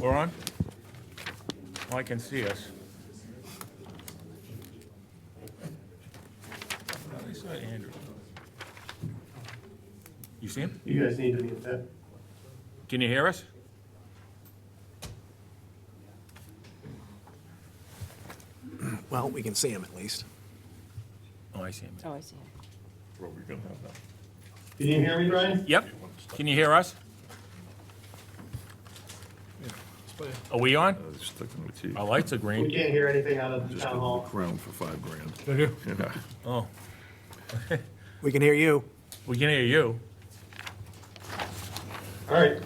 We're on? Oh, I can see us. Oh, I saw Andrew. You see him? You guys need to be in bed. Can you hear us? Well, we can see him at least. Oh, I see him. Oh, I see. Well, we're gonna have that. Can you hear me, Brian? Yep. Can you hear us? Are we on? Sticking with you. Our lights are We green. can't hear anything out of the Just town give them a hall. crown for $5,000. Yeah. Oh, We can hear you. we can hear you. All right.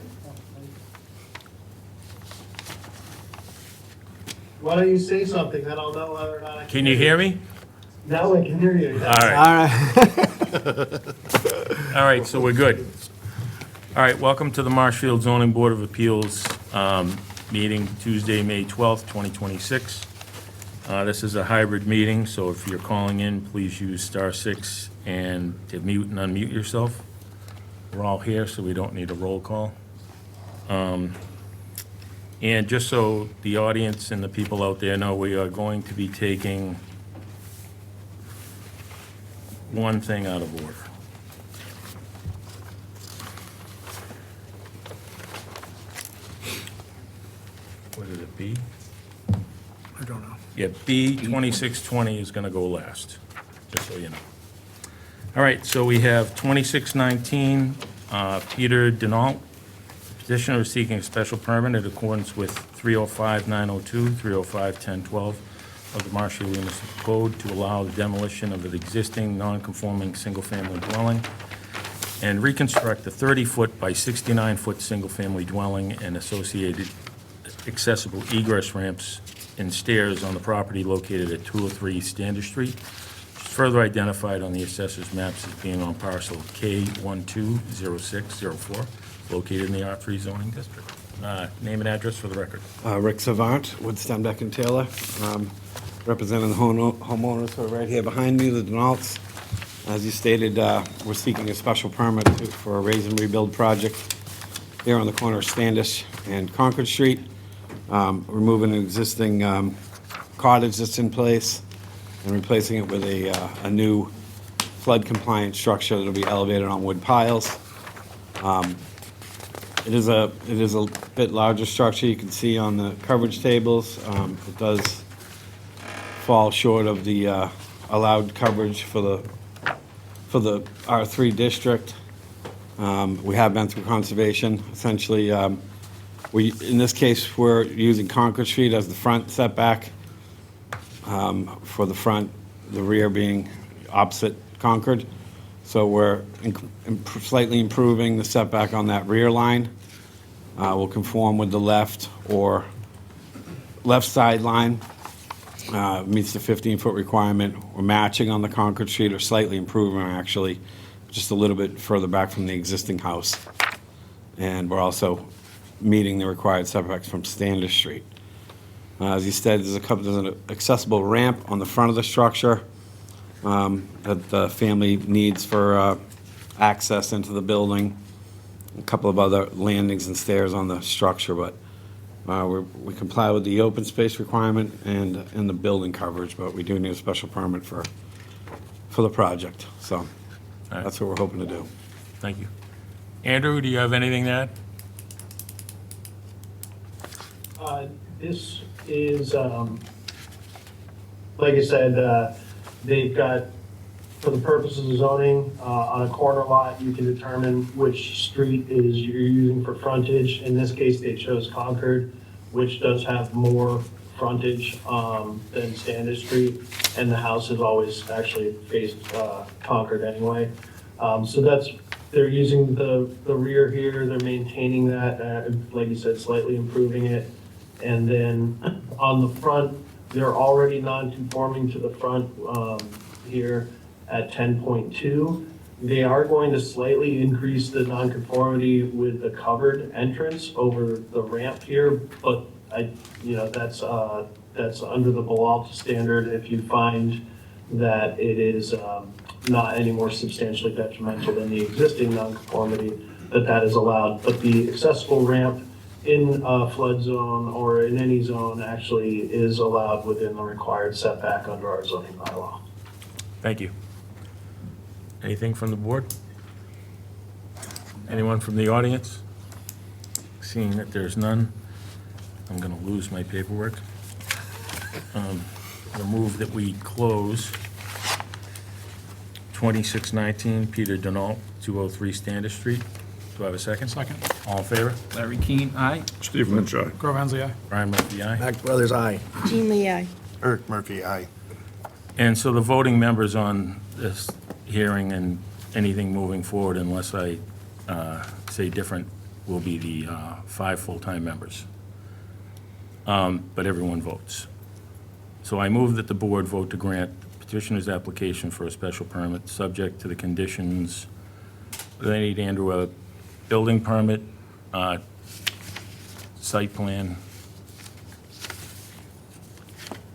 Why don't you say something, then I'll know whether or not I can. Can you hear me? Now I can hear you. All right. All right. All right, so we're good. All right, welcome to the Marshfield Zoning Board of Appeals meeting Tuesday, May 12th, 2026. This is a hybrid meeting, so if you're calling in, please use *6 and to mute and unmute yourself. We're all here, so we don't need a roll call. And just so the audience and the people out there know, we are going to be taking one thing out of order. What is it, B? I don't know. Yeah, B 2620 is going to go last, just so you know. All right, so we have 2619, Peter Denault, petitioner seeking a special permit in accordance with 305-902, 305-1012 of the Marshfield Municipal Code to allow the demolition of an existing non-conforming single-family dwelling and reconstruct a 30-foot by 69-foot single-family dwelling and associated accessible egress ramps and stairs on the property located at 203 Standish Street, further identified on the assessor's maps as being on parcel K120604, located in the R3 zoning district. Name and address for the record. Rick Savant with Stemdeck and Taylor, representing the homeowners who are right here behind me, the Denaults. As you stated, we're seeking a special permit for a raise and rebuild project here on the corner of Standish and Concord Street, removing an existing cottage that's in place and replacing it with a new flood-compliant structure that'll be elevated on wood piles. It is a bit larger structure. You can see on the coverage tables, it does fall short of the allowed coverage for the R3 district. We have been through conservation. Essentially, in this case, we're using Concord Street as the front setback for the front, the rear being opposite Concord. So we're slightly improving the setback on that rear line. Will conform with the left side line. Meets the 15-foot requirement. We're matching on the Concord Street, or slightly improving, actually, just a little bit further back from the existing house. And we're also meeting the required setbacks from Standish Street. As you said, there's an accessible ramp on the front of the structure that the family needs for access into the building. A couple of other landings and stairs on the structure, but we comply with the open space requirement and the building coverage, but we do need a special permit for the project. So right. That's what we're hoping to do. Thank you. Andrew, do you have anything to add? This is, like I said, they've got, for the purposes of zoning, on a corner lot, you can determine which street you're using for frontage. In this case, they chose Concord, which does have more frontage than Standish Street, and the house has always actually faced Concord anyway. So they're using the rear here, they're maintaining that, like you said, slightly improving it. And then on the front, they're already non-conforming to the front here at 10.2. They are going to slightly increase the nonconformity with the covered entrance over the ramp here, but that's under the Balalta standard. If you find that it is not any more substantially detrimental than the existing nonconformity, that is allowed. But the accessible ramp in a flood zone or in any zone actually is allowed within the required setback under our zoning bylaw. Thank you. Anything from the board? Anyone from the audience? Seeing that there's none, I'm going to lose my paperwork. I move that we close 2619 Peter Denault, 203 Standish Street. Do I have a second? Second. All in favor? Larry Keane, aye. Steve Lynch, aye. Grove Henslee, aye. Brian Murphy, aye. Mac Brothers, aye. Jean Lee, aye. Eric Murphy, aye. And so the voting members on this hearing and anything moving forward, unless I say different, will be the 5 full-time members. But everyone votes. So I move that the board vote to grant petitioner's application for a special permit, subject to the conditions. They need, Andrew, a building permit, site plan.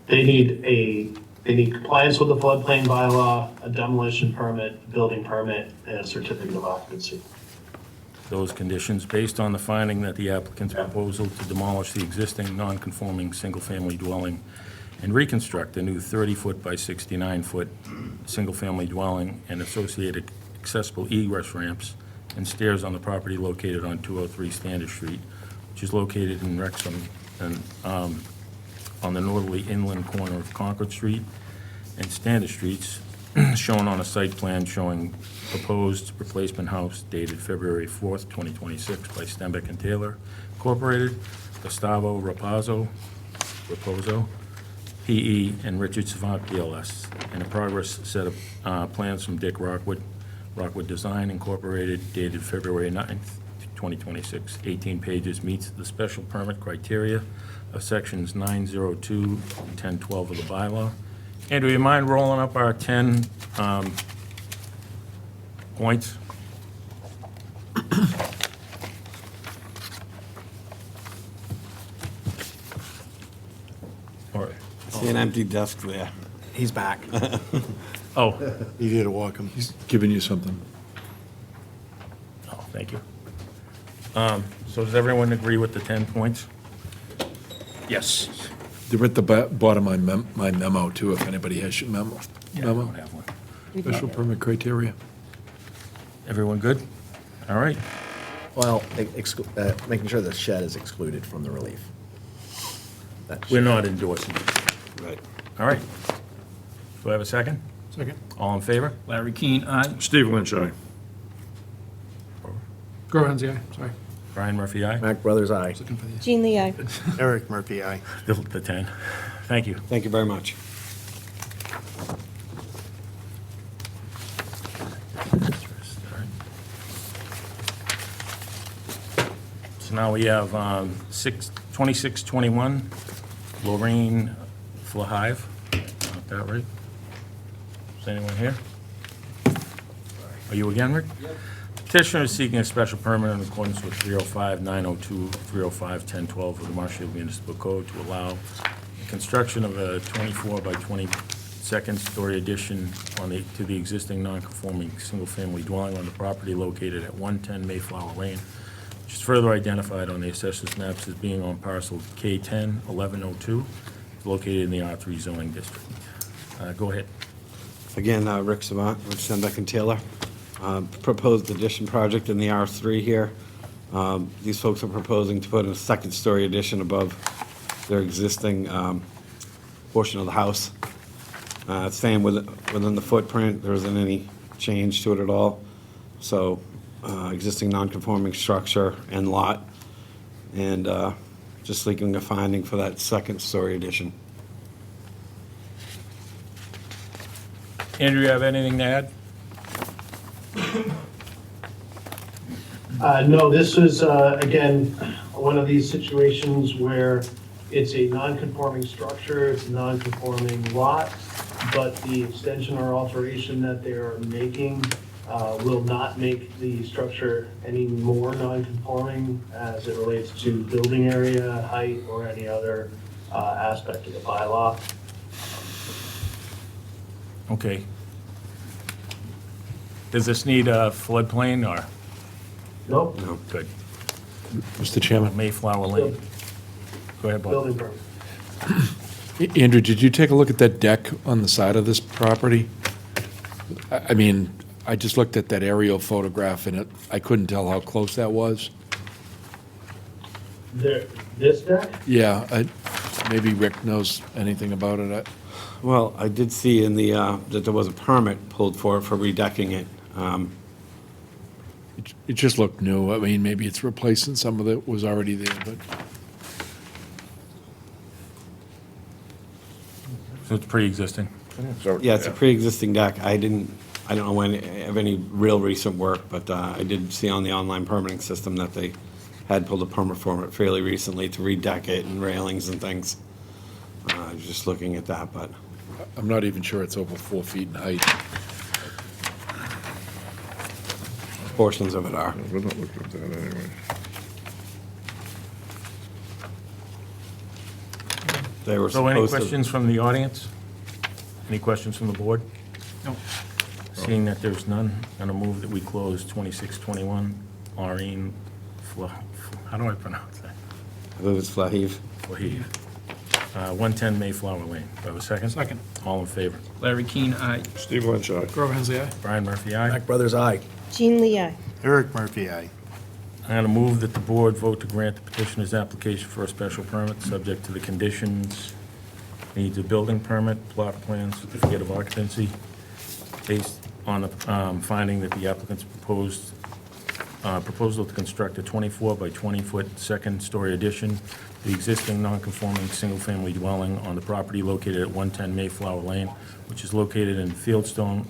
They need compliance with the floodplain bylaw, a demolition permit, building permit, and a certificate of occupancy. Those conditions based on the finding that the applicant's proposal to demolish the existing non-conforming single-family dwelling and reconstruct a new 30-foot by 69-foot single-family dwelling and associated accessible egress ramps and stairs on the property located on 203 Standish Street, which is located in Wrexham and on the northerly inland corner of Concord Street and Standish Streets, shown on a site plan showing proposed replacement house dated February 4th, 2026 by Stenbeck and Taylor Incorporated, Gustavo Raposo, PE, and Richard Savant, PLS, and a progress set of plans from Dick Rockwood Design Incorporated, dated February 9th, 2026, 18 pages, meets the special permit criteria of sections 902 and 1012 of the bylaw. Andrew, you mind rolling up our 10 points? Or, See an empty desk there. He's back. oh, You here to welcome. He's giving you something. oh, thank you. So does everyone agree with the 10 points? Yes. They're at the bottom of my memo, too, if anybody has your memo. Yeah, I don't have one. Special permit criteria. Everyone good? All right. Well, making sure the shed is excluded from the relief. We're not endorsing it. Right. All right. Do I have a second? Second. All in favor? Larry Keane, aye. Steve Lynch, aye. Grove Henslee, aye. Sorry. Brian Murphy, aye. Mac Brothers, aye. Looking for these. Jean Lee, aye. Eric Murphy, aye. The 10. Thank you. Thank you very much. So now we have 2621 Lorraine Flahive. Got that right? Is anyone here? Are you again, Rick? Yep. Petitioner is seeking a special permit in accordance with 305, 902, 305, 1012 of the Marshfield Municipal Code to allow the construction of a 24 by 22nd story addition to the existing non-conforming single-family dwelling on the property located at 110 Mayflower Lane, which is further identified on the assessor's maps as being on parcel K10 1102, located in the R3 zoning district. Go ahead. Again, Rick Savant with Stenbeck and Taylor. Proposed addition project in the R3 here. These folks are proposing to put a second-story addition above their existing portion of the house. Staying within the footprint, there isn't any change to it at all. So, existing non-conforming structure and lot, and just seeking a finding for that second-story addition. Andrew, you have anything to add? No, this is, again, one of these situations where it's a non-conforming structure, it's a non-conforming lot, but the extension or alteration that they are making will not make the structure any more non-conforming as it relates to building area, height, or any other aspect of the bylaw. Okay. Does this need a floodplain or? Nope. No. Good. Mr. Chairman. Mayflower Lane. Go ahead, Bob. Building permit. Andrew, did you take a look at that deck on the side of this property? I mean, I just looked at that aerial photograph and I couldn't tell how close that was. This deck? Yeah, maybe Rick knows anything about it. Well, I did see in the, that there was a permit pulled for redecking it. It just looked new. I mean, maybe it's replacing some of that was already there, but So it's pre-existing. Yeah, it's a pre-existing deck. I don't know of any real recent work, but I did see on the online permitting system that they had pulled a permit for it fairly recently to redeck it and railings and things. I was just looking at that, but I'm not even sure it's over 4 feet in height. portions of it are. We're not looking at that anyway. They were So any supposed to. questions from the audience? Any questions from the board? No. Seeing that there's none, I'm gonna move that we close 2621 Maureen how do I pronounce that? I believe it's Flahev. Flahev. 110 Mayflower Lane. Do I have a second? Second. All in favor? Larry Keane, aye. Steve Lynch, aye. Grover Hensel, aye. Brian Murphy, aye. Mac Brothers, aye. Jean Lee, aye. Eric Murphy, aye. I'm going to move that the board vote to grant the petitioner's application for a special permit, subject to the conditions, needs a building permit, plot plan, certificate of occupancy, based on the finding that the applicant's proposal to construct a 24 by 20-foot second-story addition to the existing non-conforming single-family dwelling on the property located at 110 Mayflower Lane, which is located in Fieldston,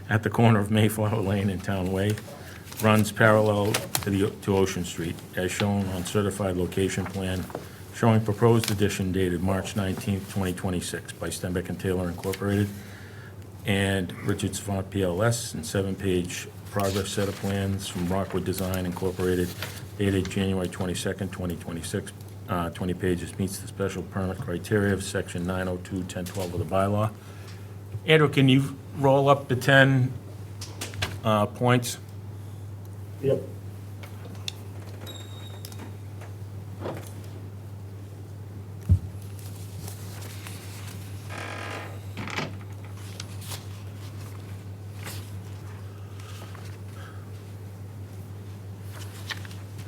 at the corner of Mayflower Lane and Town Way, runs parallel to Ocean Street, as shown on certified location plan, showing proposed addition dated March 19th, 2026 by Stenbeck and Taylor Incorporated and Richard Savant PLS, and 7-page progress set of plans from Rockwood Design Incorporated dated January 22nd, 2026. 20 pages, meets the special permit criteria of section 902, 1012 of the bylaw. Andrew, can you roll up the 10 points? Yep.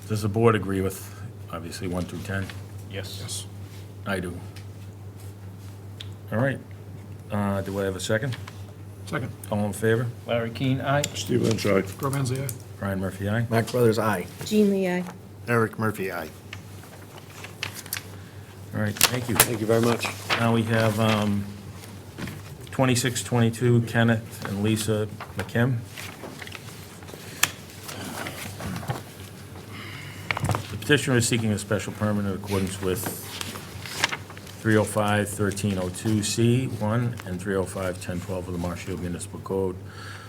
Does the board agree with, obviously, 1 through 10? Yes. I do. All right. Do I have a second? Second. All in favor? Larry Keane, aye. Steve Lynch, aye. Grover Hensel, aye. Brian Murphy, aye. Mac Brothers, aye. Jean Lee, aye. Eric Murphy, aye. All right, thank you. Thank you very much. Now we have 2622 Kenneth and Lisa McKim. The petitioner is seeking a special permit in accordance with 305-1302C1 and 305-1012 of the Marshfield Municipal Code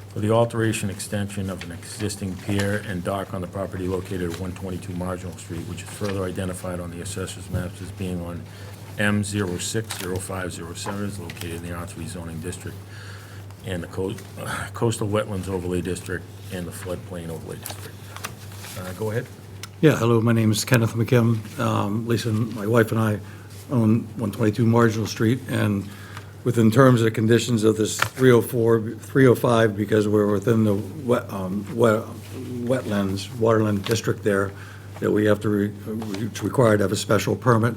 for the alteration extension of an existing pier and dock on the property located at 122 Marginal Street, which is further identified on the assessor's maps as being on M060507, is located in the R3 zoning district and the coastal wetlands overlay district and the floodplain overlay district. Go ahead. Yeah, hello, my name is Kenneth McKim. Lisa, my wife and I own 122 Marginal Street, and within terms of the conditions of this 305, because we're within the wetlands, waterland district there, that we have to, it's required to have a special permit.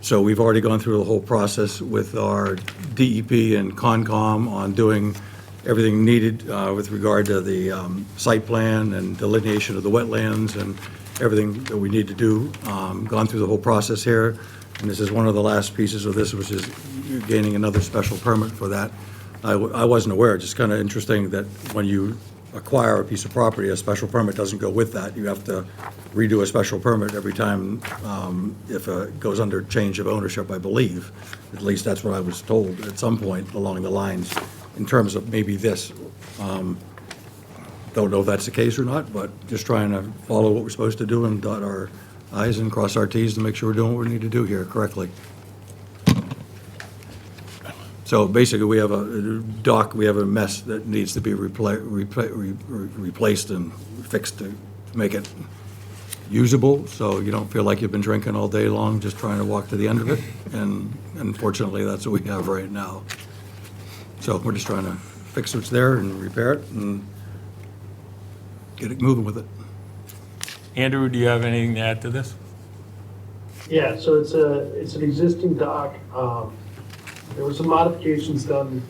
So we've already gone through the whole process with our DEP and Concom on doing everything needed with regard to the site plan and delineation of the wetlands and everything that we need to do. Gone through the whole process here, and this is one of the last pieces of this, which is gaining another special permit for that. I wasn't aware, just kind of interesting that when you acquire a piece of property, a special permit doesn't go with that. You have to redo a special permit every time if it goes under change of ownership, I believe. At least that's what I was told at some point along the lines, in terms of maybe this. Don't know if that's the case or not, but just trying to follow what we're supposed to do and dot our i's and cross our t's to make sure we're doing what we need to do here correctly. So basically, we have a dock, we have a mess that needs to be replaced and fixed make it usable, so you don't feel like you've been drinking all day long just trying to walk to the end of it. And unfortunately, that's what we have right now. So we're just trying to fix what's there and repair it and get it moving with it. Andrew, do you have anything to add to this? Yeah, so it's an existing dock. There were some modifications done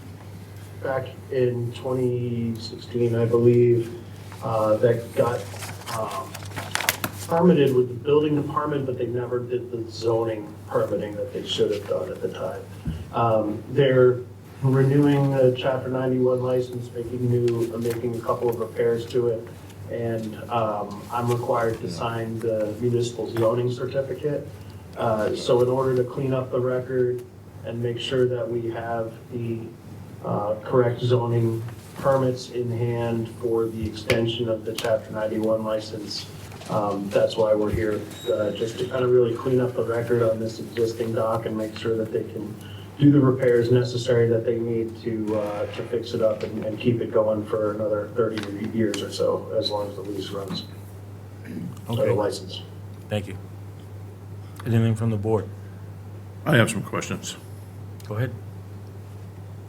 back in 2016, I believe, that got permitted with the building department, but they never did the zoning permitting that they should have done at the time. They're renewing the Chapter 91 license, making a couple of repairs to it, and I'm required to sign the municipal zoning certificate. So in order to clean up the record and make sure that we have the correct zoning permits in hand for the extension of the Chapter 91 license, that's why we're here, just to kind of really clean up the record on this existing dock and make sure that they can do the repairs necessary that they need to fix it up and keep it going for another 30 years or so, as long as the lease runs, or the Okay, license. thank you. Anything from the board? I have some questions. Go ahead.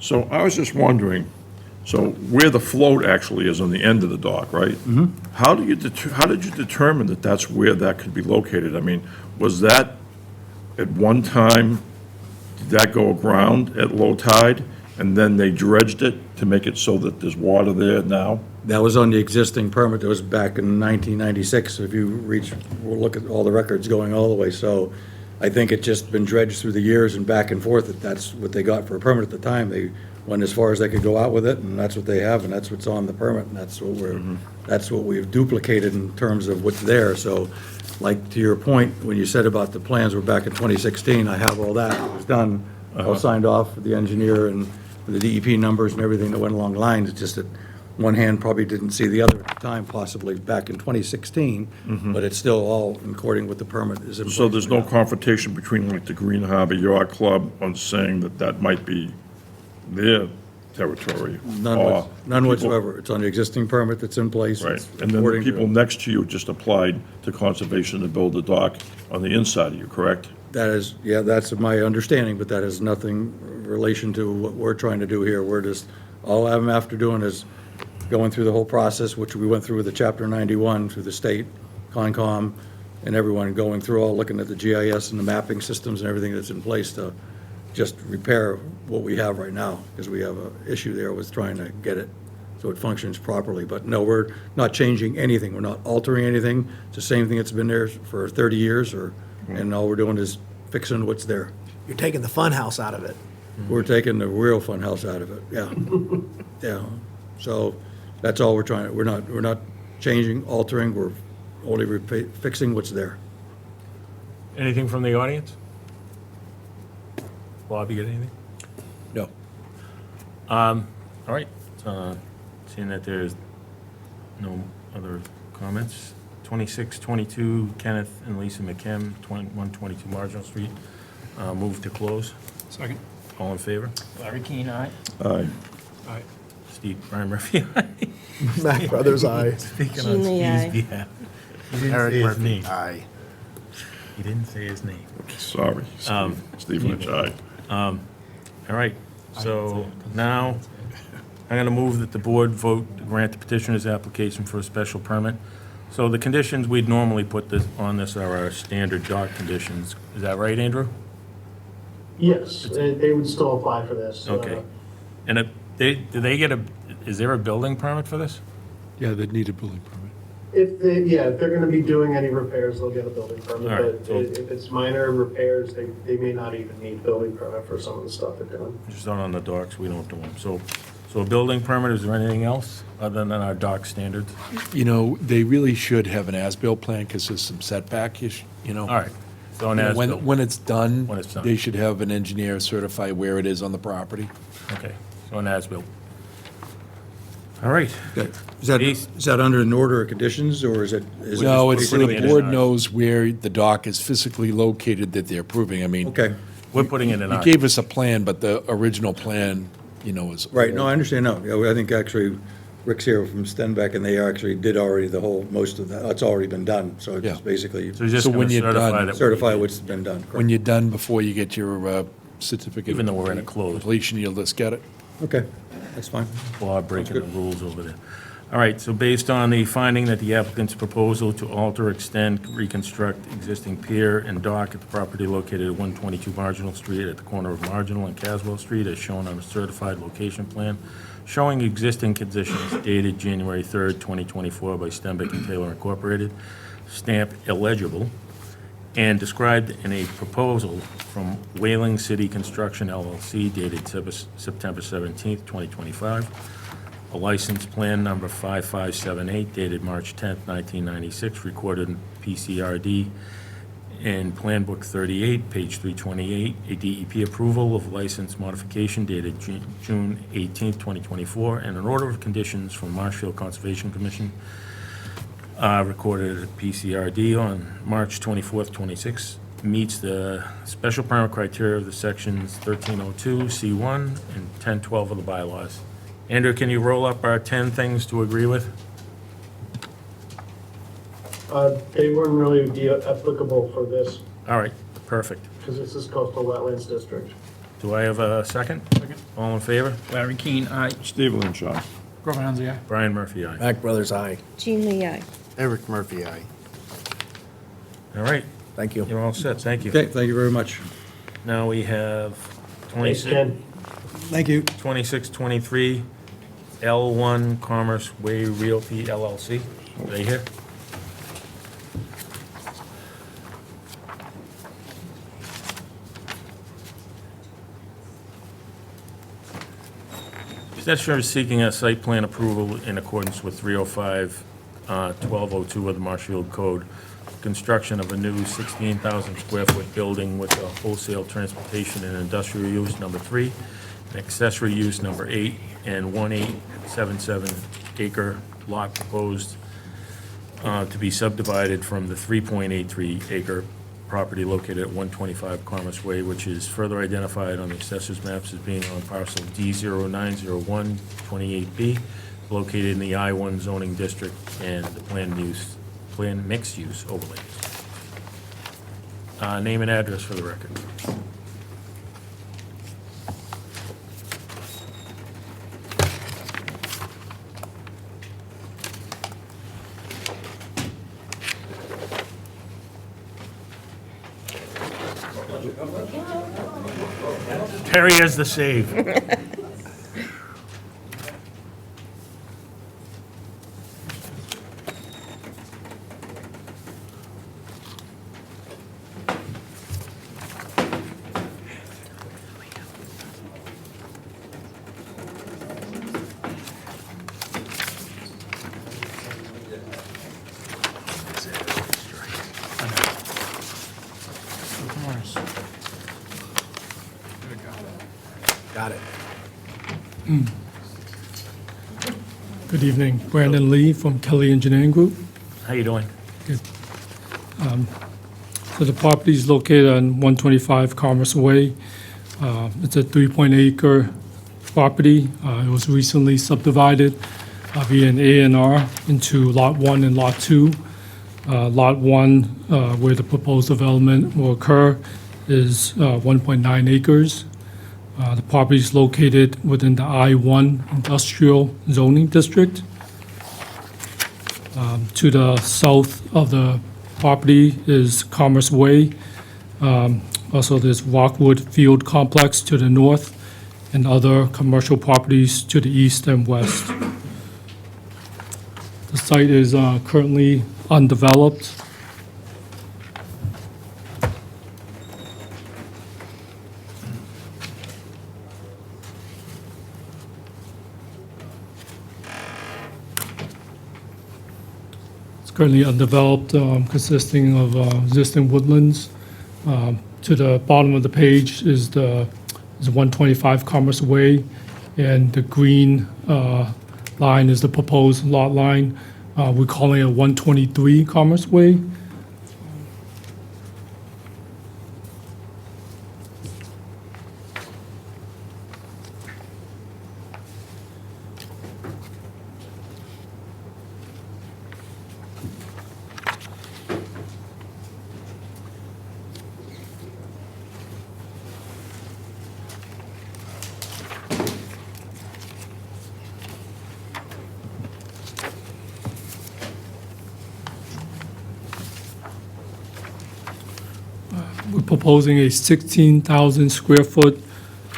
So I was just wondering, so where the float actually is on the end of the dock, right? Mm-hmm. How did you determine that that's where that could be located? I mean, was that at one time, did that go aground at low tide, and then they dredged it to make it so that there's water there now? That was on the existing permit that was back in 1996. If you we'll look at all the records going all the way. So I think it's just been dredged through the years and back and forth. That's what they got for a permit at the time. They went as far as they could go out with it, and that's what they have, and that's what's on the permit, and that's what we've duplicated in terms of what's there. So, like to your point, when you said about the plans were back in 2016, I have all that. It was done, all signed off with the engineer and with the DEP numbers and everything that went along the lines. It's just that one hand probably didn't see the other at the time, possibly back in 2016, but it's still all in according with the permit is in place. So there's no right now. confrontation between like the Green Harbor Yacht Club on saying that that might be their territory? None people- whatsoever. It's on the existing permit that's in place. Right, It's and then the according to- people next to you just applied to conservation to build a dock on the inside of you, correct? That is, yeah, that's my understanding, but that has nothing relation to what we're trying to do here. We're just, all I'm after doing is going through the whole process, which we went through with the Chapter 91 through the state, Concom, and everyone going through all, looking at the GIS and the mapping systems and everything that's in place to just repair what we have right now, because we have an issue there with trying to get it so it functions properly. But no, we're not changing anything. We're not altering anything. It's the same thing that's been there for 30 years, and all we're doing is fixing what's there. You're taking the fun house out of it. We're taking the real fun house out of it, yeah. Yeah, so that's all we're trying, we're not changing, altering, we're only fixing what's there. Anything from the audience? Bob, you got anything? No. All right, seeing that there's no other comments, 2622 Kenneth and Lisa McKim, 122 Marginal Street, move to close. Second. All in favor? Larry Keane, aye. Aye. Aye. Steve, Brian Murphy, aye. Mac Brothers, aye. Speaking Jean on Lee, Steve's aye. behalf. He didn't Eric say his Murphy, name. aye. He didn't say his name. Sorry, Steve Lynch, aye. All right, so now, I'm going to move that the board vote to grant the petitioner's application for a special permit. So the conditions we'd normally put on this are our standard dock conditions. Is that right, Andrew? Yes, they would still apply for this. Okay. And do they get is there a building permit for this? Yeah, they'd need a building permit. If they're gonna be doing any repairs, they'll get a building permit, All right, but so- if it's minor repairs, they may not even need building permit for some of the stuff they're doing. Just not on the docks, we don't do them. So a building permit, is there anything else other than our dock standards? You know, they really should have an as-built plan because there's some setback issue, you know. All right, so an You know, as-built. When it's done, When it's done. they should have an engineer certify where it is on the property. Okay, so an as-built. All right. Is that under an order of conditions, or is it? No, it's so the basically- board knows where the dock is physically located that they're approving. I mean, Okay, We're putting it in you our, gave us a plan, but the original plan, you know, is. right, no, I understand, no, yeah, I think actually, Rick's here from Stenbeck, and they actually did already most of that, it's already been done, so it's Yeah. just basically So you're just So going when to you're certify done- that. certify what's been done. correct. When you're done, before you get your certificate. Even of though we're in a closed. Completion, you'll just get it. Okay, that's fine. Bob breaking the rules over there. All right, so based on the finding that the applicant's proposal to alter, extend, reconstruct existing pier and dock at the property located at 122 Marginal Street at the corner of Marginal and Caswell Street as shown on a certified location plan showing existing conditions dated January 3rd, 2024 by Stenbeck and Taylor Incorporated, stamp illegible, and described in a proposal from Whaling City Construction LLC dated September 17th, 2025, a license plan number 5578 dated March 10th, 1996, recorded in PCRD and Plan Book 38, page 328, a DEP approval of license modification dated June 18th, 2024, and an order of conditions from Marshfield Conservation Commission recorded at PCRD on March 24th, 26, meets the special permit criteria of the sections 1302, C1, and 1012 of the bylaws. Andrew, can you roll up our 10 things to agree with? They wouldn't really be applicable for this, All right, perfect. because this is coastal wetlands district. Do I have a second? Second. All in favor? Larry Keane, aye. Steve Lynch, aye. Grover Hansel, aye. Brian Murphy, aye. Mac Brothers, aye. Jean Lee, aye. Eric Murphy, aye. All right, Thank you. you're all set, thank you. Okay, thank you very much. Now we have Thanks, 26, Ken. Thank you. 2623 L1 Commerce Way Realty LLC. Are they here? Petitioner is seeking a site plan approval in accordance with 305, 1202 of the Marshfield Code. Construction of a new 16,000 square foot building with a wholesale transportation and industrial use, number 3, an accessory use, number 8, and 1877 acre lot proposed to be subdivided from the 3.83 acre property located at 125 Commerce Way, which is further identified on the assessor's maps as being on parcel D0901 28B, located in the I-1 zoning district and the planned mixed-use overlays. Name and address for the record. Terry has the save. Got it. Good evening, Brandon Lee from Kelly Engineering Group. How you doing? So the property is located on 125 Commerce Way. It's a 3.8 acre property. It was recently subdivided via an A&R into Lot 1 and Lot 2. Lot 1, where the proposed development will occur, is 1.9 acres. The property is located within the I-1 industrial zoning district. To the south of the property is Commerce Way. Also, there's Rockwood Field Complex to the north and other commercial properties to the east and west. The site is currently undeveloped. Currently undeveloped, consisting of existing woodlands. To the bottom of the page is 125 Commerce Way, and the green line is the proposed lot line. We're calling it 123 Commerce Way. We're proposing a 16,000 square foot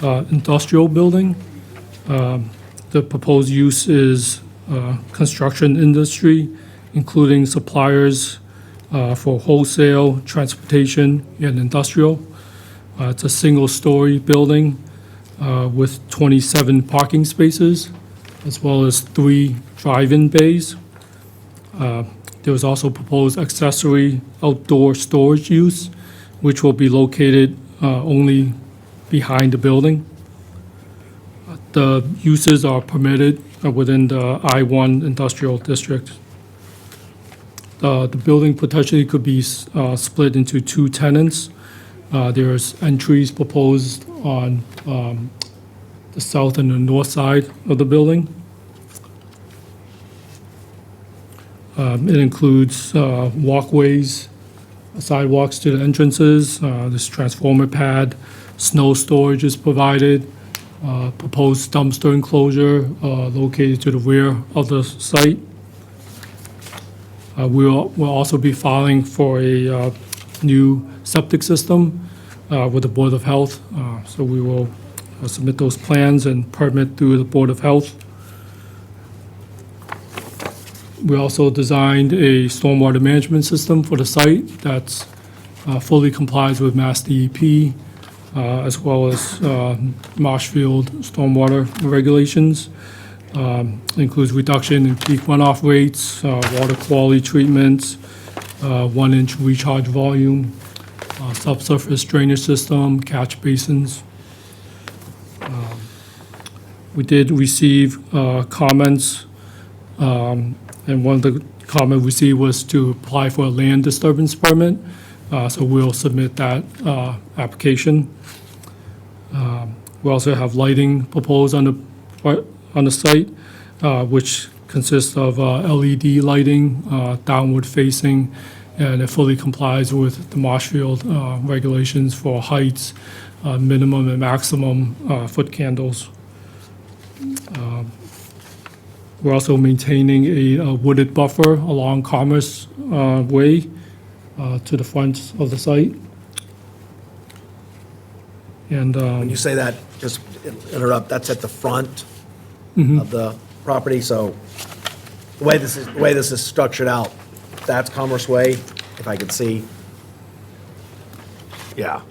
industrial building. The proposed use is construction industry, including suppliers for wholesale, transportation, and industrial. It's a single-story building with 27 parking spaces, as well as 3 drive-in bays. There was also proposed accessory outdoor storage use, which will be located only behind the building. The uses are permitted within the I-1 industrial district. The building potentially could be split into 2 tenants. There's entries proposed on the south and the north side of the building. It includes walkways, sidewalks to the entrances, this transformer pad, snow storage is provided, proposed dumpster enclosure located to the rear of the site. We'll also be filing for a new septic system with the Board of Health, so we will submit those plans and permit through the Board of Health. We also designed a stormwater management system for the site that's fully complies with Mass DEP, as well as Marshfield stormwater regulations. Includes reduction in peak runoff rates, water quality treatments, 1-inch recharge volume, subsurface drainage system, catch basins. We did receive comments, and one of the comments we received was to apply for a land disturbance permit, so we'll submit that application. We also have lighting proposed on the site, which consists of LED lighting, downward facing, and it fully complies with the Marshfield regulations for heights, minimum and maximum foot candles. We're also maintaining a wooded buffer along Commerce Way to the front of the site. And When you say that, just interrupt, that's at the front of the property, so the way this is structured out, that's Commerce Way, if I could see. Yeah,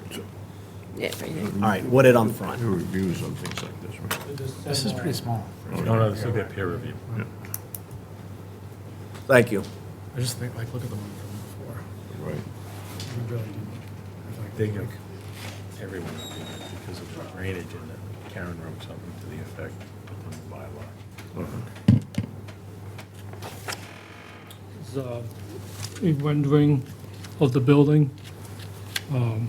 Yeah, right here. all right, wooded on the front. There are reviews on things like this, right? This is pretty small. No, this will get peer review. Thank you. I just think, like, look at the one from before. Right. We really do. Like, They give everyone a peer review because of the drainage and that Karen wrote something to the effect of the bylaw. This is a rendering of the building. Do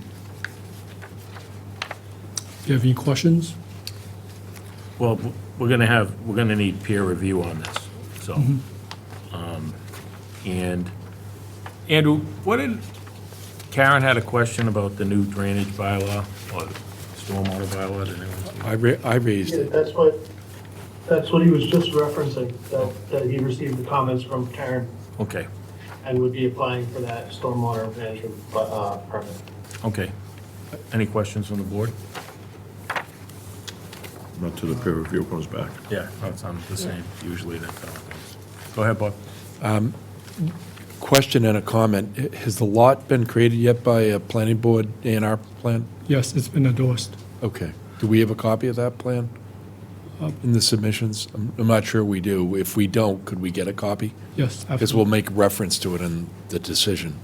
you have any questions? Well, we're gonna need peer review on this, so. And Andrew, Karen had a question about the new drainage bylaw or stormwater bylaw, did anyone see? I raised Yeah, it. that's what he was just referencing, that he received the comments from Karen Okay, and would be applying for that stormwater management permit. okay. Any questions from the board? Not till the peer review comes back. Yeah, that sounds the same, usually that's how it goes. Go ahead, Bob. Question and a comment. Has the lot been created yet by a planning board A&R plan? Yes, it's been endorsed. Okay. Do we have a copy of that plan in the submissions? I'm not sure we do. If we don't, could we get a copy? Yes, Because absolutely. we'll make reference to it in the decision.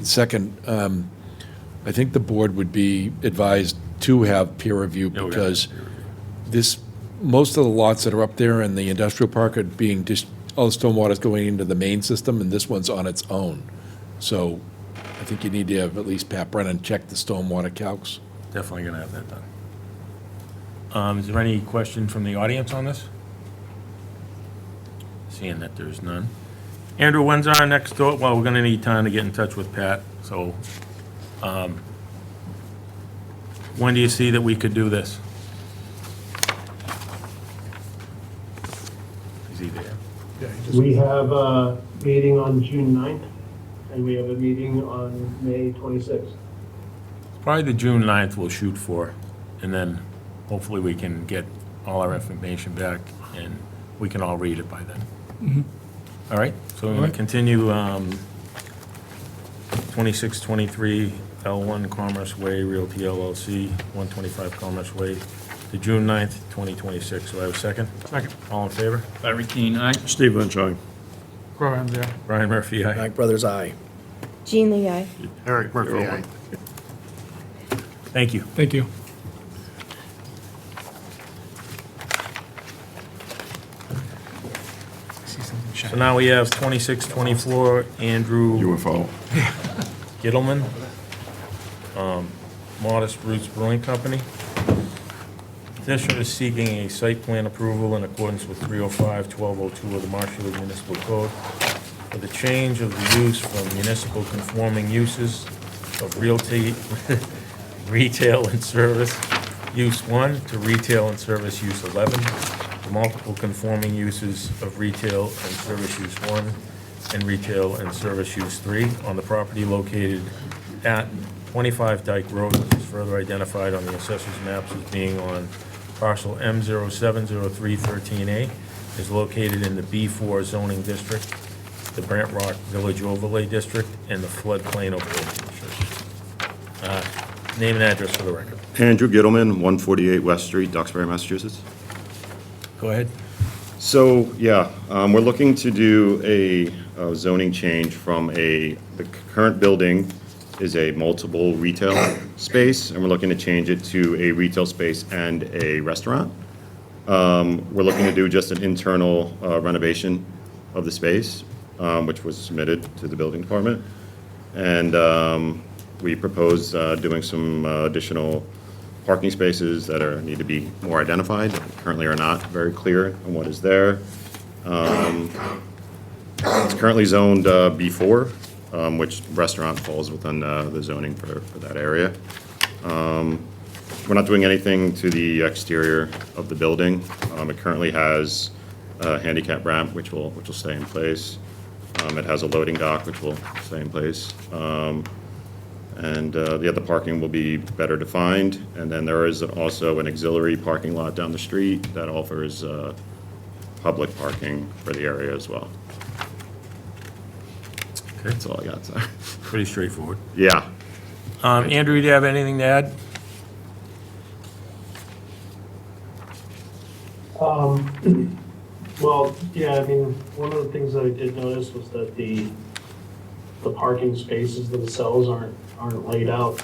Second, I think the board would be advised to have peer review Yeah, we're gonna have because peer review. most of the lots that are up there in the industrial park are being all the stormwater's going into the main system, and this one's on its own. So I think you need to have at least Pat Brennan check the stormwater calcs. Definitely gonna have that done. Is there any question from the audience on this? Seeing that there's none. Andrew, when's our next door? Well, we're gonna need time to get in touch with Pat, so, when do you see that we could do this? Is he there? We have a meeting on June 9th, and we have a meeting on May 26th. Probably the June 9th we'll shoot for, and then hopefully we can get all our information back, and we can all read it by then. All right, so we're going to continue 2623 L1 Commerce Way Realty LLC, 125 Commerce Way, to June 9th, 2026. Do I have a second? Second. All in favor? Larry Keane, aye. Steve Lynch, aye. Graham there. Brian Murphy, aye. Dyke Brothers, aye. Jean Lee, aye. Eric Murphy, aye. Thank you. Thank you. I see something So shiny. now we have 2624 Andrew UFO. Gittleman, Modest Roots Brewing Company. Petitioner is seeking a site plan approval in accordance with 305-1202 of the Marshfield Municipal Code for the change of the use from municipal conforming uses of realty, retail and service use 1 to retail and service use 11, to multiple conforming uses of retail and service use 1 and retail and service use 3 on the property located at 25 Dyke Road, which is further identified on the assessor's maps as being on parcel M070313A, is located in the B4 zoning district, the Brent Rock Village Overlay District, and the floodplain overlay district. Name and address for the record. Andrew Gittleman, 148 West Street, Duxbury, Massachusetts. Go ahead. So, yeah, we're looking to do a zoning change from the current building is a multiple retail space, and we're looking to change it to a retail space and a restaurant. We're looking to do just an internal renovation of the space, which was submitted to the building department. And we propose doing some additional parking spaces that need to be more identified, that currently are not very clear on what is there. It's currently zoned B4, which restaurant falls within the zoning for that area. We're not doing anything to the exterior of the building. It currently has a handicap ramp, which will stay in place. It has a loading dock, which will stay in place. And the other parking will be better defined. And then there is also an auxiliary parking lot down the street that offers public parking for the area as well. Okay, That's all I got, sorry. pretty straightforward. Yeah. Andrew, do you have anything to add? Well, yeah, I mean, one of the things that I did notice was that the parking spaces themselves aren't laid out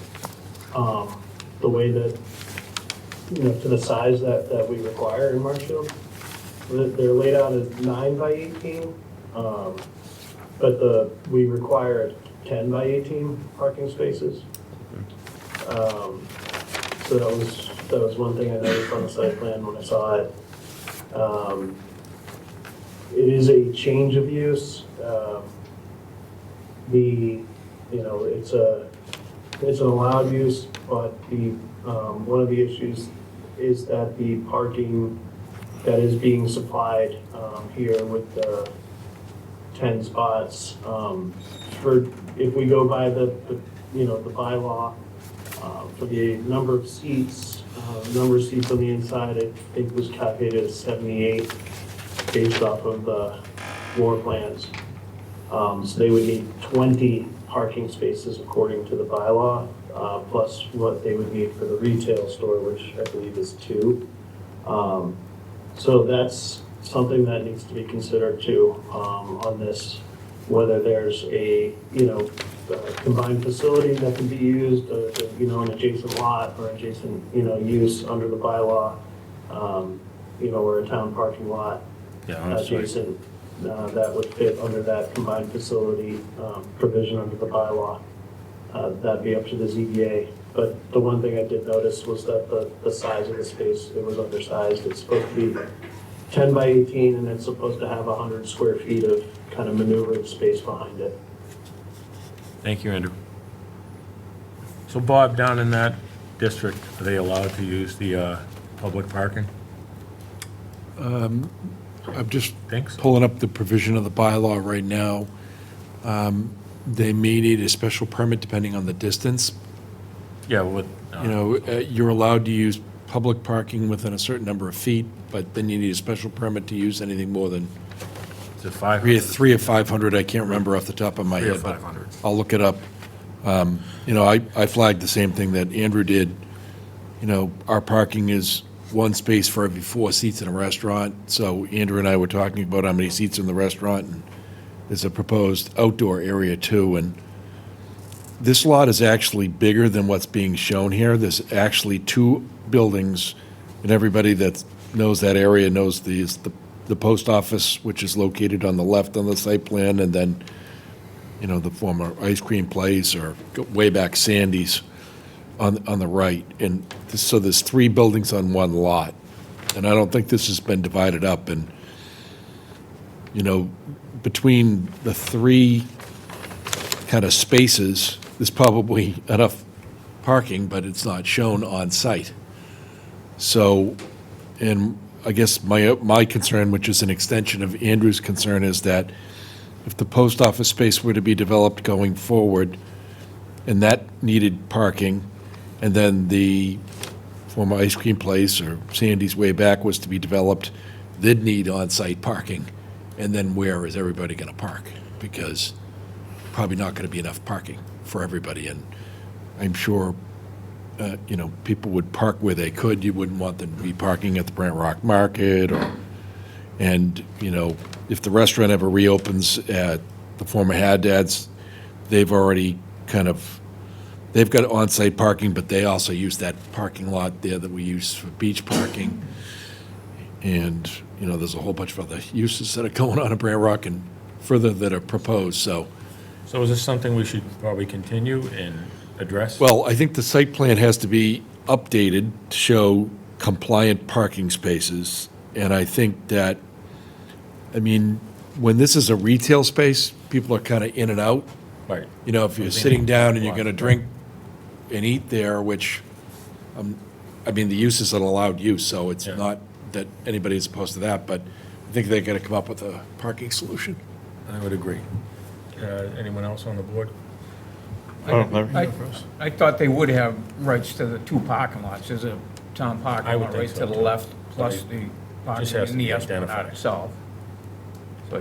the way that, to the size that we require in Marshfield. They're laid out as 9 by 18, but we require 10 by 18 parking spaces. So that was one thing I noticed on the site plan when I saw it. It is a change of use. It's an allowed use, but one of the issues is that the parking that is being supplied here with the 10 spots, if we go by the bylaw, for the number of seats on the inside, I think was calculated as 78 based off of the floor plans. So they would need 20 parking spaces according to the bylaw, plus what they would need for the retail store, which I believe is 2. So that's something that needs to be considered too on this, whether there's a combined facility that can be used, an adjacent lot or adjacent, use under the bylaw, or a town parking lot adjacent, that would fit under that combined facility provision under the bylaw. That'd be up to the ZBA. But the one thing I did notice was that the size of the space, it was undersized. It's supposed to be 10 by 18, and it's supposed to have 100 square feet of kind of maneuvering space behind it. Thank you, Andrew. So Bob, down in that district, are they allowed to use the public parking? I'm just Thanks. pulling up the provision of the bylaw right now. They may need a special permit depending on the distance. Yeah, with, You know, you're allowed to use public parking within a certain number of feet, but then you need a special permit to use anything more than the 500. 3 or 500, I can't remember off the top of my 3 or head. but 500. I'll look it up. You know, I flagged the same thing that Andrew did. You know, our parking is one space for every 4 seats in a restaurant. So Andrew and I were talking about how many seats in the restaurant, and there's a proposed outdoor area too. And this lot is actually bigger than what's being shown here. There's actually 2 buildings, and everybody that knows that area knows the post office, which is located on the left on the site plan, and then, you know, the former ice cream place or way back Sandy's on the right. And so there's 3 buildings on one lot. And I don't think this has been divided up. And, you know, between the 3 kind of spaces, there's probably enough parking, but it's not shown on site. So, and I guess my concern, which is an extension of Andrew's concern, is that if the post office space were to be developed going forward, and that needed parking, and then the former ice cream place or Sandy's way back was to be developed, they'd need on-site parking. And then where is everybody going to park? Because probably not going to be enough parking for everybody. And I'm sure, you know, people would park where they could. You wouldn't want them to be parking at the Brent Rock Market and, you know, if the restaurant ever reopens at the former Haddad's, they've already they've got on-site parking, but they also use that parking lot there that we use for beach parking. And, you know, there's a whole bunch of other uses that are going on in Brant Rock and further that are proposed, so. So is this something we should probably continue and address? Well, I think the site plan has to be updated to show compliant parking spaces. And I think that, I mean, when this is a retail space, people are kind of in and out. Right. You know, if you're sitting down and you're going to drink and eat there, which, I mean, the use is an allowed use, so it's Yeah. not that anybody is opposed to that, but I think they're going to come up with a parking solution. I would agree. Anyone else on the board? I thought they would have rights to the 2 parking lots. There's a town I parking would lot think right so, to the too. left, plus Right. the Just parking has to in the be Esplanade identified. itself. So I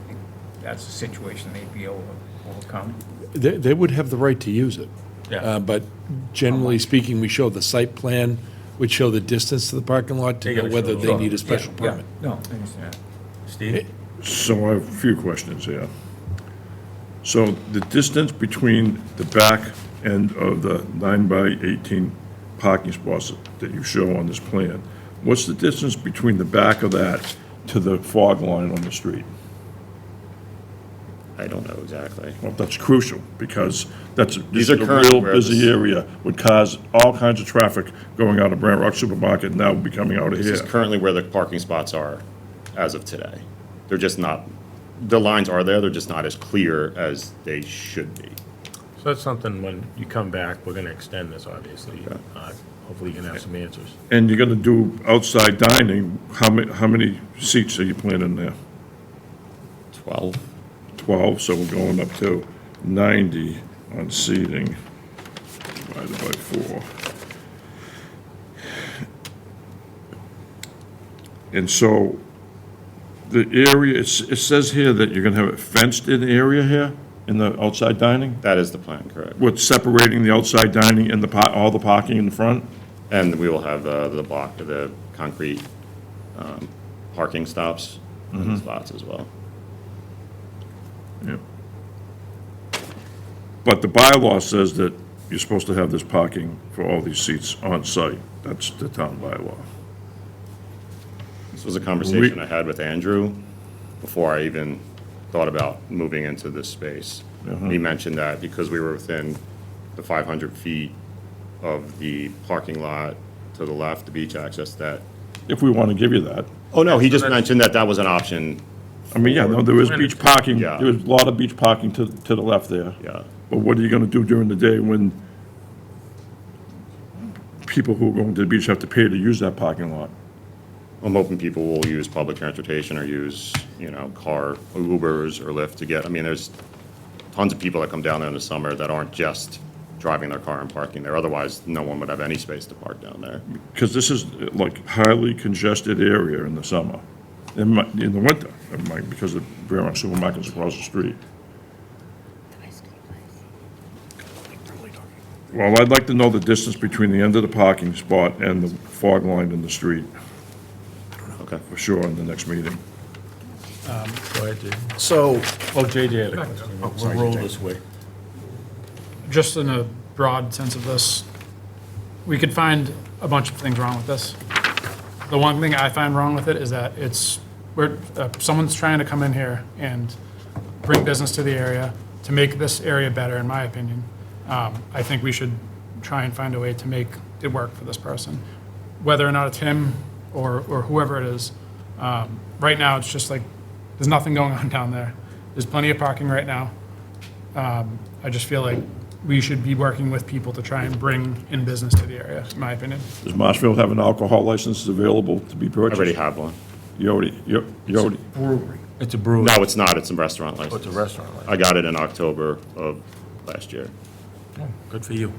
think that's a situation they'd be able to overcome. They would have the right to use it. Yeah. But generally speaking, we show the site plan, which show the distance to the parking lot They to know gotta whether show they those. need a special Yeah, permit. No, I understand. Steve? So I have a few questions here. So the distance between the back end of the 9 by 18 parking spots that you show on this plan, what's the distance between the back of that to the fog line on the street? I don't know exactly. Well, that's crucial, because this These is are a currently real where busy this- area, would cause all kinds of traffic going out of Brant Rock Supermarket, and that would be coming out of This here. is currently where the parking spots are as of today. They're just not, the lines are there, they're just not as clear as they should be. So that's something, when you come back, we're gonna extend this, obviously. Hopefully you can have some answers. And you're gonna do outside dining, how many seats are you planning there? 12? 12, so we're going up to 90 on seating, divided by 4. And so, the area, it says here that you're gonna have a fenced-in area here, in the outside dining? That is the plan, correct. With separating the outside dining and all the parking in the front? And we will have the concrete parking stops in the spots as well. Yeah. But the bylaw says that you're supposed to have this parking for all these seats on site. That's the town bylaw. This was a conversation I had with Andrew before I even thought about moving into this space. He mentioned that because we were within the 500 feet of the parking lot to the left, the beach access, that, If we want to give you that. oh, no, he just mentioned that that was an option. I mean, yeah, no, there is beach parking, Yeah. there was a lot of beach parking to the left there. Yeah. But what are you gonna do during the day when people who are going to the beach have to pay to use that parking lot? I'm hoping people will use public transportation or use, car, Ubers or Lyft to get, I mean, there's tons of people that come down there in the summer that aren't just driving their car and parking there. Otherwise, no one would have any space to park down there. Because this is like highly congested area in the summer. In the winter, because the Brent Rock supermarket's across the street. Well, I'd like to know the distance between the end of the parking spot and the fog line in the street, Okay. for sure, in the next meeting. Go ahead, Jay. So, Oh, JJ had a question. We'll roll this way. Just in a broad sense of this, we could find a bunch of things wrong with this. The one thing I find wrong with it is that someone's trying to come in here and bring business to the area to make this area better, in my opinion. I think we should try and find a way to make it work for this person, whether or not it's him or whoever it is. Right now, it's just like, there's nothing going on down there. There's plenty of parking right now. I just feel like we should be working with people to try and bring in business to the area, in my opinion. Does Marshfield have an alcohol license available to be I purchased? already have one. You already. Brewery. It's a brewery. No, it's not. It's a restaurant license. Oh, it's a restaurant license. I got it in October of last year. Good for you.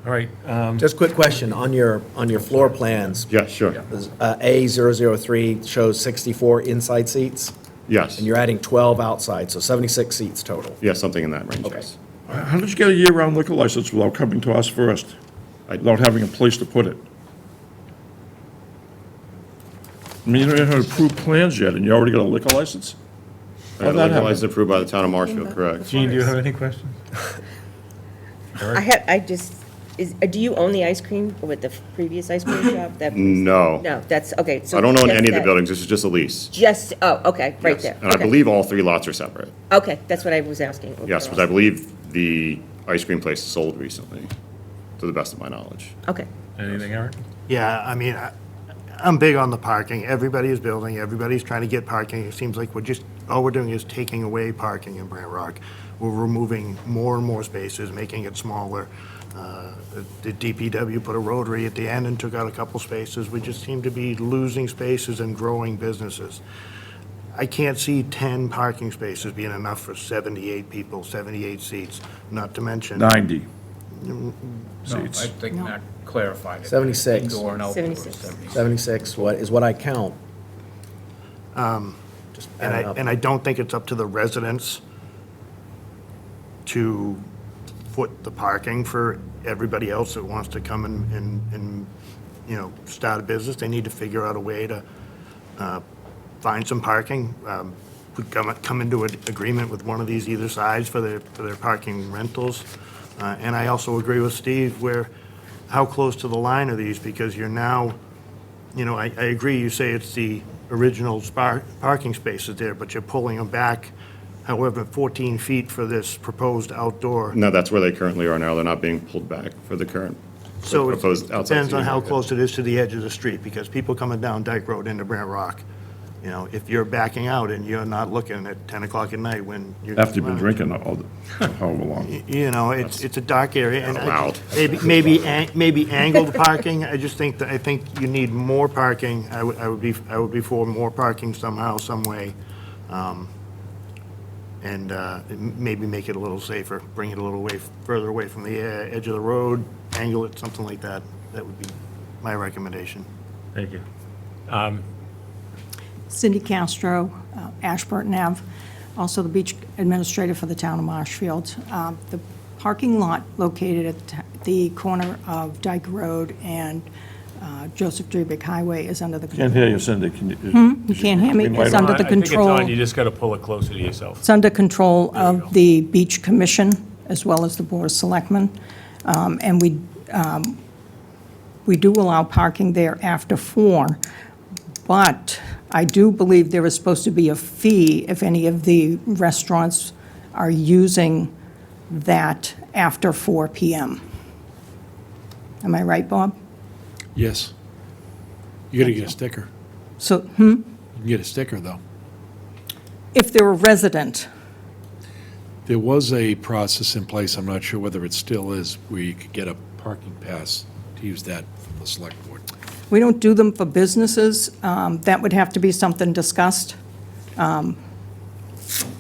All right, just a quick question, on your floor plans, Yeah, sure. A003 shows 64 inside seats, Yes. and you're adding 12 outside, so 76 seats total. Yeah, something in that range, Okay. yes. How did you get a year-round liquor license without coming to us first? Without having a place to put it? I mean, you don't even have approved plans yet, and you already got a liquor license? I got a that liquor happen? license approved by the town of Marshfield, correct? Gene, do you have any questions? Do you own the ice cream with the previous ice cream shop? No. No, that's, okay. So I don't own just any of the that- buildings. This is just a lease. Just, oh, okay, right Yes. there. And I Okay. believe all 3 lots are separate. Okay, that's what I was asking. Yes, because I believe the ice cream place sold recently, to the best of my knowledge. Okay. Anything, Eric? Yeah, I mean, I'm big on the parking. Everybody is building, everybody's trying to get parking. It seems like all we're doing is taking away parking in Brent Rock. We're removing more and more spaces, making it smaller. The DPW put a rotary at the end and took out a couple spaces. We just seem to be losing spaces and growing businesses. I can't see 10 parking spaces being enough for 78 people, 78 seats, not to mention. 90. No, I Seats. think Matt clarified it. 76. Indoor and outdoor is 76. 76 is what I count. Just And add it up. I don't think it's up to the residents to foot the parking for everybody else that wants to come and start a business. They need to figure out a way to find some parking. Come into an agreement with one of these either sides for their parking rentals. And I also agree with Steve how close to the line are these? Because you're now, I agree, you say it's the original parking spaces there, but you're pulling them back, however, 14 feet for this proposed outdoor. No, that's where they currently are now. They're not being pulled back for the current So it proposed outside depends on seating how area. close it is to the edge of the street, because people coming down Dyke Road into Brent Rock, if you're backing out and you're not looking at 10 o'clock at night when you're. After you've been drinking however long. It's a dark area. And allowed. Maybe angled parking. I think you need more parking. I would be for more parking somehow, some way. And maybe make it a little safer, bring it a little further away from the edge of the road, angle it, something like that. That would be my recommendation. Thank you. Cindy Castro, Ashburton Ave, also the beach administrator for the town of Marshfield. The parking lot located at the corner of Dyke Road and Joseph Drebeck Highway is under the. Can't hear you, Cindy. Can you? You can't hear me? It's under the I think it's control. on, you just got to pull it closer to yourself. It's under control of the Beach Commission as well as the Board of Selectmen. And we do allow parking there after 4, but I do believe there is supposed to be a fee if any of the restaurants are using that after 4 PM. Am I right, Bob? Yes. You gotta get a sticker. So, You can get a sticker, though. if they're a resident, There was a process in place, I'm not sure whether it still is, where you could get a parking pass to use that from the select board. we don't do them for businesses. That would have to be something discussed.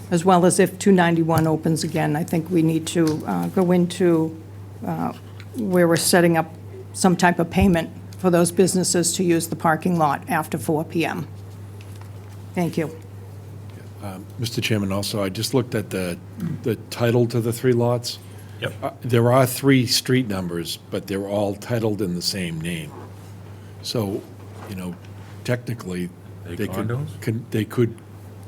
As well as if 291 opens again, I think we need to go into where we're setting up some type of payment for those businesses to use the parking lot after 4 PM. Thank you. Mr. Chairman, also, I just looked at the title to the 3 lots. Yep. There are 3 street numbers, but they're all titled in the same name. So, technically, They they condos? they could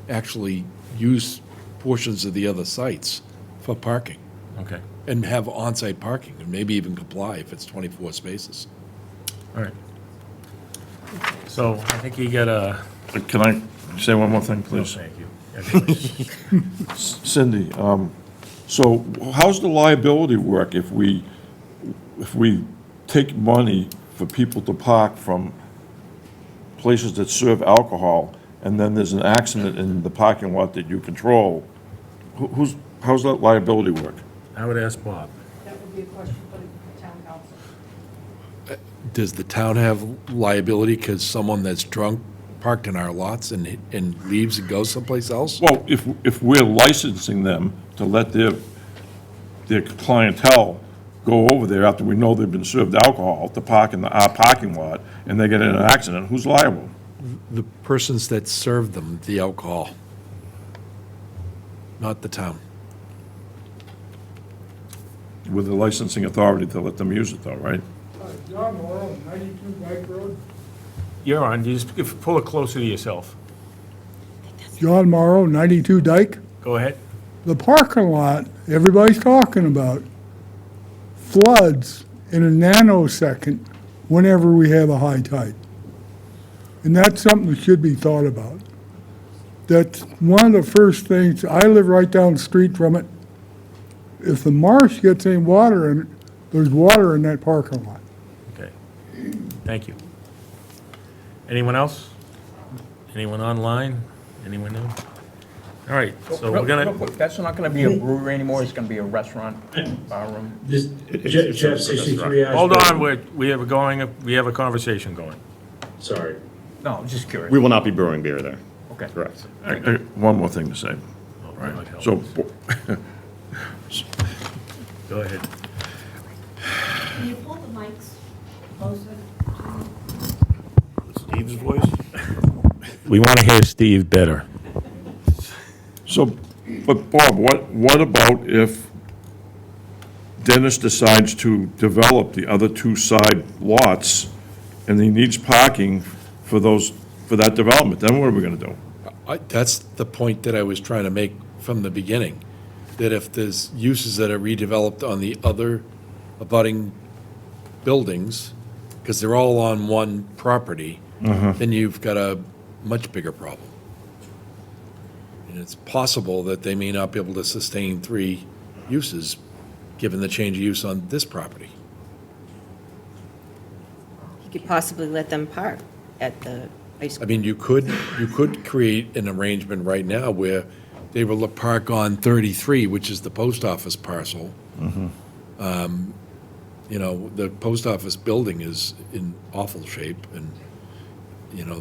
actually use portions of the other sites for parking Okay, and have on-site parking, and maybe even comply if it's 24 spaces. all right. So I think you got a, Can I say one more thing, no, please? thank you. Cindy, so how's the liability work if we take money for people to park from places that serve alcohol, and then there's an accident in the parking lot that you control? How's that liability work? I would ask Bob. That would be a question for the town council. Does the town have liability because someone that's drunk parked in our lots and leaves and goes someplace else? Well, if we're licensing them to let their clientele go over there after we know they've been served alcohol to park in our parking lot, and they get in an accident, who's liable? The persons that serve them the alcohol, not the town. With the licensing authority to let them use it though, right? John Morrow, 92 Dyke Road. You're on, you just pull it closer to yourself. John Morrow, 92 Dyke. Go ahead. The parking lot everybody's talking about floods in a nanosecond whenever we have a high tide. And that's something that should be thought about. That's one of the first things, I live right down the street from it. If the marsh gets any water in it, there's water in that parking lot. Okay, thank you. Anyone else? Anyone online? Anyone new? All right, so we're Real gonna, quick, that's not gonna be a brewery anymore, it's gonna be a restaurant, bar room. Jeff 63 Ashburn. hold on, we have a conversation going. Sorry. No, just curious. We will not be brewing beer there. Okay. Correct. One more thing to say. Right. So, Go ahead. Can you pull the mics closer? Steve's voice? We want to hear Steve better. So, but Bob, what about if Dennis decides to develop the other 2 side lots and he needs parking for that development? Then what are we gonna do? That's the point that I was trying to make from the beginning, that if there's uses that are redeveloped on the other abutting buildings, because they're all on one property, then you've got a much bigger problem. And it's possible that they may not be able to sustain 3 uses, given the change of use on this property. You could possibly let them park at the ice I cream. mean, you could create an arrangement right now where they will park on 33, which is the post office parcel. The post office building is in awful shape, and,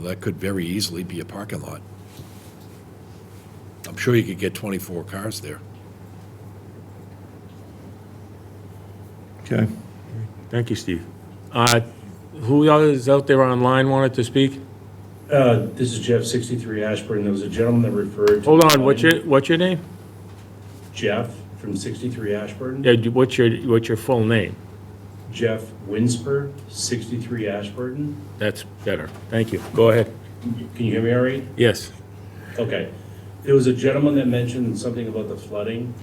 that could very easily be a parking lot. I'm sure you could get 24 cars there. Okay. Thank you, Steve. Who is out there online wanted to speak? This is Jeff 63 Ashburn. There was a gentleman that referred to. Hold on, what's your name? Jeff from 63 Ashburn. Yeah, what's your full name? Jeff Winsper, 63 Ashburn. That's better. Thank you. Go ahead. Can you hear me all right? Yes. Okay. There was a gentleman that mentioned something about the flooding,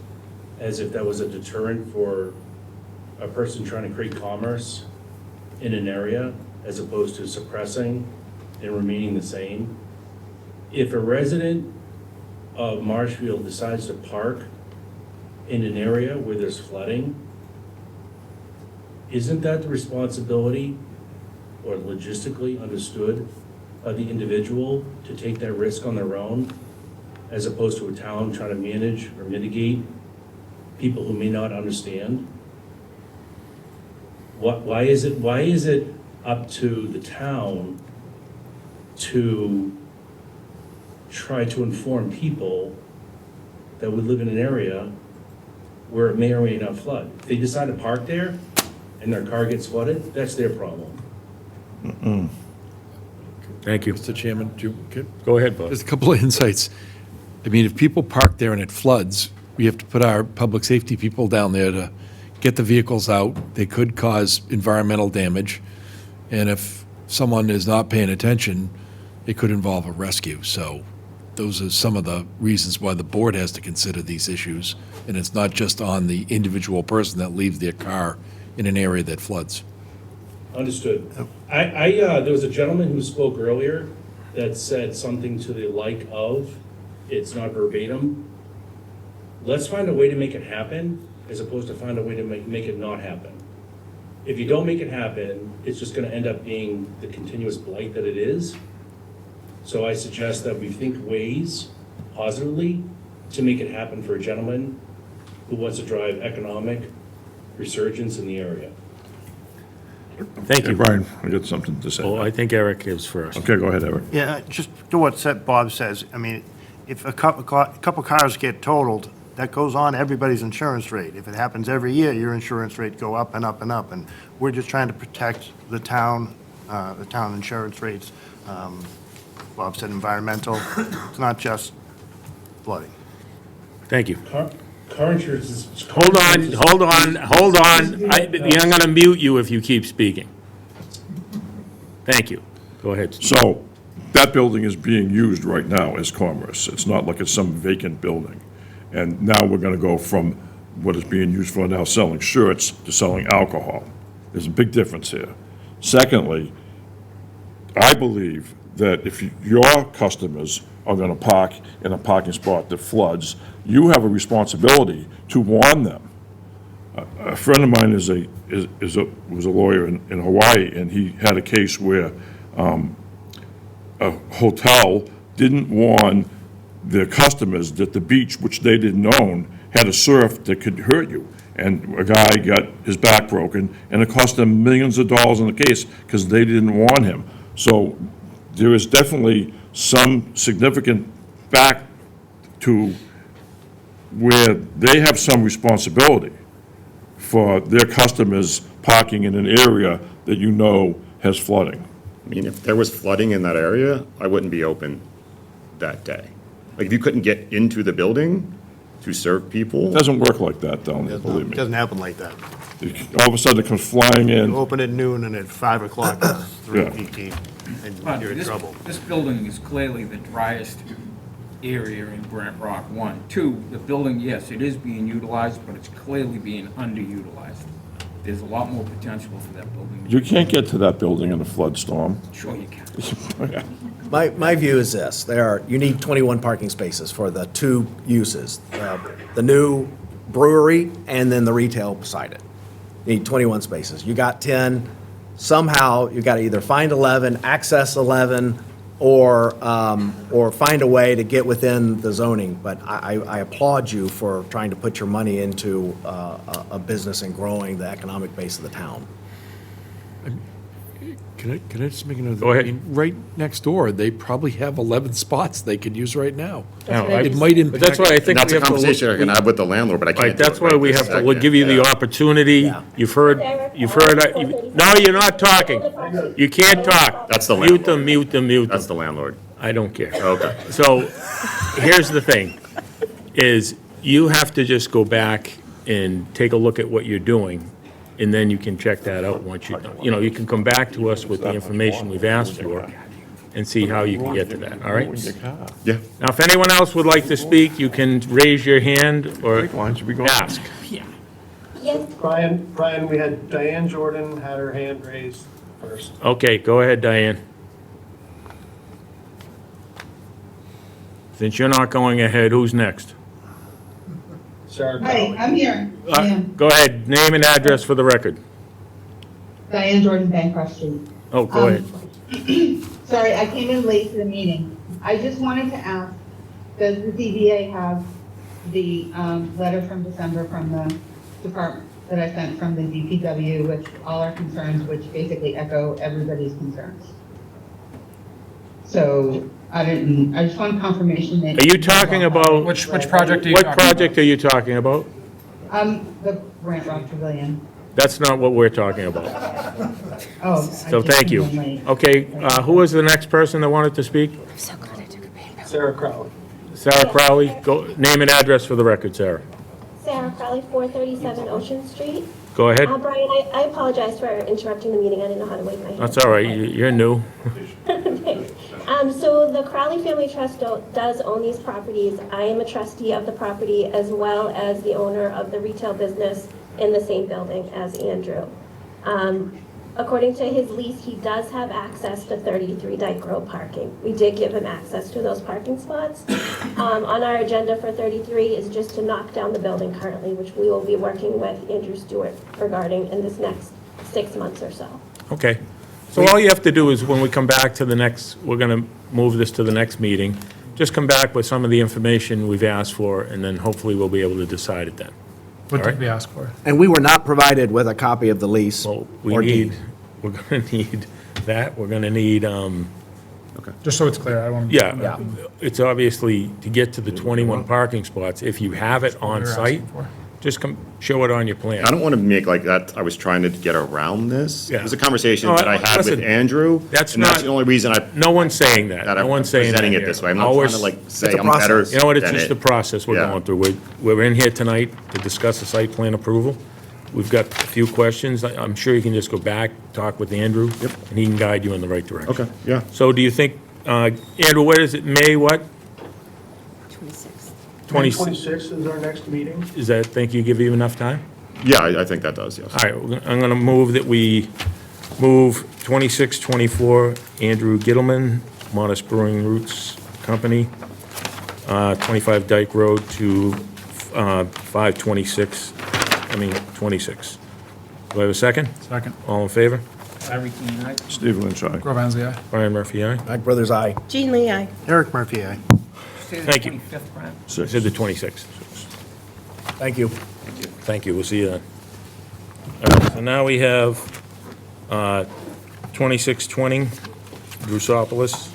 as if that was a deterrent for a person trying to create commerce in an area, as opposed to suppressing and remaining the same. If a resident of Marshfield decides to park in an area where there's flooding, isn't that the responsibility, or logistically understood, of the individual to take that risk on their own, as opposed to a town trying to manage or mitigate people who may not understand? Why is it up to the town to try to inform people that we live in an area where it may or may not flood. If they decide to park there and their car gets flooded, that's their problem. Thank you. Mr. Chairman, Go ahead, Bob. Just a couple of insights. I mean, if people park there and it floods, we have to put our public safety people down there to get the vehicles out. They could cause environmental damage. And if someone is not paying attention, it could involve a rescue. So those are some of the reasons why the board has to consider these issues. And it's not just on the individual person that leaves their car in an area that floods. Understood. There was a gentleman who spoke earlier that said something to the like of, it's not verbatim. Let's find a way to make it happen as opposed to find a way to make it not happen. If you don't make it happen, it's just gonna end up being the continuous blight that it is. So I suggest that we think ways positively to make it happen for a gentleman who wants to drive economic resurgence in the area. Thank Hey, you. Brian, I got something to say. Oh, I think Eric is first. Okay, go ahead, Eric. Yeah, just to what Bob says, I mean, if a couple cars get totaled, that goes on everybody's insurance rate. If it happens every year, your insurance rate go up and up and up, and we're just trying to protect the town insurance rates. Bob said environmental, it's not just flooding. Thank you. Car insurance is. Hold on. I'm going to mute you if you keep speaking. Thank you. Go ahead. So, that building is being used right now as commerce. It's not like it's some vacant building. And now we're gonna go from what is being used for now selling shirts to selling alcohol. There's a big difference here. Secondly, I believe that if your customers are gonna park in a parking spot that floods, you have a responsibility to warn them. A friend of mine was a lawyer in Hawaii, and he had a case where a hotel didn't warn their customers that the beach, which they didn't own, had a surf that could hurt you. And a guy got his back broken, and it cost them millions of dollars in the case because they didn't warn him. So there is definitely some significant back to where they have some responsibility for their customers parking in an area that you know has flooding. I mean, if there was flooding in that area, I wouldn't be open that day. Like, if you couldn't get into the building to serve people. It doesn't work like that, though, believe It me. doesn't happen like that. All of a sudden, it comes flying in. You open at noon, and at 5 o'clock, it's 3 Yeah. feet deep, But and you're in this- trouble. This building is clearly the driest area in Brent Rock. One. Two, the building, yes, it is being utilized, but it's clearly being underutilized. There's a lot more potential for that building. You can't get to that building in a flood storm. Sure you can. My view is this, you need 21 parking spaces for the two uses, the new brewery and then the retail beside it. You need 21 spaces. You got 10, somehow you got to either find 11, access 11, or find a way to get within the zoning. But I applaud you for trying to put your money into a business and growing the economic base of the town. Can I just make another? Go ahead. I mean, right next door, they probably have 11 spots they could use right now. Now, I- It might impact. But that's why I think And that's we a have to look. conversation I can have with the landlord, but I can't Right, do it that's why right we this have to, we'll second. give you the Yeah. opportunity. Yeah. You've heard, no, you're not talking. You can't talk. That's the Mute landlord. them, mute them, mute That's them. the landlord. I don't care. Okay. So, here's the thing, is you have to just go back and take a look at what you're doing, and then you can check that out once you can come back to us with the information we've asked for and see how you can get to that, all right? Yeah. Now, if anyone else would like to speak, you can raise your hand or Why don't you be going? ask. Brian, we had Diane Jordan had her hand raised first. Okay, go ahead, Diane. Since you're not going ahead, who's next? Sarah Hi, Crowley. I'm here. I am Go ahead, name and address for the record. Diane Jordan, Bancroft Street. Oh, go ahead. Sorry, I came in late to the meeting. I just wanted to ask, does the ZBA have the letter from December from the department that I sent from the DPW with all our concerns, which basically echo everybody's concerns? So I just want confirmation that. Are you talking about, Which project are you what talking about? project are you talking about? The Brent Rock Pavilion. That's not what we're talking about. Oh. So thank you. Okay, who was the next person that wanted to speak? Sarah Crowley. Sarah Crowley, go, name and address for the record, Sarah. Sarah Crowley, 437 Ocean Street. Go ahead. Brian, I apologize for interrupting the meeting. I didn't know how to wave my hand. That's all right, you're new. So the Crowley Family Trust does own these properties. I am a trustee of the property as well as the owner of the retail business in the same building as Andrew. According to his lease, he does have access to 33 Dyke Road parking. We did give him access to those parking spots. On our agenda for 33 is just to knock down the building currently, which we will be working with Andrew Stewart regarding in this next 6 months or so. Okay. So all you have to do is, when we come back to the next, we're going to move this to the next meeting, just come back with some of the information we've asked for, and then hopefully we'll be able to decide it then. What All right. did we ask for? And we were not provided with a copy of the lease Well, or deed. we're going to need that, we're going to need, Just so it's clear, I want. yeah, it's obviously, to get to the 21 parking spots, if you have it on You're site, asking for. just come, show it on your plan. I don't want to make like that, I was trying to get around this. Yeah. It was a conversation No, that I had with listen, Andrew. that's and that's not- the only reason No one's saying that. that No I'm one's saying that presenting it here. this way. I'm not All trying we're to like say It's a I'm better process. You know what, it's than just it. the process we're Yeah. going through. We're in here tonight to discuss the site plan approval. We've got a few questions. I'm sure you can just go back, talk with Andrew, and he can guide you in the right direction. Okay, yeah. So do you think, Andrew, what is it, May what? 26th. 26th is our next meeting. Is that, think you give you enough time? Yeah, I think that does, yes. All right, I'm going to move that we move 2624 Andrew Gittleman, Modest Brewing Roots Company, 25 Dyke Road to 26. Do I have a second? Second. All in favor? Larry Keane, aye. Steve Lynch, aye. Grove Ansley, aye. Brian Murphy, aye? Mike Brothers, aye. Jean Lee, aye. Eric Murphy, aye. Say the Thank you. 25th, Brent? I said the 26th. Thank you. Thank you, we'll see you then. All right, so now we have 2620 Drusopoulos.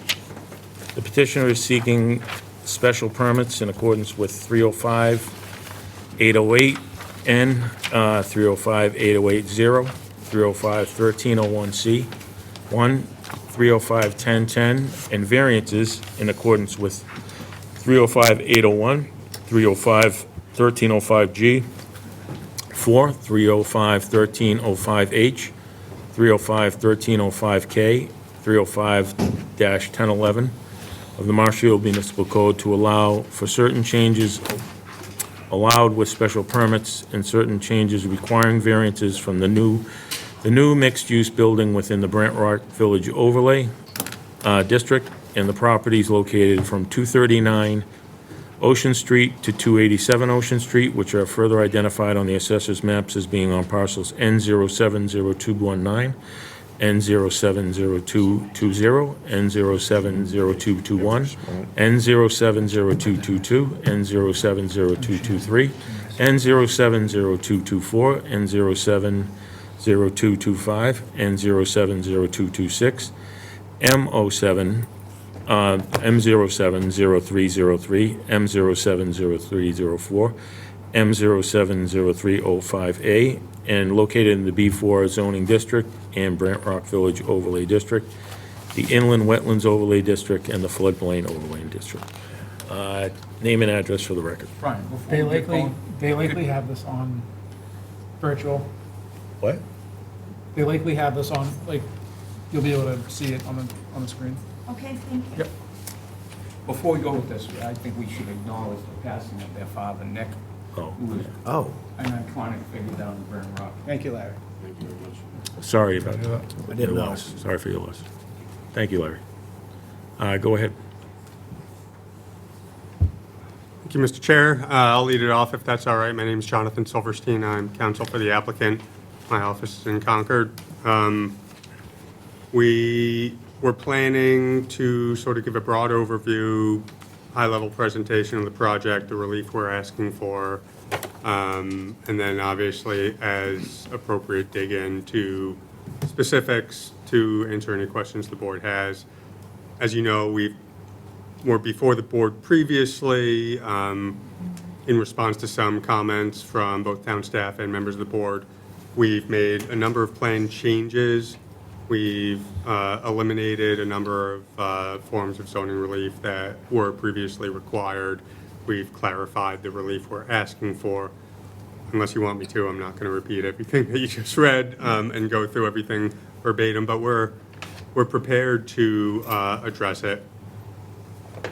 The petitioner is seeking special permits in accordance with 305-808N, 305-8080, 305-1301C, 305-1010, and variances in accordance with 305-801, 305-1305G, 305-1305H, 305-1305K, 305-1011 of the Marshfield Municipal Code to allow for certain changes allowed with special permits and certain changes requiring variances from the new mixed-use building within the Brent Rock Village Overlay District, and the properties located from 239 Ocean Street to 287 Ocean Street, which are further identified on the assessor's maps as being on parcels N070219, N070220, N070221, N070222, N070223, N070224, N070225, N070226, M070303, M070304, M070305A, and located in the B4 zoning district and Brent Rock Village Overlay District, the Inland Wetlands Overlay District, and the Floodplain Overlay District. Name and address for the record. Brian, before They we get likely, going, they likely have this on virtual. What? They likely have this on, like, you'll be able to see it on the screen. Okay, thank you. Yep. before we go with this, I think we should acknowledge the passing of their father, Nick, Oh, who was Oh, an iconic figure down in Brent Rock. Thank you, Larry. sorry about that. I didn't Your know. loss. Sorry for your loss. Thank you, Larry. Go ahead. Thank you, Mr. Chair. I'll lead it off if that's all right. My name is Jonathan Silverstein. I'm counsel for the applicant. My office is in Concord. We were planning to sort of give a broad overview, high-level presentation of the project, the relief we're asking for, and then obviously, as appropriate, dig into specifics to answer any questions the board has. As you know, we were before the board previously. in response to some comments from both town staff and members of the board, we've made a number of plan changes. We've eliminated a number of forms of zoning relief that were previously required. We've clarified the relief we're asking for. Unless you want me to, I'm not going to repeat everything that you just read and go through everything verbatim, but we're prepared to address it.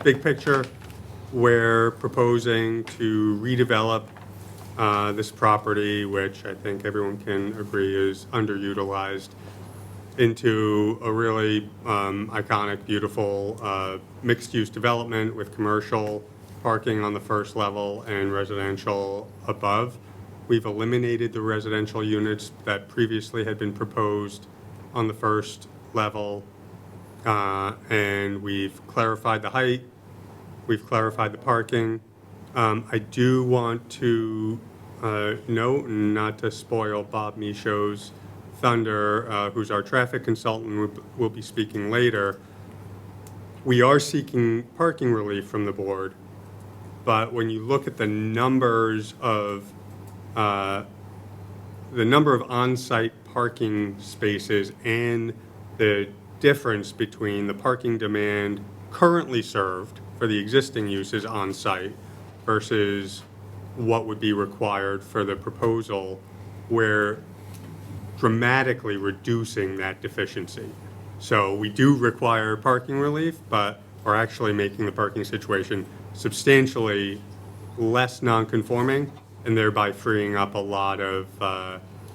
Big picture, we're proposing to redevelop this property, which I think everyone can agree is underutilized, into a really iconic, beautiful mixed-use development with commercial parking on the first level and residential above. We've eliminated the residential units that previously had been proposed on the first level, and we've clarified the height, we've clarified the parking. I do want to note, and not to spoil Bob Michaud's thunder, who's our traffic consultant, will be speaking later. We are seeking parking relief from the board, but when you look at the numbers of on-site parking spaces and the difference between the parking demand currently served for the existing uses on-site versus what would be required for the proposal, we're dramatically reducing that deficiency. So we do require parking relief, but we're actually making the parking situation substantially less non-conforming and thereby freeing up a lot of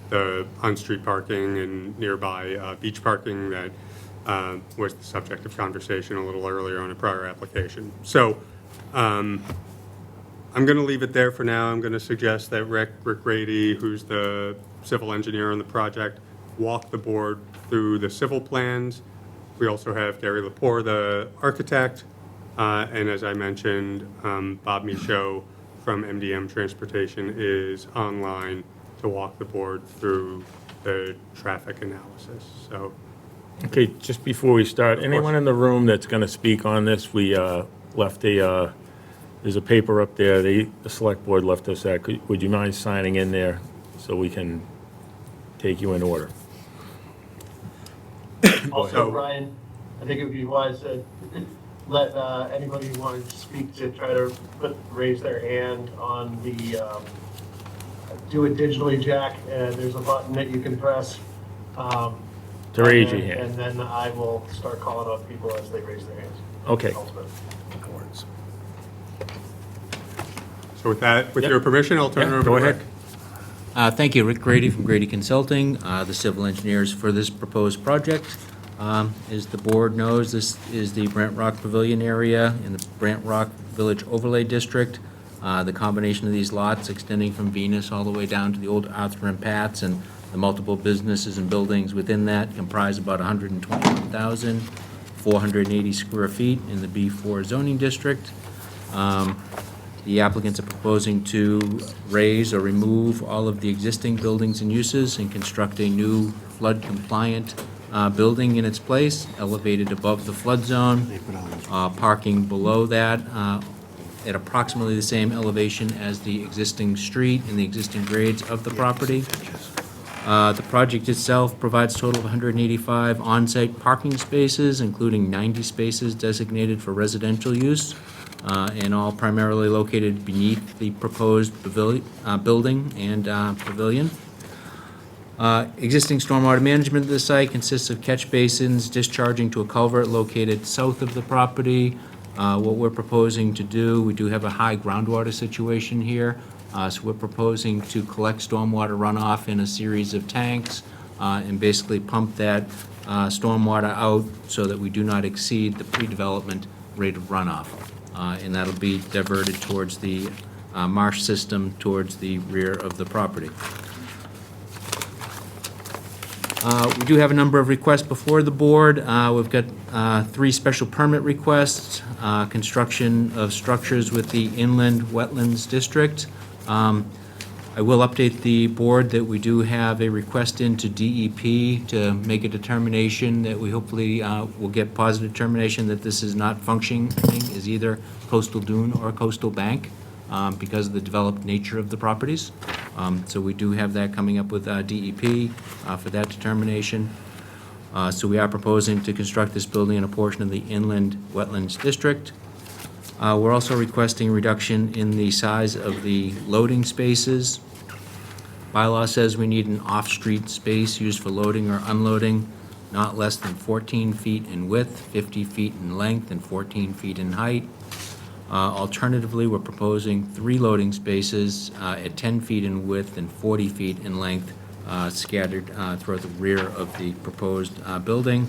the on-street parking and nearby beach parking that was the subject of conversation a little earlier on a prior application. So I'm going to leave it there for now. I'm going to suggest that Rick Grady, who's the civil engineer on the project, walk the board through the civil plans. We also have Gary Lepore, the architect, and as I mentioned, Bob Michaud from MDM Transportation is online to walk the board through the traffic analysis. So, Okay, just before we start, anyone in the room that's going to speak on this, we left there's a paper up there, the select board left us that. Would you mind signing in there so we can take you in order? Also, Brian, I think it would be wise to let anybody who wanted to speak to try to raise their hand on the, do it digitally, Jack. There's a button that you can press. To raise your hand. And then I will start calling on people as they raise their hands. Okay. So with that, with your permission, I'll turn it over Go to ahead. Rick. Thank you, Rick Grady from Grady Consulting, the civil engineers for this proposed project. As the board knows, this is the Brent Rock Pavilion area in the Brent Rock Village Overlay District. The combination of these lots extending from Venus all the way down to the old Arthur and Pat's and the multiple businesses and buildings within that comprise about 121,480 square feet in the B4 zoning district. The applicants are proposing to raise or remove all of the existing buildings and uses and construct a new flood-compliant building in its place, elevated above the flood zone, parking below that at approximately the same elevation as the existing street and the existing grades of the property. The project itself provides a total of 185 on-site parking spaces, including 90 spaces designated for residential use, and all primarily located beneath the proposed building and pavilion. Existing stormwater management of the site consists of catch basins discharging to a culvert located south of the property. What we're proposing to do, we do have a high groundwater situation here, so we're proposing to collect stormwater runoff in a series of tanks and basically pump that stormwater out so that we do not exceed the pre-development rate of runoff. And that'll be diverted towards the marsh system towards the rear of the property. We do have a number of requests before the board. We've got 3 special permit requests, construction of structures with the Inland Wetlands District. I will update the board that we do have a request into DEP to make a determination that we hopefully will get positive determination that this is not functioning as either coastal dune or coastal bank. because of the developed nature of the properties. So we do have that coming up with DEP for that determination. So we are proposing to construct this building in a portion of the Inland Wetlands District. We're also requesting reduction in the size of the loading spaces. Bylaw says we need an off-street space used for loading or unloading, not less than 14 feet in width, 50 feet in length, and 14 feet in height. Alternatively, we're proposing 3 loading spaces at 10 feet in width and 40 feet in length, scattered throughout the rear of the proposed building.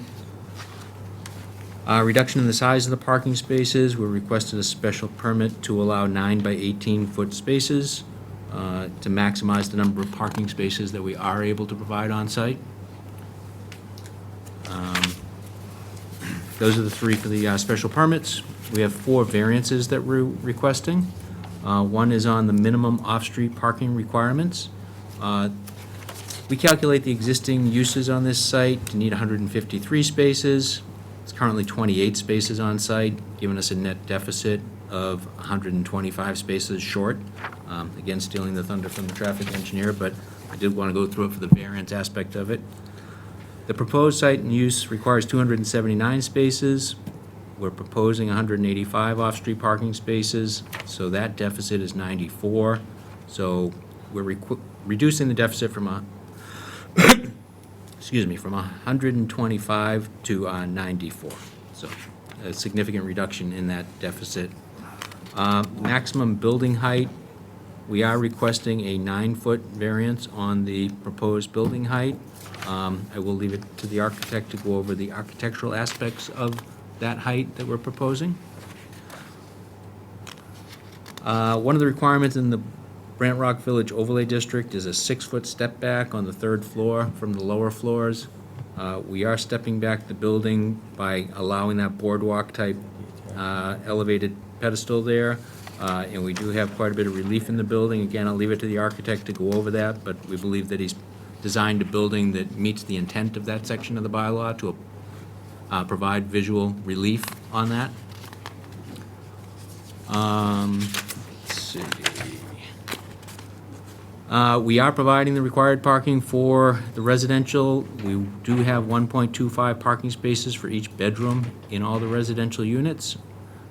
Reduction in the size of the parking spaces, we requested a special permit to allow 9 by 18-foot spaces to maximize the number of parking spaces that we are able to provide on site. Those are the 3 for the special permits. We have 4 variances that we're requesting. One is on the minimum off-street parking requirements. We calculate the existing uses on this site to need 153 spaces. It's currently 28 spaces on site, giving us a net deficit of 125 spaces short. Again, stealing the thunder from the traffic engineer, but I did want to go through it for the variance aspect of it. The proposed site and use requires 279 spaces. We're proposing 185 off-street parking spaces, so that deficit is 94. So we're reducing the deficit from from 125 to 94. So a significant reduction in that deficit. Maximum building height, we are requesting a 9-foot variance on the proposed building height. I will leave it to the architect to go over the architectural aspects of that height that we're proposing. One of the requirements in the Brent Rock Village Overlay District is a 6-foot step back on the 3rd floor from the lower floors. We are stepping back the building by allowing that boardwalk type elevated pedestal there. And we do have quite a bit of relief in the building. Again, I'll leave it to the architect to go over that, but we believe that he's designed a building that meets the intent of that section of the bylaw to provide visual relief on that. Let's see. We are providing the required parking for the residential. We do have 1.25 parking spaces for each bedroom in all the residential units.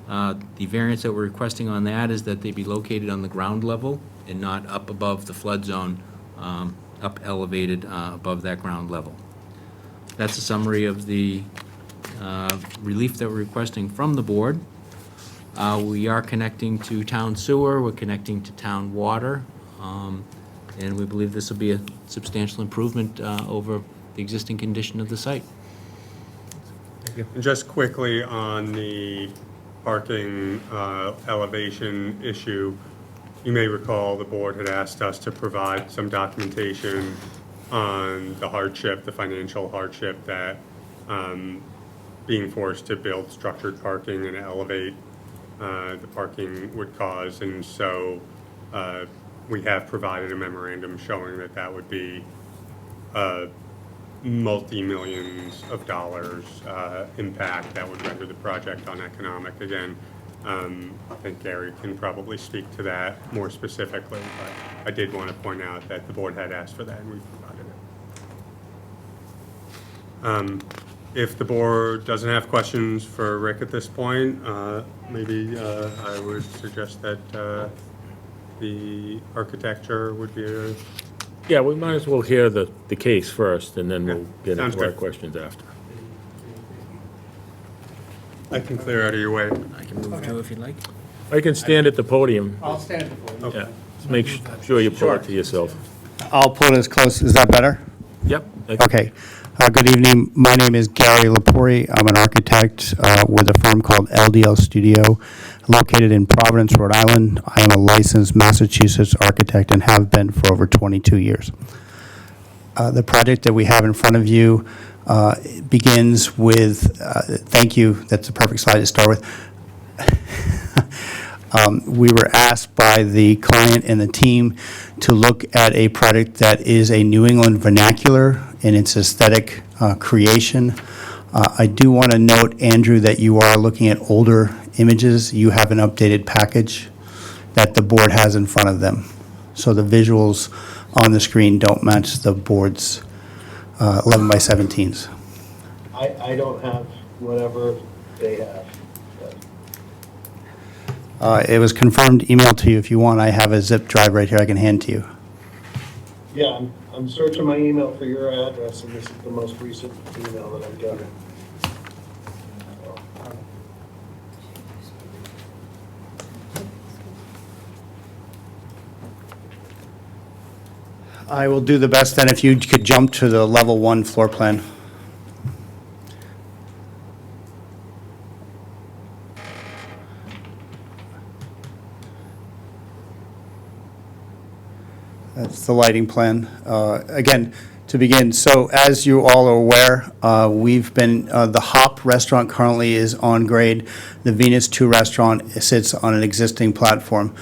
The variance that we're requesting on that is that they be located on the ground level and not up above the flood zone, up elevated above that ground level. That's a summary of the relief that we're requesting from the board. We are connecting to town sewer, we're connecting to town water, and we believe this will be a substantial improvement over the existing condition of the site. Thank you. And just quickly on the parking elevation issue, you may recall the board had asked us to provide some documentation on the hardship, the financial hardship that being forced to build structured parking and elevate the parking would cause. And so we have provided a memorandum showing that that would be multi-millions of dollars impact that would render the project uneconomic. Again, I think Gary can probably speak to that more specifically, but I did want to point out that the board had asked for that and we provided it. If the board doesn't have questions for Rick at this point, maybe I would suggest that the architecture would be a... Yeah, we might as well hear the case first, and then we'll get Sounds into our good. questions after. I can clear out of your way. I can move to if you'd like. I can stand at the podium. I'll stand at the podium. Yeah, just make sure you pull it to yourself. I'll pull it as close, is that better? Yep. Okay. Good evening. My name is Gary Lepori. I'm an architect with a firm called LDL Studio, located in Providence, Rhode Island. I am a licensed Massachusetts architect and have been for over 22 years. The project that we have in front of you begins with, thank you, that's the perfect slide to start with. We were asked by the client and the team to look at a project that is a New England vernacular in its aesthetic creation. I do want to note, Andrew, that you are looking at older images. You have an updated package. that the board has in front of them. So the visuals on the screen don't match the board's 11 by 17s. I don't have whatever they have. It was confirmed, emailed to you if you want. I have a zip drive right here I can hand to you. Yeah, I'm searching my email for your address, and this is the most recent email that I've got. I will do the best then if you could jump to the level 1 floor plan. That's the lighting plan. Again, to begin, so as you all are aware, we've been, the Hop restaurant currently is on grade. The Venus 2 restaurant sits on an existing platform.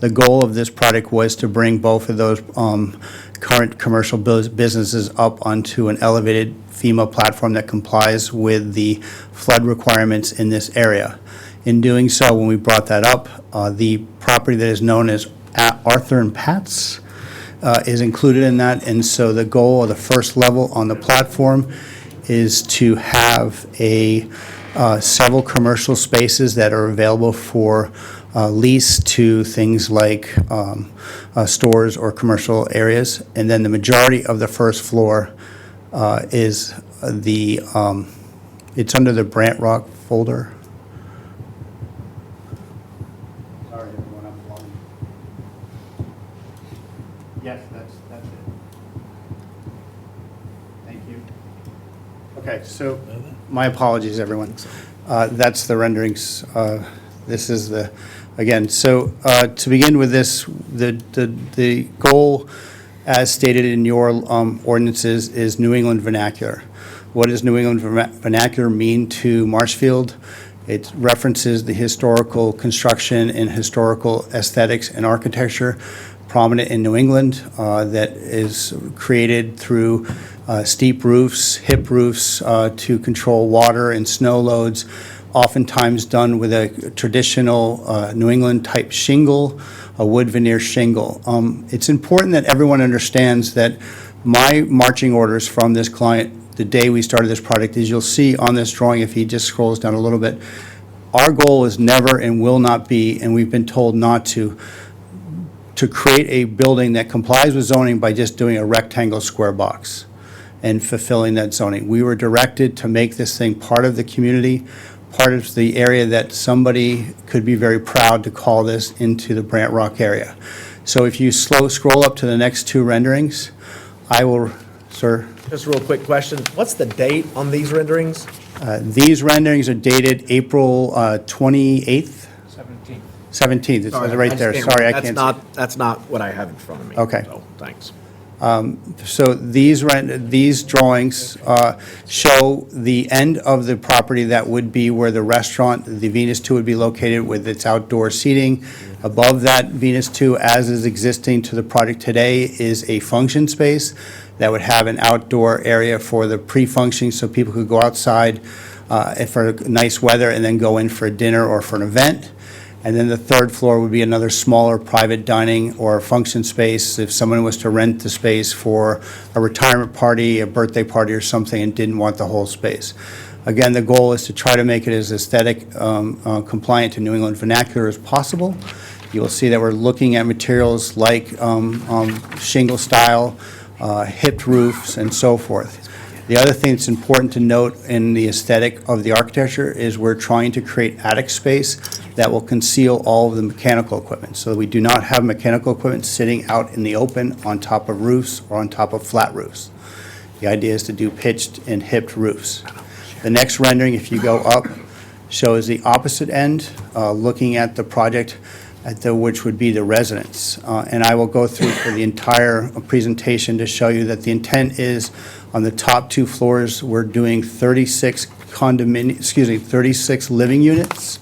The goal of this project was to bring both of those current commercial businesses up onto an elevated FEMA platform that complies with the flood requirements in this area. In doing so, when we brought that up, the property that is known as Arthur and Pat's is included in that, and so the goal of the first level on the platform is to have several commercial spaces that are available for lease to things like stores or commercial areas, and then the majority of the first floor is it's under the Brent Rock folder. Sorry, everyone, I'm blowing. Yes, that's it. Thank you. Okay, so my apologies, everyone. That's the renderings. This is the, again, so to begin with this, the goal, as stated in your ordinances, is New England vernacular. What does New England vernacular mean to Marshfield? It references the historical construction and historical aesthetics and architecture prominent in New England that is created through steep roofs, hip roofs to control water and snow loads, oftentimes done with a traditional New England type shingle, a wood veneer shingle. It's important that everyone understands that my marching orders from this client the day we started this project is, you'll see on this drawing, if he just scrolls down a little bit, our goal is never and will not be, and we've been told not to create a building that complies with zoning by just doing a rectangle square box and fulfilling that zoning. We were directed to make this thing part of the community, part of the area that somebody could be very proud to call this into the Brent Rock area. So if you scroll up to the next two renderings, I will, sir. Just a real quick question. What's the date on these renderings? These renderings are dated April 28th? 17th. It says it right there. Sorry, I can't see. That's not what I have in front of me. Okay. So, thanks. So these drawings show the end of the property that would be where the restaurant, the Venus 2, would be located with its outdoor seating. Above that Venus 2, as is existing to the project today, is a function space that would have an outdoor area for the pre-function, so people could go outside for nice weather and then go in for a dinner or for an event. And then the third floor would be another smaller private dining or function space if someone was to rent the space for a retirement party, a birthday party or something, and didn't want the whole space. Again, the goal is to try to make it as aesthetic compliant to New England vernacular as possible. You will see that we're looking at materials like shingle style, hipped roofs, and so forth. The other thing that's important to note in the aesthetic of the architecture is we're trying to create attic space that will conceal all of the mechanical equipment. So we do not have mechanical equipment sitting out in the open on top of roofs or on top of flat roofs. The idea is to do pitched and hipped roofs. The next rendering, if you go up, shows the opposite end, looking at the project which would be the residence. And I will go through for the entire presentation to show you that the intent is on the top two floors, we're doing 36 living units.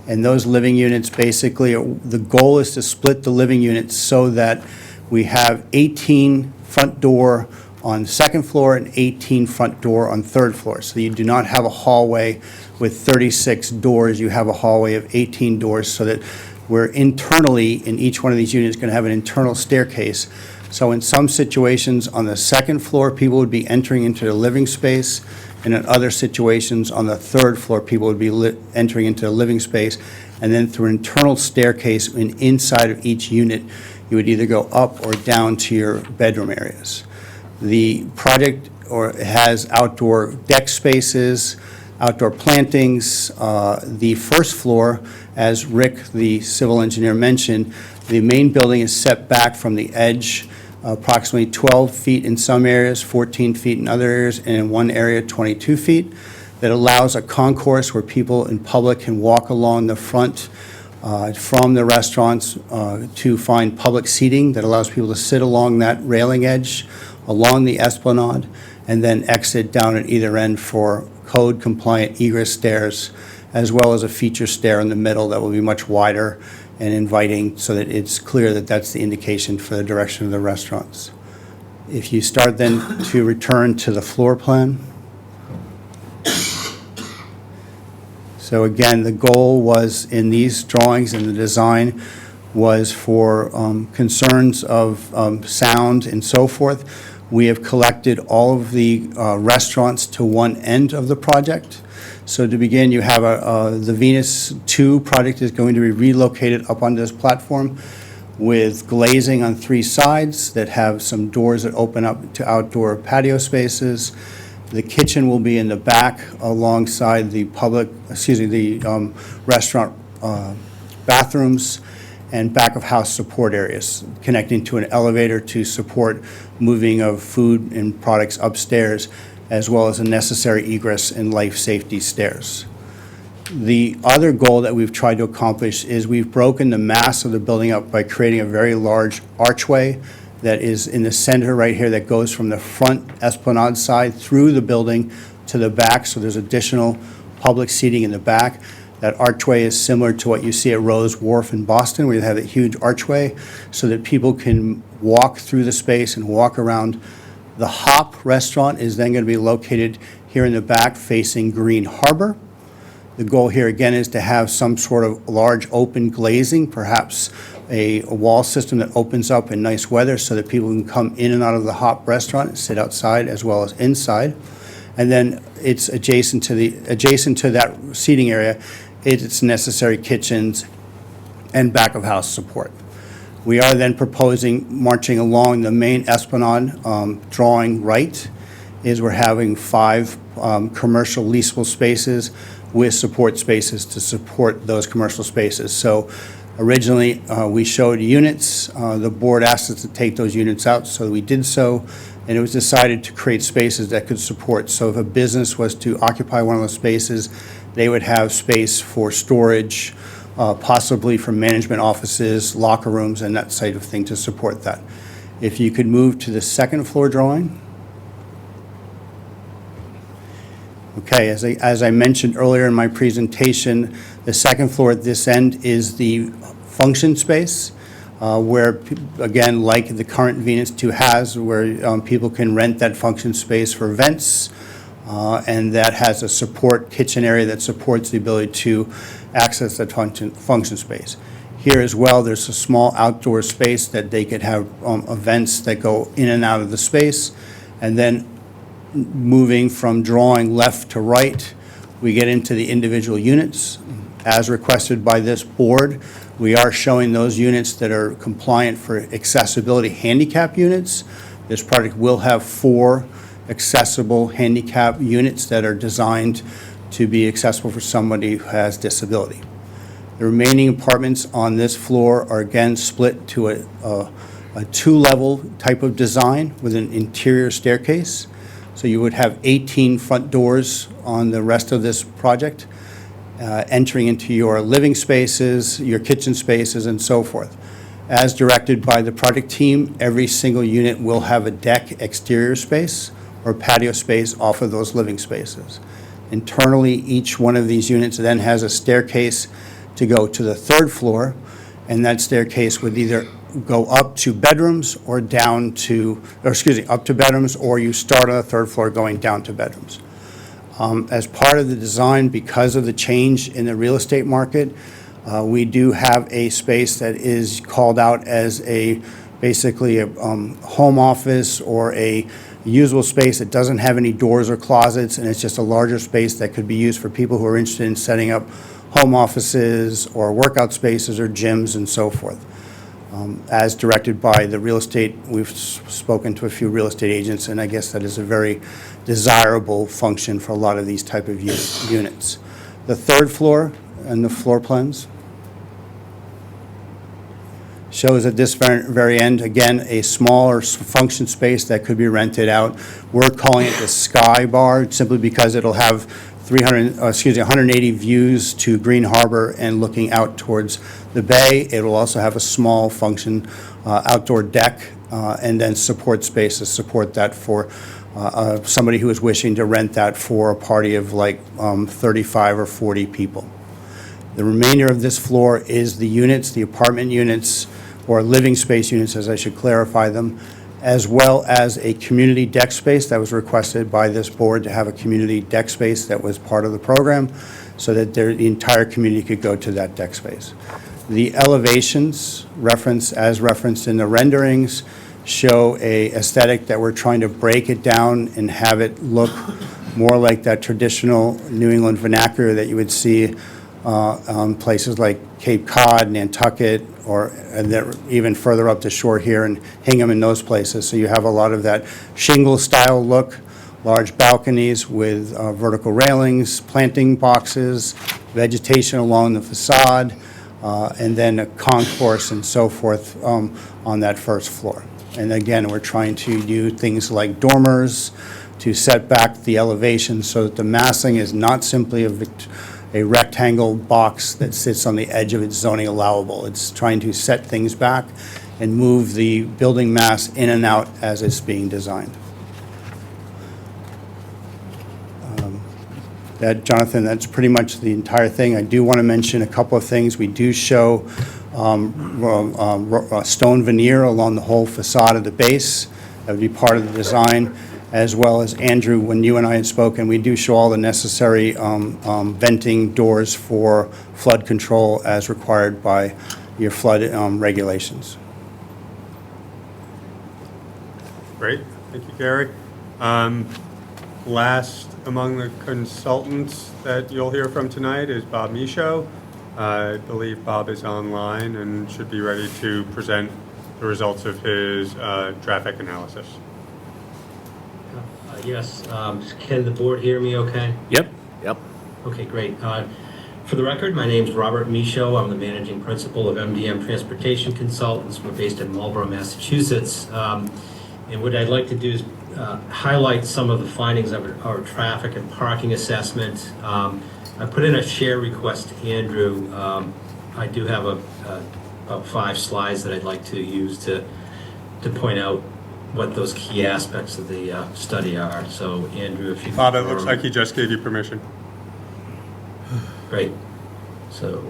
And those living units basically, the goal is to split the living units so that we have 18 front door on second floor and 18 front door on third floor. So you do not have a hallway with 36 doors, you have a hallway of 18 doors so that We're internally, in each one of these units, going to have an internal staircase. So in some situations, on the second floor, people would be entering into the living space, and in other situations, on the third floor, people would be entering into the living space, and then through an internal staircase inside of each unit, you would either go up or down to your bedroom areas. The project has outdoor deck spaces, outdoor plantings. The first floor, as Rick, the civil engineer, mentioned, the main building is set back from the edge approximately 12 feet in some areas, 14 feet in other areas, and in one area, 22 feet. That allows a concourse where people in public can walk along the front from the restaurants to find public seating that allows people to sit along that railing edge, along the esplanade, and then exit down at either end for code-compliant egress stairs, as well as a feature stair in the middle that will be much wider and inviting, so that it's clear that that's the indication for the direction of the restaurants. If you start then to return to the floor plan. So again, the goal was in these drawings and the design was for concerns of sound and so forth. We have collected all of the restaurants to one end of the project. So to begin, you have the Venus 2 project is going to be relocated up on this platform with glazing on 3 sides that have some doors that open up to outdoor patio spaces. The kitchen will be in the back alongside the restaurant bathrooms and back of house support areas, connecting to an elevator to support moving of food and products upstairs, as well as a necessary egress and life safety stairs. The other goal that we've tried to accomplish is we've broken the mass of the building up by creating a very large archway that is in the center right here that goes from the front esplanade side through the building to the back, so there's additional public seating in the back. That archway is similar to what you see at Rose Wharf in Boston, where you have a huge archway so that people can walk through the space and walk around. The Hop restaurant is then going to be located here in the back facing Green Harbor. The goal here again is to have some sort of large open glazing, perhaps a wall system that opens up in nice weather so that people can come in and out of the Hop restaurant and sit outside as well as inside. And then it's adjacent to that seating area, it's necessary kitchens and back of house support. We are then proposing, marching along the main esplanade, drawing right, is we're having 5 commercial leasable spaces with support spaces to support those commercial spaces. So originally, we showed units. The board asked us to take those units out, so we did so, and it was decided to create spaces that could support. So if a business was to occupy one of those spaces, they would have space for storage, possibly for management offices, locker rooms, and that type of thing to support that. If you could move to the second floor drawing. Okay, as I mentioned earlier in my presentation, the second floor at this end is the function space, where, again, like the current Venus 2 has, where people can rent that function space for events, and that has a support kitchen area that supports the ability to access that function space. Here as well, there's a small outdoor space that they could have events that go in and out of the space. And then moving from drawing left to right, we get into the individual units. As requested by this board, we are showing those units that are compliant for accessibility handicap units. This project will have 4 accessible handicap units that are designed to be accessible for somebody who has disability. The remaining apartments on this floor are again split to a 2-level type of design with an interior staircase. So you would have 18 front doors on the rest of this project, entering into your living spaces, your kitchen spaces, and so forth. As directed by the project team, every single unit will have a deck exterior space or patio space off of those living spaces. Internally, each one of these units then has a staircase to go to the 3rd floor, and that staircase would either go up to bedrooms or down to, up to bedrooms, or you start on the 3rd floor going down to bedrooms. As part of the design, because of the change in the real estate market, We do have a space that is called out as basically a home office or a usable space that doesn't have any doors or closets, and it's just a larger space that could be used for people who are interested in setting up home offices or workout spaces or gyms and so forth. As directed by the real estate, we've spoken to a few real estate agents, and I guess that is a very desirable function for a lot of these type of units. The third floor and the floor plans shows at this very end, again, a smaller function space that could be rented out. We're calling it the Sky Bar simply because it'll have 180 views to Green Harbor and looking out towards the bay. It will also have a small function outdoor deck and then support spaces, support that for somebody who is wishing to rent that for a party of like 35 or 40 people. The remainder of this floor is the units, the apartment units, or living space units, as I should clarify them, as well as a community deck space that was requested by this board to have a community deck space that was part of the program so that the entire community could go to that deck space. The elevations, as referenced in the renderings, show a aesthetic that we're trying to break it down and have it look more like that traditional New England vernacular that you would see on places like Cape Cod, Nantucket, or even further up the shore here in Hingham and those places. So you have a lot of that shingle-style look, large balconies with vertical railings, planting boxes, vegetation along the facade, and then a concourse and so forth on that first floor. And again, we're trying to do things like dormers to set back the elevation so that the massing is not simply a rectangle box that sits on the edge of its zoning allowable. It's trying to set things back and move the building mass in and out as it's being designed. Jonathan, that's pretty much the entire thing. I do want to mention a couple of things. We do show stone veneer along the whole facade of the base. That would be part of the design, as well as, Andrew, when you and I had spoken, we do show all the necessary venting doors for flood control as required by your flood regulations. Great, thank you, Gary. Last among the consultants that you'll hear from tonight is Bob Michaud. I believe Bob is online and should be ready to present the results of his traffic analysis. Yes. Can the board hear me okay? Yep. Yep. Okay, great. For the record, my name is Robert Michaud. I'm the managing principal of MDM Transportation Consultants. We're based in Marlborough, Massachusetts. And what I'd like to do is highlight some of the findings of our traffic and parking assessment. I put in a share request to Andrew. I do have about 5 slides that I'd like to use to point out what those key aspects of the study are. So, Andrew, if you... Bob, it looks like he just gave you permission. Great. So...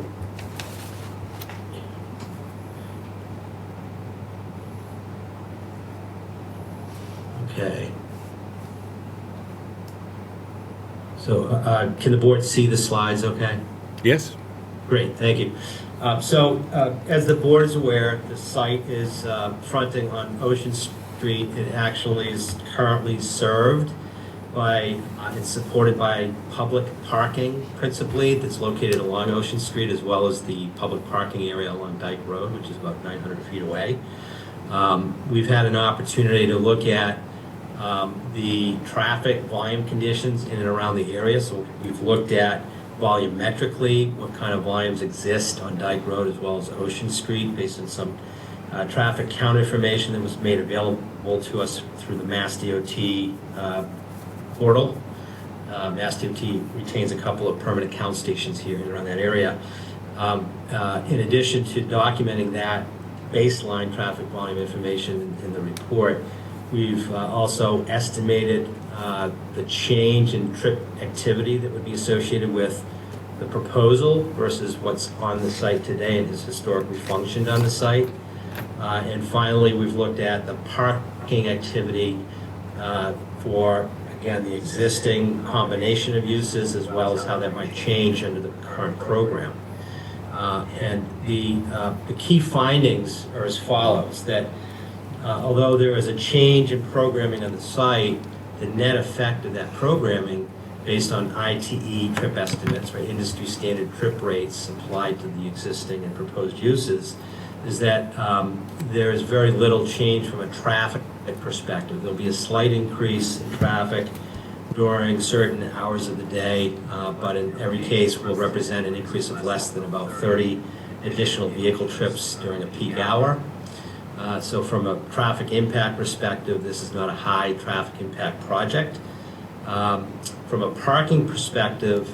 Okay. So, can the board see the slides okay? Yes. Great, thank you. As the board is aware, the site is fronting on Ocean Street. It actually is currently served by, it's supported by public parking principally that's located along Ocean Street, as well as the public parking area along Dyke Road, which is about 900 feet away. We've had an opportunity to look at the traffic volume conditions in and around the area. So we've looked at volumetrically what kind of volumes exist on Dyke Road as well as Ocean Street based on some traffic count information that was made available to us through the Mass DOT portal. Mass DOT retains a couple of permanent count stations here and around that area. In addition to documenting that baseline traffic volume information in the report, we've also estimated the change in trip activity that would be associated with the proposal versus what's on the site today and has historically functioned on the site. And finally, we've looked at the parking activity for, again, the existing combination of uses as well as how that might change under the current program. And the key findings are as follows, that although there is a change in programming on the site, the net effect of that programming based on ITE trip estimates, right, industry standard trip rates applied to the existing and proposed uses, is that there is very little change from a traffic perspective. There'll be a slight increase in traffic during certain hours of the day, but in every case will represent an increase of less than about 30 additional vehicle trips during a peak hour. So from a traffic impact perspective, this is not a high traffic impact project. From a parking perspective,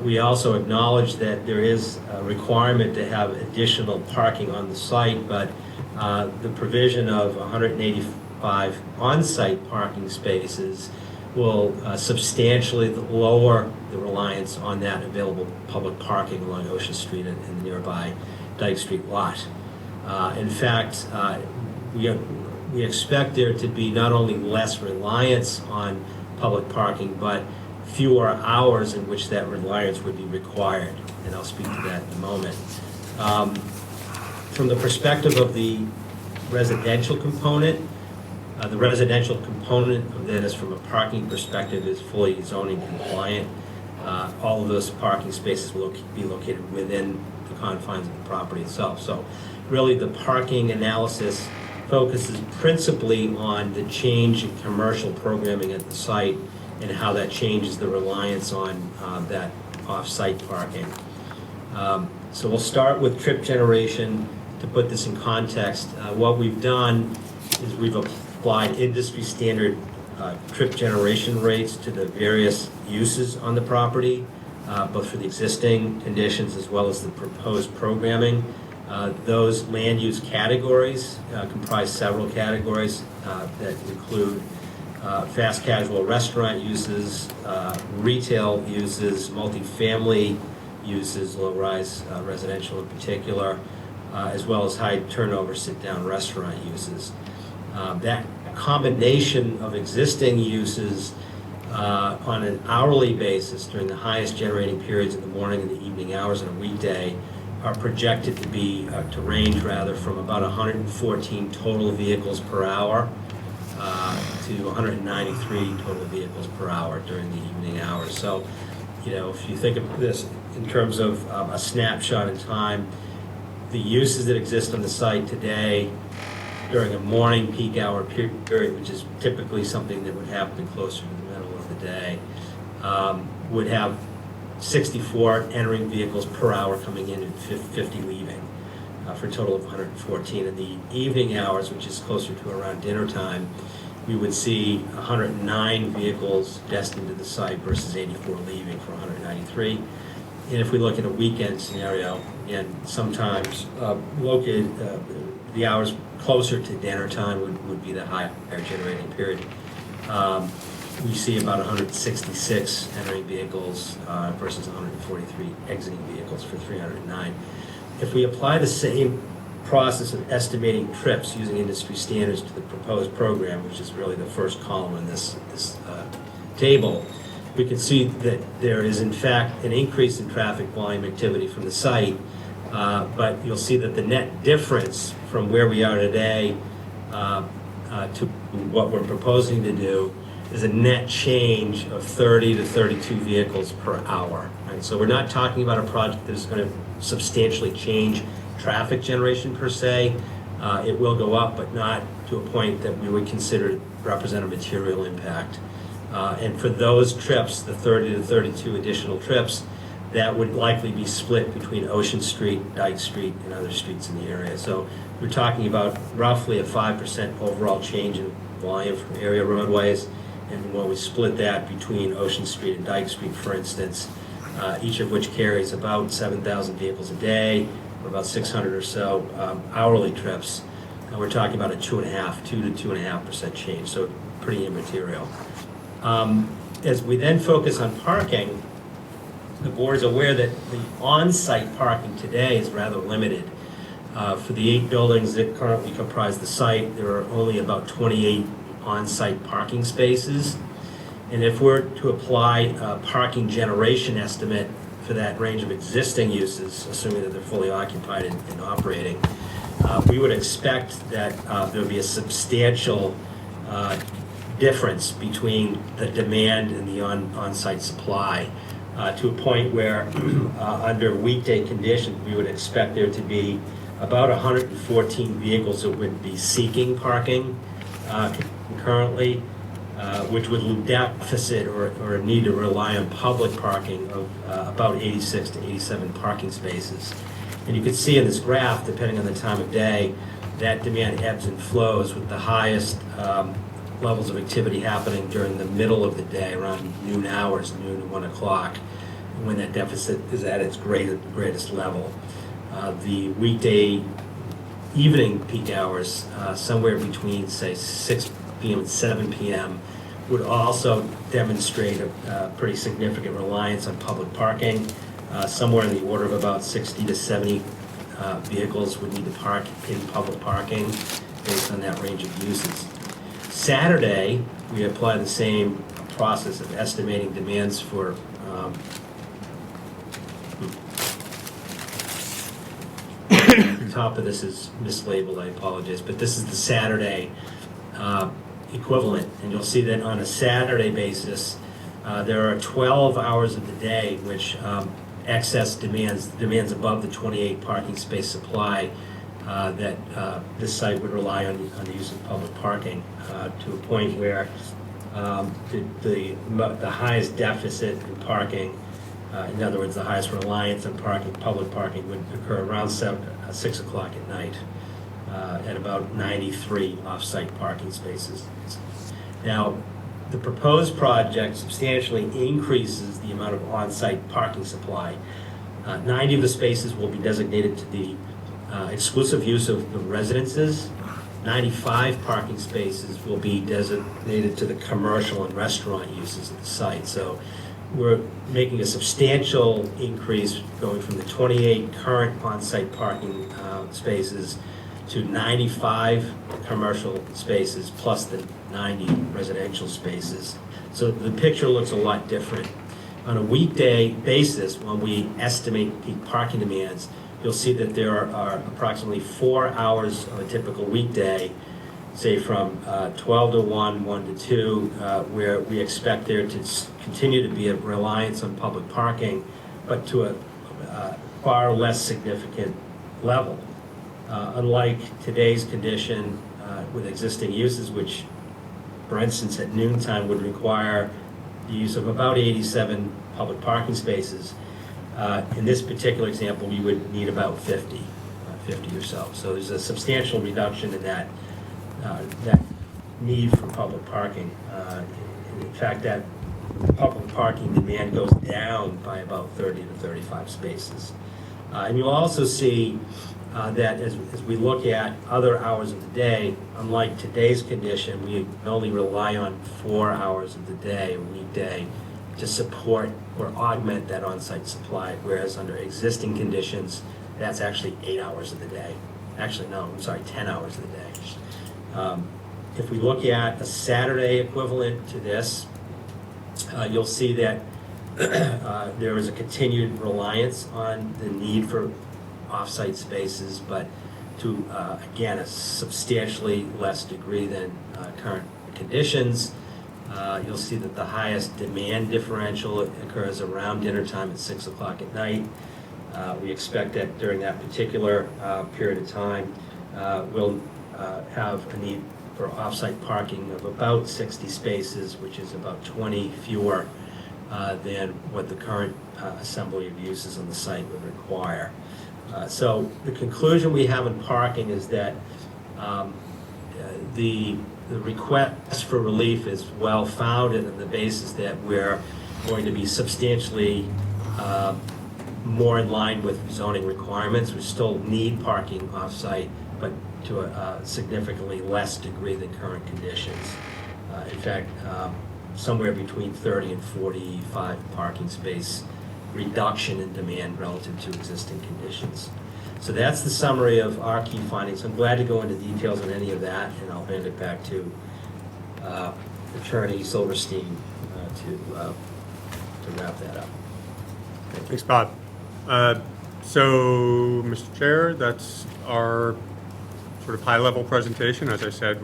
we also acknowledge that there is a requirement to have additional parking on the site, but the provision of 185 on-site parking spaces will substantially lower the reliance on that available public parking along Ocean Street and the nearby Dyke Street lot. In fact, we expect there to be not only less reliance on public parking, but fewer hours in which that reliance would be required, and I'll speak to that in a moment. From the perspective of the residential component, the residential component of this, from a parking perspective, is fully zoning compliant. All of those parking spaces will be located within the confines of the property itself. So really the parking analysis focuses principally on the change in commercial programming at the site and how that changes the reliance on that off-site parking. So we'll start with trip generation. To put this in context, what we've done is we've applied industry standard trip generation rates to the various uses on the property, both for the existing conditions as well as the proposed programming. Those land use categories comprise several categories that include fast casual restaurant uses, retail uses, multifamily uses, low-rise residential in particular, as well as high turnover sit-down restaurant uses. That combination of existing uses on an hourly basis during the highest generating periods in the morning and the evening hours on a weekday are projected to be, to range rather, from about 114 total vehicles per hour to 193 total vehicles per hour during the evening hours. So, you know, if you think of this in terms of a snapshot in time, the uses that exist on the site today during a morning peak hour period, which is typically something that would happen closer to the middle of the day, would have 64 entering vehicles per hour coming in and 50 leaving, for a total of 114. In the evening hours, which is closer to around dinner time, we would see 109 vehicles destined to the site versus 84 leaving for 193. And if we look at a weekend scenario, again, sometimes located, the hours closer to dinner time would be the higher generating period. We see about 166 entering vehicles versus 143 exiting vehicles for 309. If we apply the same process of estimating trips using industry standards to the proposed program, which is really the first column in this table, we can see that there is in fact an increase in traffic volume activity from the site, but you'll see that the net difference from where we are today to what we're proposing to do is a net change of 30 to 32 vehicles per hour. Right? So we're not talking about a project that is going to substantially change traffic generation per se. It will go up, but not to a point that we would consider to represent a material impact. And for those trips, the 30 to 32 additional trips, that would likely be split between Ocean Street, Dyke Street, and other streets in the area. So we're talking about roughly a 5% overall change in volume from area roadways. And when we split that between Ocean Street and Dyke Street, for instance, each of which carries about 7,000 vehicles a day, or about 600 or so hourly trips, and we're talking about a 2 to 2.5% change, so pretty immaterial. As we then focus on parking, the board is aware that the on-site parking today is rather limited. For the 8 buildings that currently comprise the site, there are only about 28 on-site parking spaces. And if we're to apply a parking generation estimate for that range of existing uses, assuming that they're fully occupied and operating, we would expect that there would be a substantial difference between the demand and the on-site supply, to a point where under weekday conditions, we would expect there to be about 114 vehicles that would be seeking parking concurrently, which would deficit or need to rely on public parking of about 86 to 87 parking spaces. And you can see in this graph, depending on the time of day, that demand ebbs and flows, with the highest levels of activity happening during the middle of the day, around noon hours, noon to 1 o'clock, when that deficit is at its greatest level. The weekday evening peak hours, somewhere between, say, 6 p.m. and 7 p.m., would also demonstrate a pretty significant reliance on public parking. Somewhere in the order of about 60 to 70 vehicles would need to park in public parking based on that range of uses. Saturday, we apply the same process of estimating demands for the top of this is mislabeled, I apologize, but this is the Saturday equivalent, and you'll see that on a Saturday basis, there are 12 hours of the day which excess demands above the 28 parking space supply that this site would rely on the use of public parking, to a point where the highest deficit in parking, in other words, the highest reliance on public parking, would occur around 6 o'clock at night, at about 93 off-site parking spaces. Now, the proposed project substantially increases the amount of on-site parking supply. 90 of the spaces will be designated to the exclusive use of the residences. 95 parking spaces will be designated to the commercial and restaurant uses of the site. So we're making a substantial increase, going from the 28 current on-site parking spaces to 95 commercial spaces plus the 90 residential spaces. So the picture looks a lot different. On a weekday basis, when we estimate peak parking demands, you'll see that there are approximately 4 hours of a typical weekday, say from 12 to 1, 1 to 2, where we expect there to continue to be a reliance on public parking, but to a far less significant level. Unlike today's condition with existing uses, which, for instance, at noontime would require the use of about 87 public parking spaces, in this particular example, we would need about 50 or so. So there's a substantial reduction in that need for public parking. In fact, that public parking demand goes down by about 30 to 35 spaces. And you'll also see that as we look at other hours of the day, unlike today's condition, we only rely on 4 hours of the day, a weekday, to support or augment that on-site supply, whereas under existing conditions, that's actually 8 hours of the day. Actually, no, I'm sorry, 10 hours of the day. If we look at a Saturday equivalent to this, you'll see that there is a continued reliance on the need for off-site spaces, but to, again, a substantially less degree than current conditions. You'll see that the highest demand differential occurs around dinner time at 6 o'clock at night. We expect that during that particular period of time, we'll have a need for off-site parking of about 60 spaces, which is about 20 fewer than what the current assembly of uses on the site would require. So the conclusion we have in parking is that the request for relief is well-founded on the basis that we're going to be substantially more in line with zoning requirements. We still need parking off-site, but to a significantly less degree than current conditions. In fact, somewhere between 30 and 45 parking space reduction in demand relative to existing conditions. So that's the summary of our key findings. I'm glad to go into details on any of that, and I'll hand it back to Attorney Silverstein to wrap that up. Thanks, Bob. So, Mr. Chair, that's our sort of high-level presentation. As I said,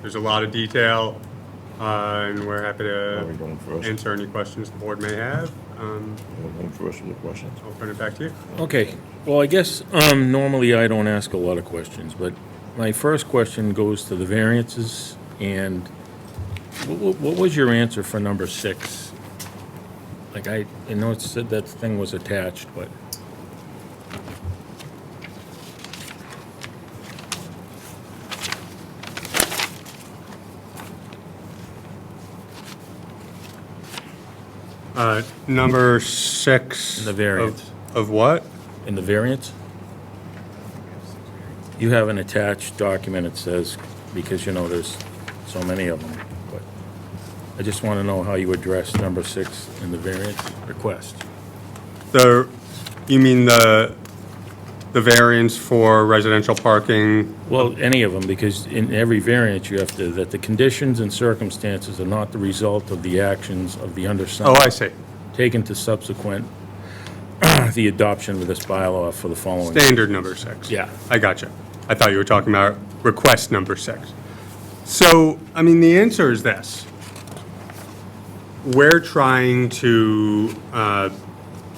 there's a lot of detail, and we're happy Are we going to first? answer any questions the board may have. We're going first with the questions. I'll turn it back to you. Okay, well, I guess normally I don't ask a lot of questions, but my first question goes to the variances, and what was your answer for number 6? Like, I know it said that thing was attached, but... Number 6. The variance. Of what? In the variance? You have an attached document, it says, because, you know, there's so many of them, but I just want to know how you address number 6 in the variance request. You mean the variance for residential parking? Well, any of them, because in every variance, you have to, that the conditions and circumstances are not the result of the actions of the undersigned. Oh, I see. Taken to subsequent, the adoption of this bylaw for the following. Standard number 6. Yeah. I gotcha. I thought you were talking about request number 6. So, I mean, the answer is this. We're trying to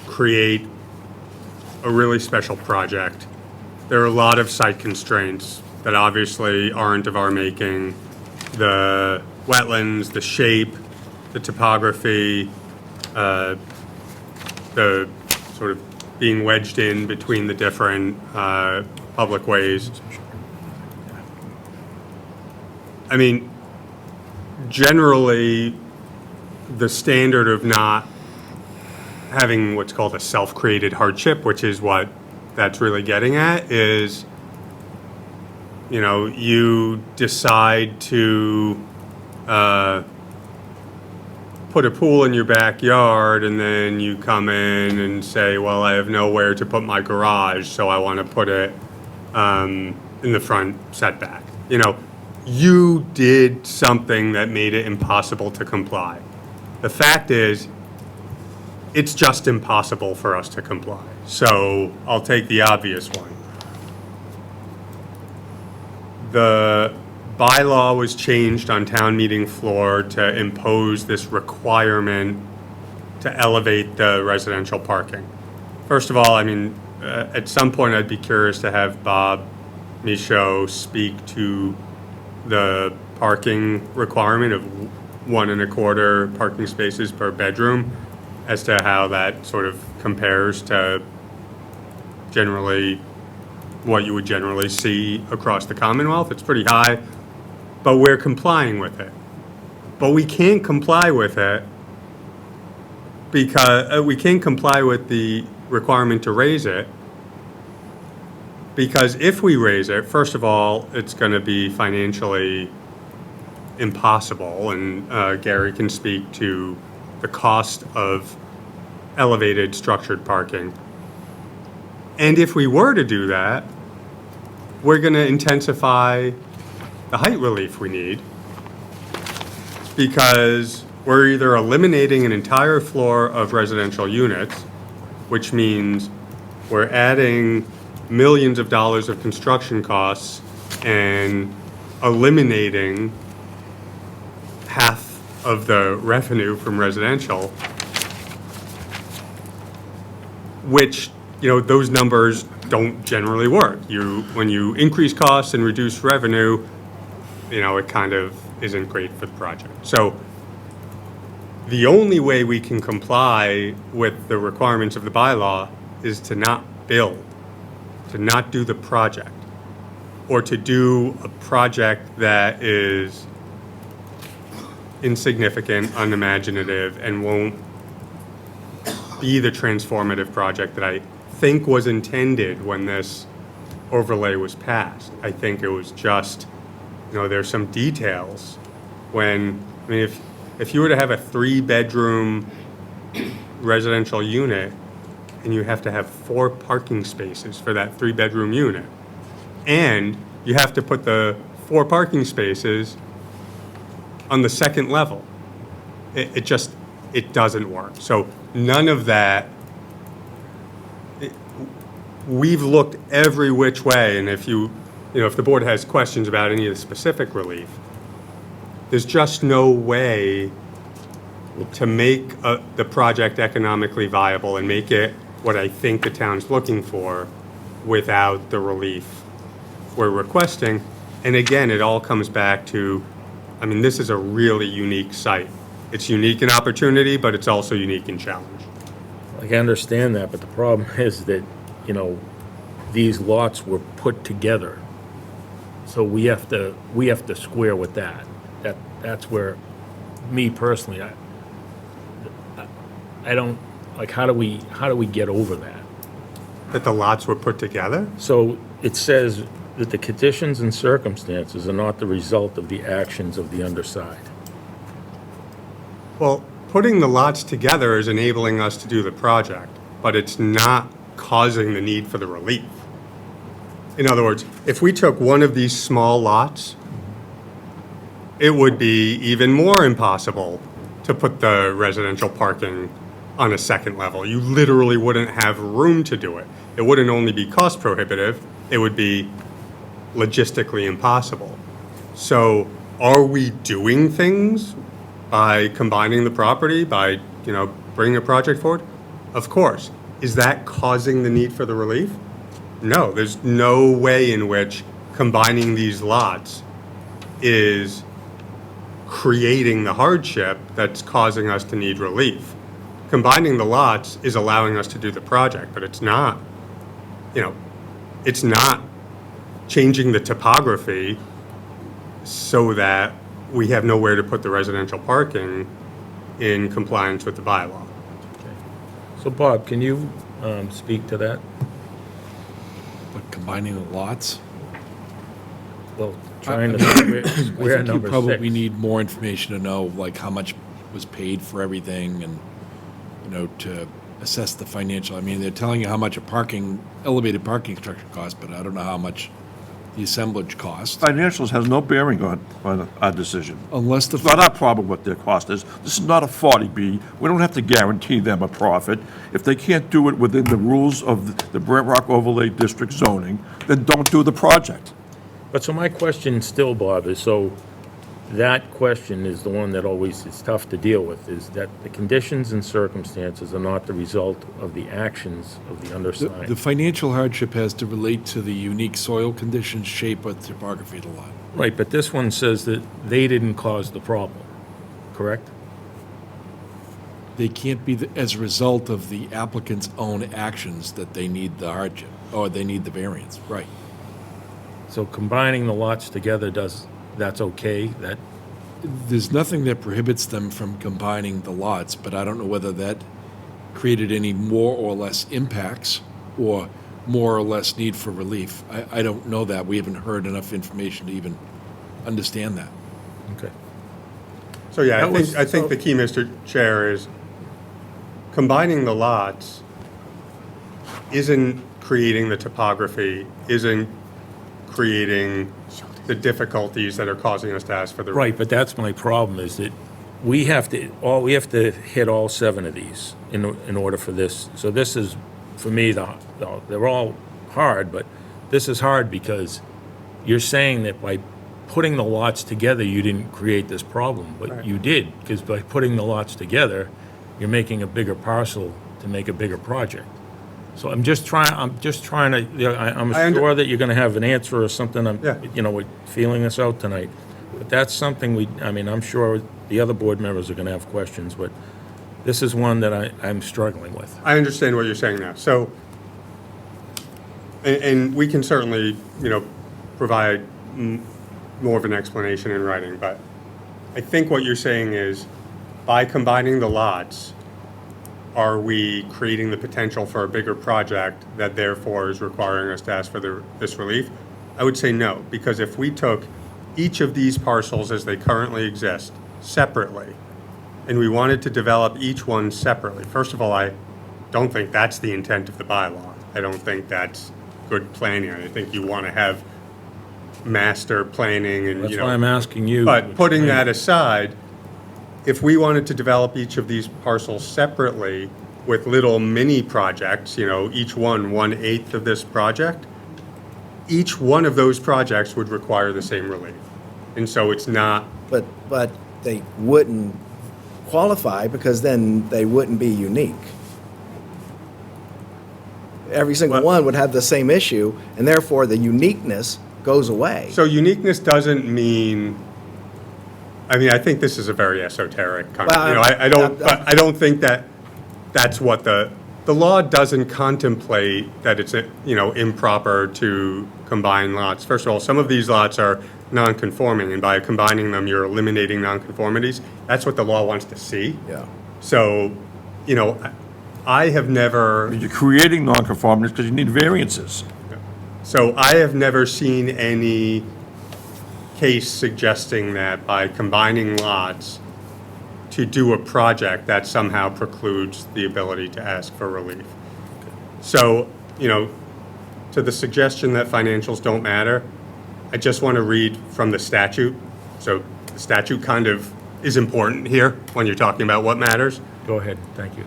create a really special project. There are a lot of site constraints that obviously aren't of our making. The wetlands, the shape, the topography, the sort of being wedged in between the different public ways. I mean, generally, the standard of not having what's called a self-created hardship, which is what that's really getting at, is, you know, you decide to put a pool in your backyard, and then you come in and say, well, I have nowhere to put my garage, so I want to put it in the front setback. You know, you did something that made it impossible to comply. The fact is, it's just impossible for us to comply. So I'll take the obvious one. The bylaw was changed on town meeting floor to impose this requirement to elevate the residential parking. First of all, I mean, at some point I'd be curious to have Bob Michaud speak to the parking requirement of 1.25 parking spaces per bedroom, as to how that sort of compares to generally what you would generally see across the Commonwealth. It's pretty high, but we're complying with it. But we can't comply with it because we can't comply with the requirement to raise it, because if we raise it, first of all, it's going to be financially impossible, and Gary can speak to the cost of elevated structured parking. And if we were to do that, we're going to intensify the height relief we need, because we're either eliminating an entire floor of residential units, which means we're adding millions of dollars of construction costs and eliminating half of the revenue from residential, which, you know, those numbers don't generally work. When you increase costs and reduce revenue, you know, it kind of isn't great for the project. So the only way we can comply with the requirements of the bylaw is to not build, to not do the project, or to do a project that is insignificant, unimaginative, and won't be the transformative project that I think was intended when this overlay was passed. I think it was just, you know, there's some details when, I mean, if you were to have a 3-bedroom residential unit and you have to have 4 parking spaces for that 3-bedroom unit, and you have to put the 4 parking spaces on the second level, it doesn't work. So none of that we've looked every which way, and if if the board has questions about any of the specific relief, there's just no way to make the project economically viable and make it what I think the town's looking for without the relief we're requesting. And again, it all comes back to, I mean, this is a really unique site. It's unique in opportunity, but it's also unique in challenge. I can understand that, but the problem is that, these lots were put together. So we have to square with that. That's where, me personally, I don't, like, how do we get over that? That the lots were put together? So it says that the conditions and circumstances are not the result of the actions of the underside. Well, putting the lots together is enabling us to do the project, but it's not causing the need for the relief. In other words, if we took one of these small lots, it would be even more impossible to put the residential parking on a second level. You literally wouldn't have room to do it. It wouldn't only be cost prohibitive, it would be logistically impossible. So are we doing things by combining the property, by, bringing a project forward? Of course. Is that causing the need for the relief? No, there's no way in which combining these lots is creating the hardship that's causing us to need relief. Combining the lots is allowing us to do the project, but it's not, it's not changing the topography so that we have nowhere to put the residential parking in compliance with the bylaw. So Bob, can you speak to that? But combining the lots? Well, trying to square I think you number probably 6. need more information to know, like, how much was paid for everything and, to assess the financial. I mean, they're telling you how much elevated parking structure costs, but I don't know how much the assemblage costs. Financials has no bearing on our decision. Unless the. It's not our problem what their cost is. This is not a 40B. We don't have to guarantee them a profit. If they can't do it within the rules of the Brent Rock Overlay District zoning, then don't do the project. But so my question still, Bob, is that question is the one that always is tough to deal with, is that the conditions and circumstances are not the result of the actions of the underside. The financial hardship has to relate to the unique soil conditions, shape, or topography of the lot. Right, but this one says that they didn't cause the problem, correct? They can't be as a result of the applicant's own actions that they need the hardship, or they need the variance, right? So combining the lots together that's okay? There's nothing that prohibits them from combining the lots, but I don't know whether that created any more or less impacts or more or less need for relief. I don't know that. We haven't heard enough information to even understand that. Okay. So yeah, I think the key, Mr. Chair, is combining the lots isn't creating the topography, isn't creating the difficulties that are causing us to ask for the. Right, but that's my problem, is that we have to hit all 7 of these in order for this. So this is, for me, they're all hard, but this is hard because you're saying that by putting the lots together, you didn't create this problem, but Right. you did, because by putting the lots together, you're making a bigger parcel to make a bigger project. So I'm just trying to, I'm sure that you're gonna have an answer or something, we're feeling this out tonight. But that's something I'm sure the other board members are gonna have questions, but this is one that I'm struggling with. I understand what you're saying now. So, and we can certainly, provide more of an explanation in writing, but I think what you're saying is, by combining the lots, are we creating the potential for a bigger project that therefore is requiring us to ask for this relief? I would say no, because if we took each of these parcels as they currently exist separately, and we wanted to develop each one separately, first of all, I don't think that's the intent of the bylaw. I don't think that's good planning. I think you want to have master planning and, That's why I'm asking you. But putting that aside, if we wanted to develop each of these parcels separately, with little mini projects, each one 1/8 of this project, each one of those projects would require the same relief. And so it's not, But they wouldn't qualify because then they wouldn't be unique. Every single one would have the same issue, and therefore the uniqueness goes away. so uniqueness doesn't mean, I think this is a very esoteric concept. Well, I don't think that that's what the law doesn't contemplate that it's, improper to combine lots. First of all, some of these lots are non-conforming, and by combining them, you're eliminating non-conformities. That's what the law wants to see. Yeah. So, I have never, You're creating nonconformities because you need variances. so I have never seen any case suggesting that by combining lots to do a project, that somehow precludes the ability to ask for relief. So, to the suggestion that financials don't matter, I just want to read from the statute. So the statute kind of is important here when you're talking about what matters. Go ahead, thank you.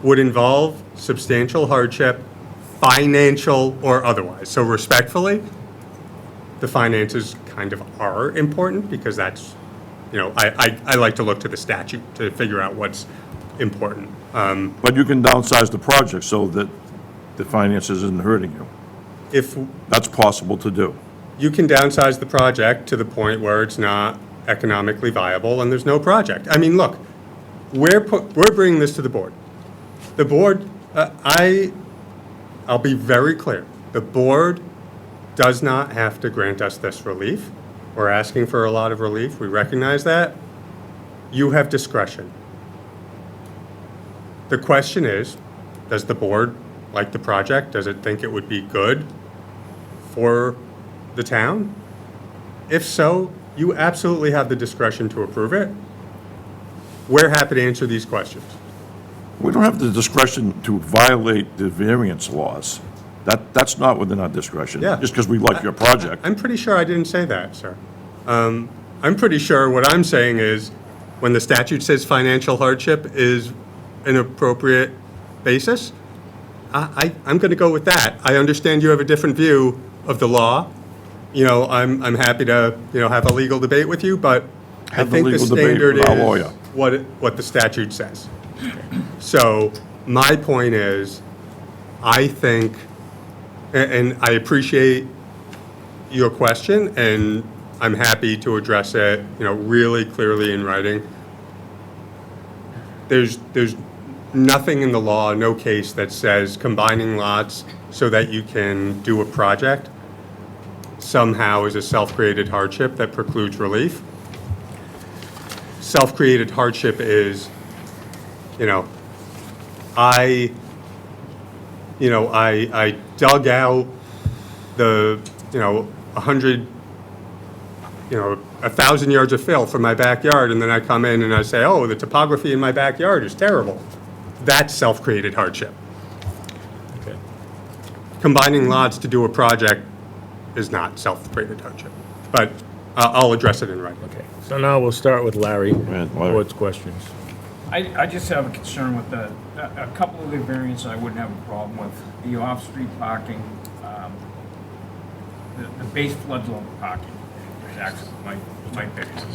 Would involve substantial hardship, financial or otherwise. So respectfully, the finances kind of are important because that's, I like to look to the statute to figure out what's important. But you can downsize the project so that the finances isn't hurting you. If That's possible to do. you can downsize the project to the point where it's not economically viable and there's no project. I mean, look, we're bringing this to the board. The board, I'll be very clear. The board does not have to grant us this relief. We're asking for a lot of relief. We recognize that. You have discretion. The question is, does the board like the project? Does it think it would be good for the town? If so, you absolutely have the discretion to approve it. We're happy to answer these questions. We don't have the discretion to violate the variance laws. That's not within our discretion. Yeah. Just because we like your project. I'm pretty sure I didn't say that, sir. I'm pretty sure what I'm saying is, when the statute says financial hardship is an appropriate basis, I'm going to go with that. I understand you have a different view of the law. I'm happy to, have a legal debate with you, but I Have the think the legal debate standard with our is lawyer. what the statute says. So my point is, I think, and I appreciate your question, and I'm happy to address it, really clearly in writing. There's nothing in the law, no case that says combining lots so that you can do a project somehow is a self-created hardship that precludes relief. Self-created hardship is, I dug out the, 1,000 yards of fill from my backyard, and then I come in and I say, oh, the topography in my backyard is terrible. That's self-created hardship. Okay. Combining lots to do a project is not self-created hardship. But I'll address it in writing. Okay, so now we'll start with Larry. Larry. Board's questions. I just have a concern with a couple of the variants I wouldn't have a problem with. The off-street parking, the base flood zone parking is actually my biggest.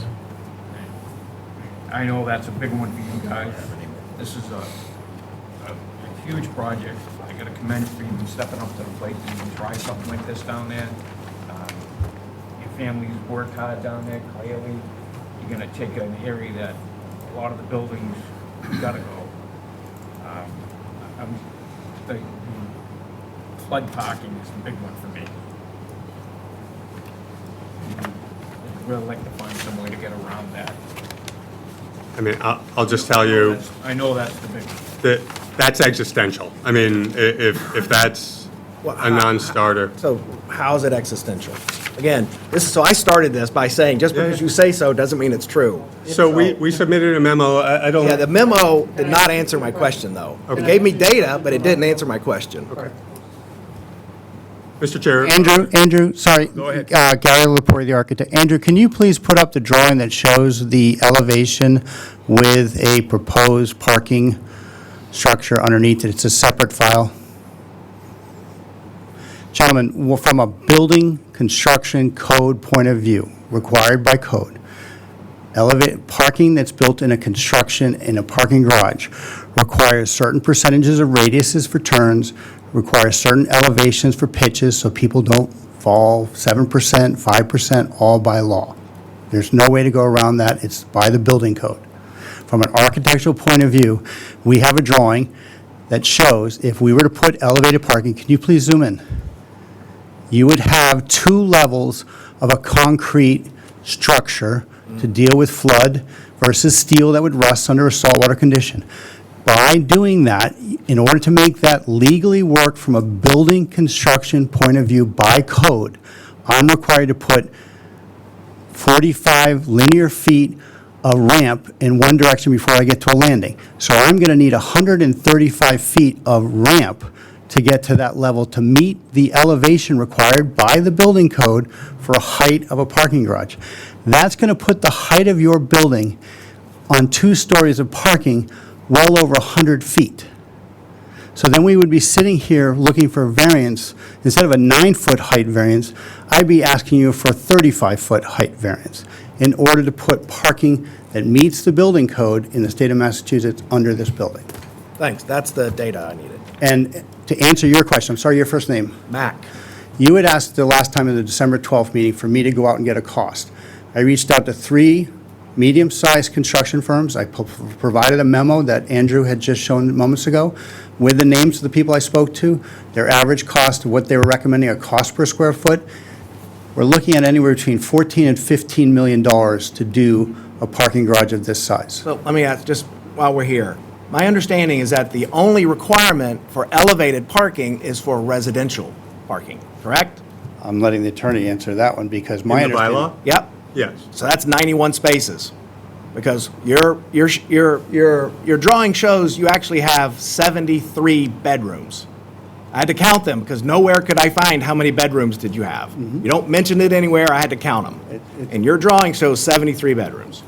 I know that's a big one for you guys. This is a huge project. I gotta commend you for even stepping up to the plate and even try something like this down there. Your family's worked hard down there, clearly. You're gonna take an area that a lot of the buildings gotta go. The flood parking is the big one for me. I'd really like to find some way to get around that. I mean, I'll just tell you I know that's the big one. that that's existential. I mean, if that's a non-starter. So how is it existential? Again, so I started this by saying, just because you say so doesn't mean it's true. So we submitted a memo. I don't. Yeah, the memo did not answer my question, though. It gave me data, but it didn't answer my question. Okay. Mr. Chair. Andrew, sorry. Go ahead. Gary Lepore, the architect. Andrew, can you please put up the drawing that shows the elevation with a proposed parking structure underneath it. It's a separate file. Gentlemen, from a building construction code point of view, required by code, parking that's built in a construction in a parking garage requires certain percentages of radiuses for turns, requires certain elevations for pitches so people don't fall 7%, 5%, all by law. There's no way to go around that. It's by the building code. From an architectural point of view, we have a drawing that shows if we were to put elevated parking, can you please zoom in? You would have 2 levels of a concrete structure to deal with flood versus steel that would rust under a saltwater condition. By doing that, in order to make that legally work from a building construction point of view by code, I'm required to put 45 linear feet of ramp in one direction before I get to a landing. So I'm going to need 135 feet of ramp to get to that level to meet the elevation required by the building code for a height of a parking garage. That's going to put the height of your building on 2 stories of parking well over 100 feet. So then we would be sitting here looking for a variance. Instead of a 9-foot height variance, I'd be asking you for a 35-foot height variance in order to put parking that meets the building code in the state of Massachusetts under this building. Thanks, that's the data I needed. And to answer your question, I'm sorry, your first name? Mac. You had asked the last time in the December 12th meeting for me to go out and get a cost. I reached out to 3 medium-sized construction firms. I provided a memo that Andrew had just shown moments ago with the names of the people I spoke to, their average cost, what they were recommending, a cost per square foot. We're looking at anywhere between $14 and $15 million to do a parking garage of this size. So let me ask, just while we're here, my understanding is that the only requirement for elevated parking is for residential parking, correct? I'm letting the attorney answer that one because my In the understanding. bylaw? Yep. Yes. So that's 91 spaces. Because your drawing shows you actually have 73 bedrooms. I had to count them because nowhere could I find how many bedrooms did you have. You don't mention it anywhere, I had to count them. And your drawing shows 73 bedrooms.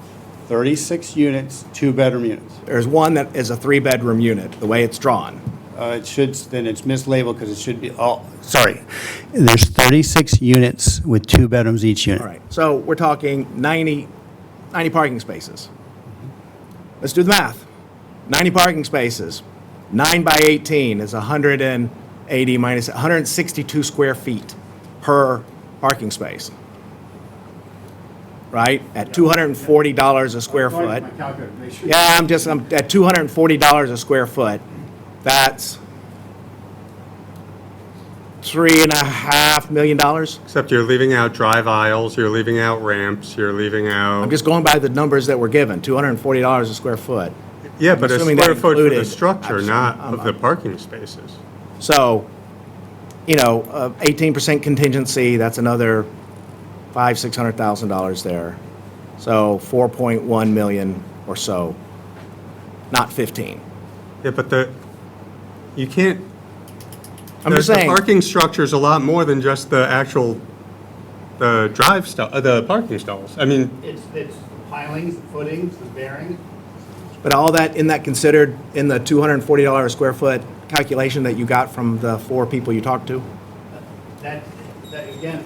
36 units, 2-bedroom units. There's one that is a 3-bedroom unit, the way it's drawn. It should, then it's mislabeled because it should be, sorry. There's 36 units with 2 bedrooms each unit. All right, so we're talking 90 parking spaces. Let's do the math. 90 parking spaces, 9 by 18 is 180 minus 162 square feet per parking space. Right, at $240 a square foot. Yeah, I'm at $240 a square foot. That's $3.5 million. Except you're leaving out drive aisles, you're leaving out ramps, you're leaving out. I'm just going by the numbers that were given, $240 a square foot. Yeah, but a assuming square that foot for the included- structure, not of the parking spaces. So, 18% contingency, that's another $600,000 there. So 4.1 million or so, not 15. Yeah, but you can't. I'm just saying. The parking structure is a lot more than just the actual, the parking stalls. I mean. It's pilings, footings, the bearing. But all that, in that considered in the $240 a square foot calculation that you got from the 4 people you talked to? That again,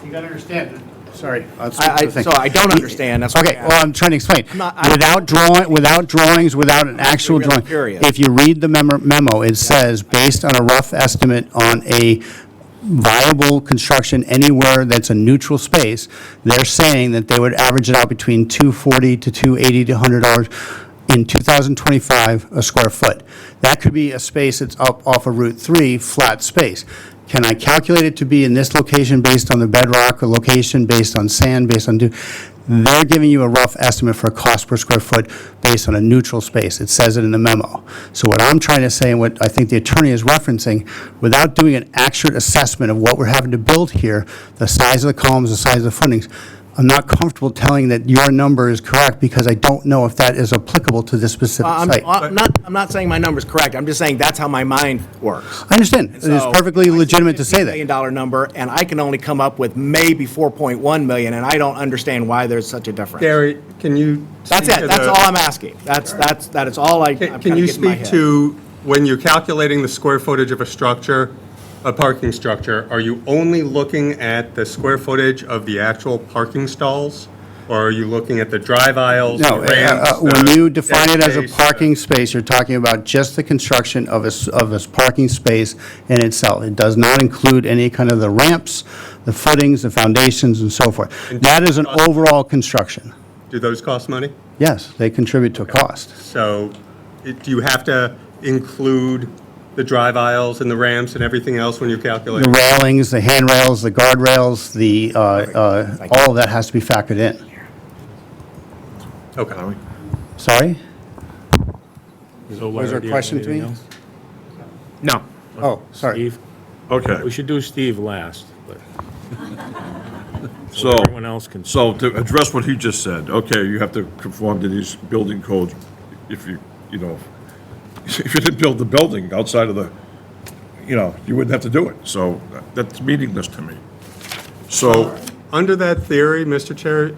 you gotta understand. Sorry. So I don't understand, that's why Okay, I well, I'm trying to explain. not- Without drawings, without an actual really drawing. curious. If you read the memo, it says, based on a rough estimate on a viable construction anywhere that's a neutral space, they're saying that they would average it out between $240 to $280 to $100 in 2025 a square foot. That could be a space that's up off of Route 3, flat space. Can I calculate it to be in this location based on the bedrock, or location based on sand, based on they're giving you a rough estimate for a cost per square foot based on a neutral space. It says it in the memo. So what I'm trying to say, and what I think the attorney is referencing, without doing an accurate assessment of what we're having to build here, the size of the columns, the size of the footings, I'm not comfortable telling that your number is correct because I don't know if that is applicable to this specific site. I'm not saying my number's correct, I'm just saying that's how my mind works. I understand. It is perfectly legitimate to say $$1 that. million number, and I can only come up with maybe 4.1 million, and I don't understand why there's such a difference. Gary, can you? That's speak it, to that's the- all I'm asking. That is all I'm trying to Can you get in my speak head. to, when you're calculating the square footage of a structure, a parking structure, are you only looking at the square footage of the actual parking stalls? Or are you looking at the drive aisles, the No, ramps? when the you define deck it as a space, parking space, you're talking about just the construction of a parking space in itself. It does not include any kind of the ramps, the footings, the foundations, and so forth. That is an overall construction. Do those cost money? Yes, they contribute to a cost. So do you have to include the drive aisles and the ramps and everything else when you calculate? The railings, the handrails, the guardrails, all of that has to be factored in. Okay. Sorry? So Was there a Larry, do you have question to me? anything else? No. Oh, sorry. Steve? Okay. We should do Steve last, but. So, everyone else can. so to address what he just said, okay, you have to conform to these building codes if you know, if you didn't build the building outside of the, you wouldn't have to do it. So that's meaningless to me. So, Under that theory, Mr. Chair,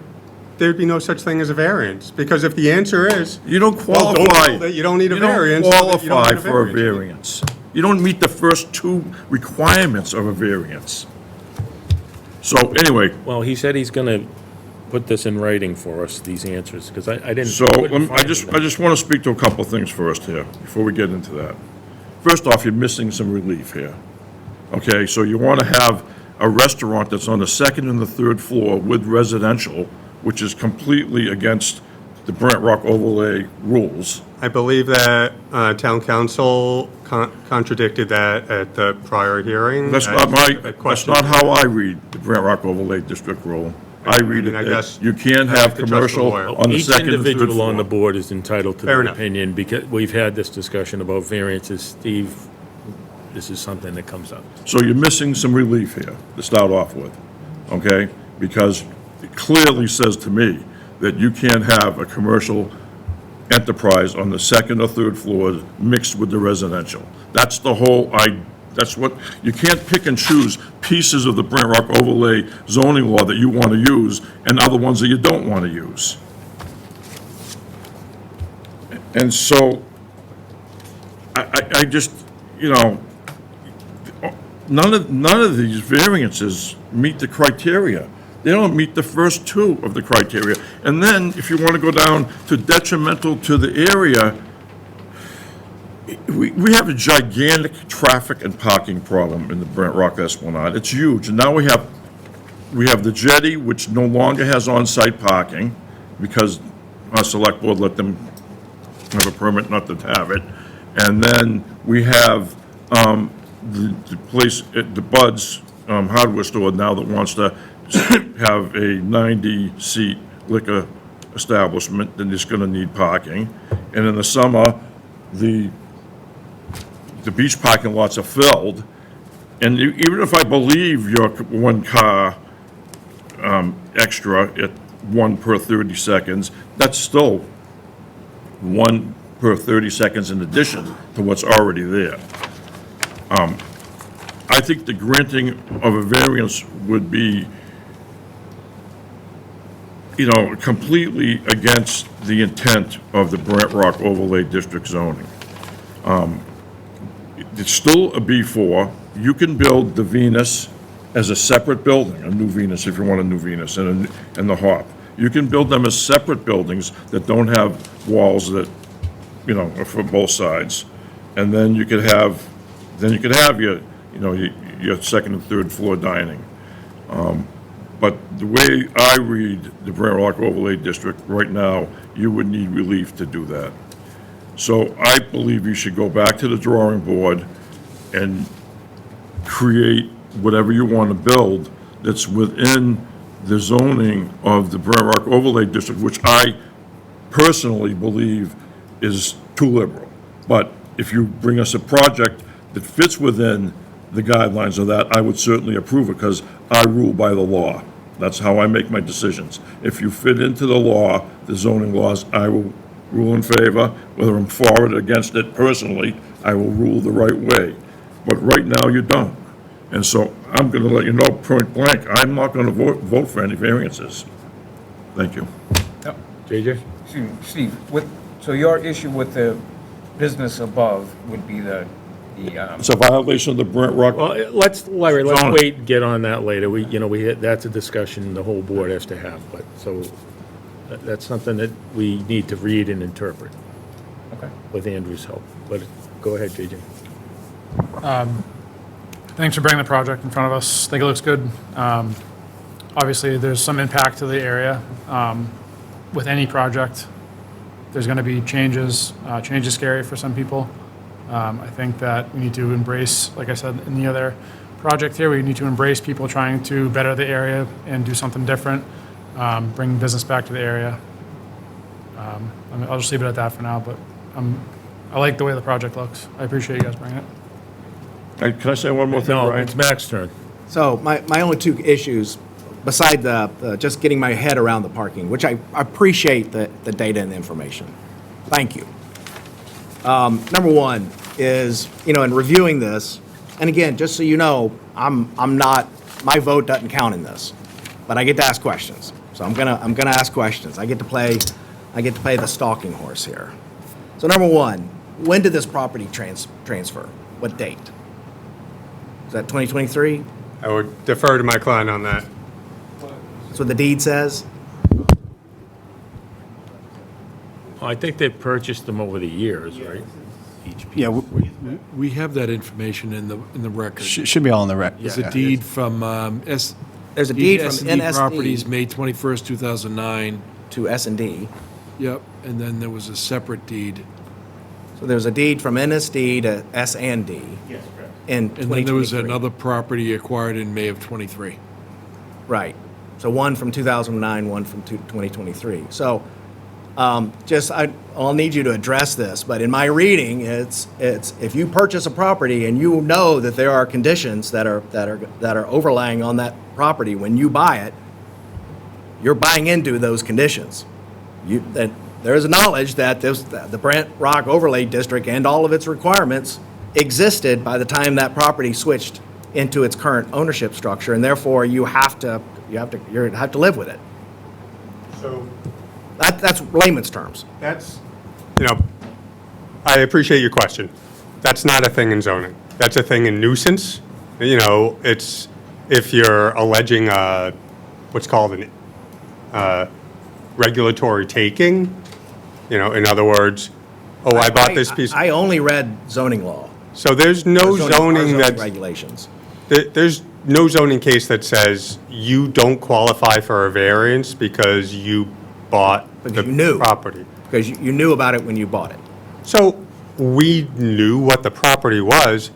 there'd be no such thing as a variance, because if the answer is. you don't well, don't qualify. build it, You don't need a You don't variance. so that you don't qualify need for a variance. You don't meet the first two requirements of a variance. So anyway, Well, he said he's gonna put this in writing for us, these answers, because I didn't. so couldn't I find just them. want to speak to a couple of things first here, before we get into that. First off, you're missing some relief here. Okay, so you want to have a restaurant that's on the second and the third floor with residential, which is completely against the Brent Rock overlay rules. I believe that town council contradicted that at the prior hearing. That's not how I read the Brent Rock overlay district rule. I read it I that guess you can't I have have to trust the commercial lawyer. on the Each second and third individual on the floor. board is entitled to Fair their enough. opinion, because we've had this discussion about variances. Steve, this is something that comes up. So you're missing some relief here to start off with, okay? Because it clearly says to me that you can't have a commercial enterprise on the second or third floors mixed with the residential. That's the whole, that's what, you can't pick and choose pieces of the Brent Rock overlay zoning law that you want to use and other ones that you don't want to use. And so, I just, none of these variances meet the criteria. They don't meet the first two of the criteria. And then, if you want to go down to detrimental to the area, we have a gigantic traffic and parking problem in the Brent Rock Esplanade. It's huge. And now we have the jetty, which no longer has on-site parking because our select board let them have a permit not to have it. And then we have the place at the Bud's hardware store now that wants to have a 90-seat liquor establishment, then it's going to need parking. And in the summer, the beach parking lots are filled. And even if I believe your one car extra at 1 per 30 seconds, that's still 1 per 30 seconds in addition to what's already there. I think the granting of a variance would be, completely against the intent of the Brent Rock overlay district zoning. It's still a B4. You can build the Venus as a separate building, a new Venus if you want a new Venus, and the Hop. You can build them as separate buildings that don't have walls that, are for both sides. And then you could have your second and third floor dining. But the way I read the Brent Rock overlay district right now, you would need relief to do that. So I believe you should go back to the drawing board and create whatever you want to build that's within the zoning of the Brent Rock overlay district, which I personally believe is too liberal. But if you bring us a project that fits within the guidelines of that, I would certainly approve it because I rule by the law. That's how I make my decisions. If you fit into the law, the zoning laws, I will rule in favor. Whether I'm for it or against it personally, I will rule the right way. But right now, you don't. And so I'm going to let you know point blank, I'm not going to vote for any variances. Thank you. JJ? Steve, so your issue with the business above would be It's a violation of the Brent Rock. Well, Larry, let's Zoning. wait and get on that later. That's a discussion the whole board has to have, but, so, that's something that we need to read and interpret. Okay. With Andrew's help. But, go ahead, JJ. Thanks for bringing the project in front of us. I think it looks good. Obviously, there's some impact to the area. With any project, there's going to be changes. Change is scary for some people. I think that we need to embrace, like I said in the other project here, we need to embrace people trying to better the area and do something different, bring business back to the area. I'll just leave it at that for now, but I like the way the project looks. I appreciate you guys bringing it. Hey, can I say one more thing, No, Brian? it's Mac's turn. So my only two issues, beside the just getting my head around the parking, which I appreciate the data and the information. Thank you. Number one is, in reviewing this, and again, just so you know, I'm not, my vote doesn't count in this, but I get to ask questions. So I'm gonna ask questions. I get to play the stalking horse here. So number one, when did this property transfer? What date? Is that 2023? I would defer to my client on that. That's what the deed says? I think they've purchased them over the years, right? Each piece. Yeah, We have that information in the record. should be all in the rec. There's a deed from There's a deed from S&D NSD Properties, May 21st, 2009. to S&D. Yep, and then there was a separate deed. So there's a deed from NSD to S&D. Yes, correct. In And then there was 2023. another property acquired in May of '23. Right. So one from 2009, one from 2023. So I'll need you to address this, but in my reading, it's if you purchase a property and you know that there are conditions that are overlaying on that property when you buy it, you're buying into those conditions. That there is a knowledge that the Brent Rock Overlay District and all of its requirements existed by the time that property switched into its current ownership structure, and therefore you have to live with it. So That's layman's terms. that's, I appreciate your question. That's not a thing in zoning. That's a thing in nuisance. It's if you're alleging what's called an regulatory taking. In other words, I bought this piece. I only read zoning law. So there's no Our zoning that's, regulations. there's no zoning case that says you don't qualify for a variance because you bought Because you knew. property. Because you knew about it when you bought it. So we knew what the property was.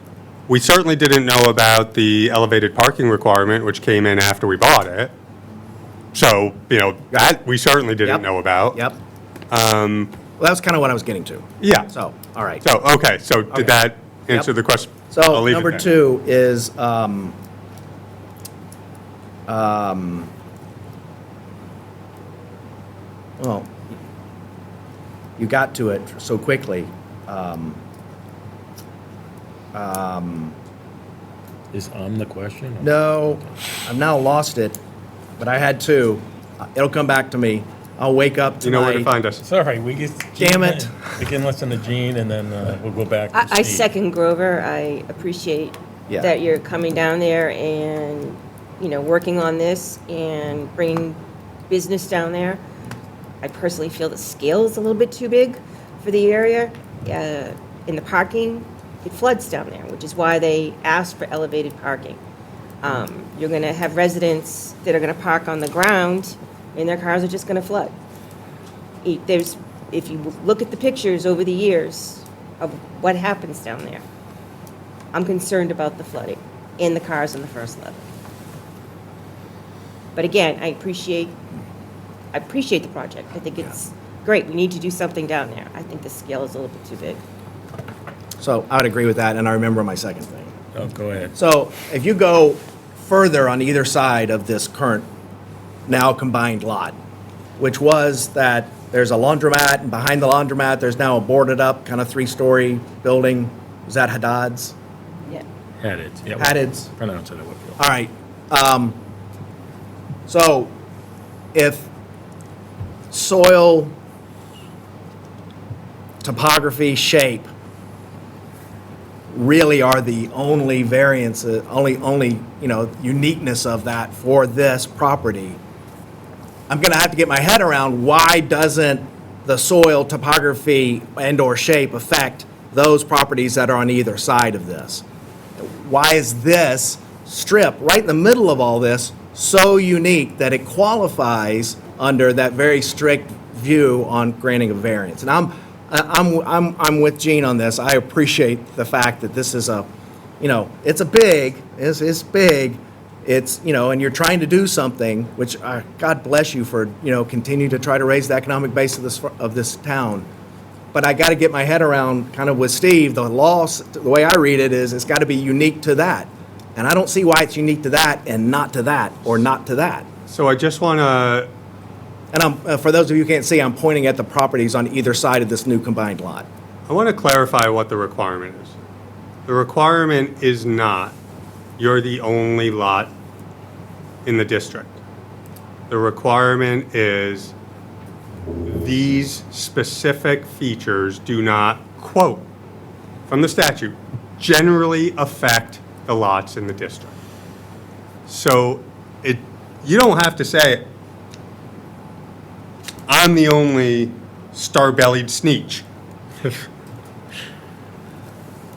We certainly didn't know about the elevated parking requirement, which came in after we bought it. So, that we certainly didn't Yep. know about. Yep. Well, that's kind of what I was getting to. Yeah. So, all right. So, okay, so Okay. did that answer Yep. the question? So I'll leave it number there. two is, well, you got to it so quickly. Is the question? or- No, I've now lost it, but I had two. It'll come back to me. I'll wake up You know where to tonight. find us. It's all right, we get. Damn it. We can listen to Gene, and then we'll go back to I Steve. second Grover. I appreciate Yeah. that you're coming down there and, working on this and bringing business down there. I personally feel the scale is a little bit too big for the area. In the parking, it floods down there, which is why they asked for elevated parking. You're going to have residents that are going to park on the ground, and their cars are just going to flood. If you look at the pictures over the years of what happens down there, I'm concerned about the flooding in the cars on the first level. But again, I appreciate the project. I think it's great. We need to do something down there. I think the scale is a little bit too big. So I would agree with that, and I remember my second thing. Oh, go ahead. So if you go further on either side of this current now combined lot, which was that there's a laundromat, and behind the laundromat, there's now a boarded-up, kind of three-story building. Was that Haddad's? Yeah. Had it. Yeah, Haddad's? Pronounce it, I would feel. All right. So if soil, topography, shape really are the only variances, only uniqueness of that for this property, I'm going to have to get my head around why doesn't the soil, topography, and/or shape affect those properties that are on either side of this? Why is this strip right in the middle of all this so unique that it qualifies under that very strict view on granting a variance? And I'm with Gene on this. I appreciate the fact that this is it's big, it's, and you're trying to do something, which, God bless you for, continue to try to raise the economic base of this town. But I got to get my head around, kind of with Steve, the law, the way I read it is, it's got to be unique to that. And I don't see why it's unique to that and not to that, or not to that. So I just want to, And for those of you who can't see, I'm pointing at the properties on either side of this new combined lot. I want to clarify what the requirement is. The requirement is not, you're the only lot in the district. The requirement is these specific features do not, quote, from the statute, generally affect the lots in the district. So you don't have to say, I'm the only star-bellied sneetch.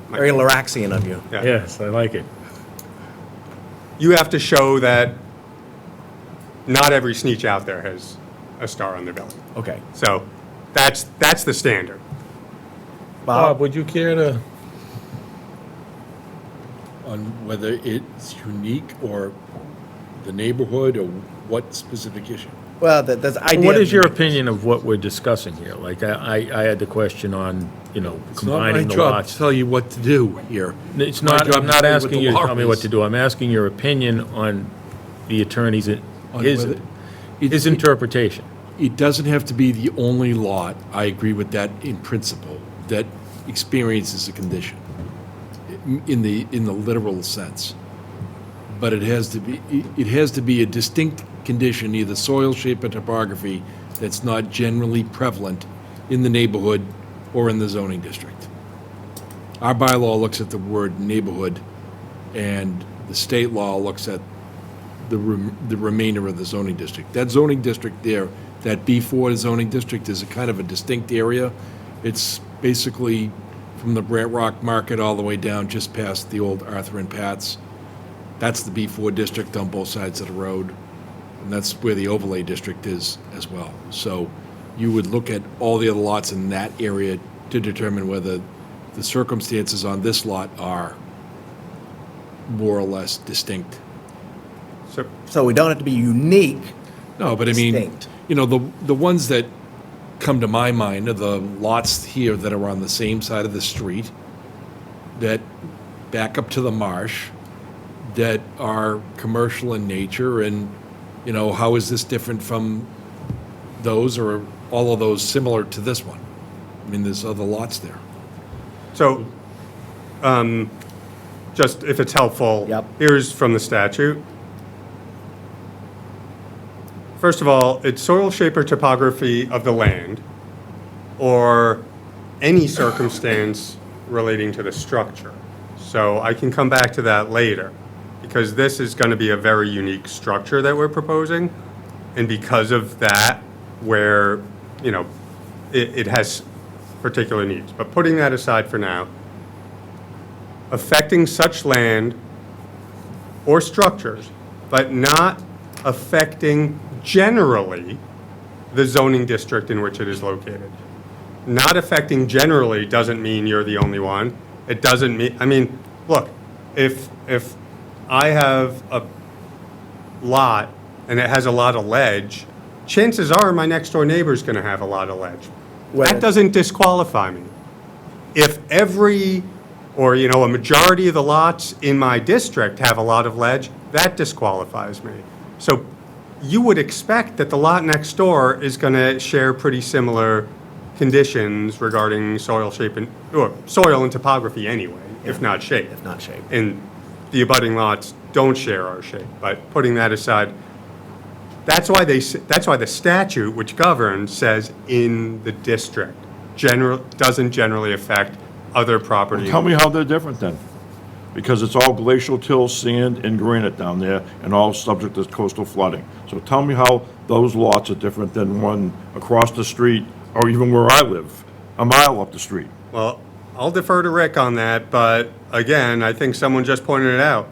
Very Loraxian of you. Yeah. Yes, I like it. You have to show that not every sneetch out there has a star on their belly. Okay. So that's the standard. Bob, would you care to? On whether it's unique or the neighborhood or what specific issue? Well, that's idea. What is your opinion of what we're discussing here? Like, I had the question on, It's not my combining the job to lots. tell you what to do here. It's my not, job I'm to not tell you what asking the you to law tell me what is. to do. I'm asking your opinion on the attorney's, On his whether- interpretation. It doesn't have to be the only lot, I agree with that in principle, that experiences a condition in the literal sense. But it has to be a distinct condition, either soil, shape, or topography, that's not generally prevalent in the neighborhood or in the zoning district. Our bylaw looks at the word neighborhood, and the state law looks at the remainder of the zoning district. That zoning district there, that B4 zoning district, is a kind of a distinct area. It's basically from the Brent Rock Market all the way down just past the old Arthur and Pat's. That's the B4 district on both sides of the road, and that's where the overlay district is as well. So you would look at all the other lots in that area to determine whether the circumstances on this lot are more or less distinct. So we don't have to be unique. No, but I mean, Distinct. the ones that come to my mind are the lots here that are on the same side of the street, that back up to the marsh, that are commercial in nature, and, how is this different from those, or all of those similar to this one? I mean, there's other lots there. So, just if it's helpful, Yep. here's from the statute. First of all, it's soil shape or topography of the land, or any circumstance relating to the structure. So I can come back to that later, because this is going to be a very unique structure that we're proposing, and because of that, where, it has particular needs. But putting that aside for now, affecting such land or structures, but not affecting generally the zoning district in which it is located. Not affecting generally doesn't mean you're the only one. It doesn't mean, look, if I have a lot and it has a lot of ledge, chances are my next door neighbor's gonna have a lot of ledge. That doesn't disqualify me. If every, or a majority of the lots in my district have a lot of ledge, that disqualifies me. So you would expect that the lot next door is going to share pretty similar conditions regarding soil shape or soil and topography anyway, if not shape. If not shape. And the abutting lots don't share our shape. But putting that aside, that's why the statute which governs says in the district doesn't generally affect other property. Tell me how they're different then. Because it's all glacial till, sand, and granite down there, and all subject to coastal flooding. So tell me how those lots are different than one across the street, or even where I live, a mile up the street. Well, I'll defer to Rick on that, but again, I think someone just pointed it out.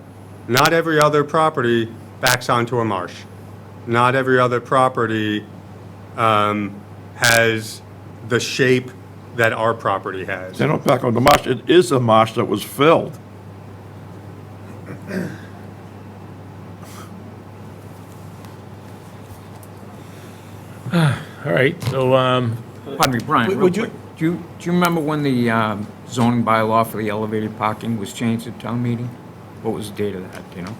Not every other property backs onto a marsh. Not every other property has the shape that our property has. They don't back on the marsh. It is a marsh that was filled. All right, so, Pardon me, Brian, real Would you- quick. Do you remember when the zoning bylaw for the elevated parking was changed at town meeting? What was the date of that, do you know?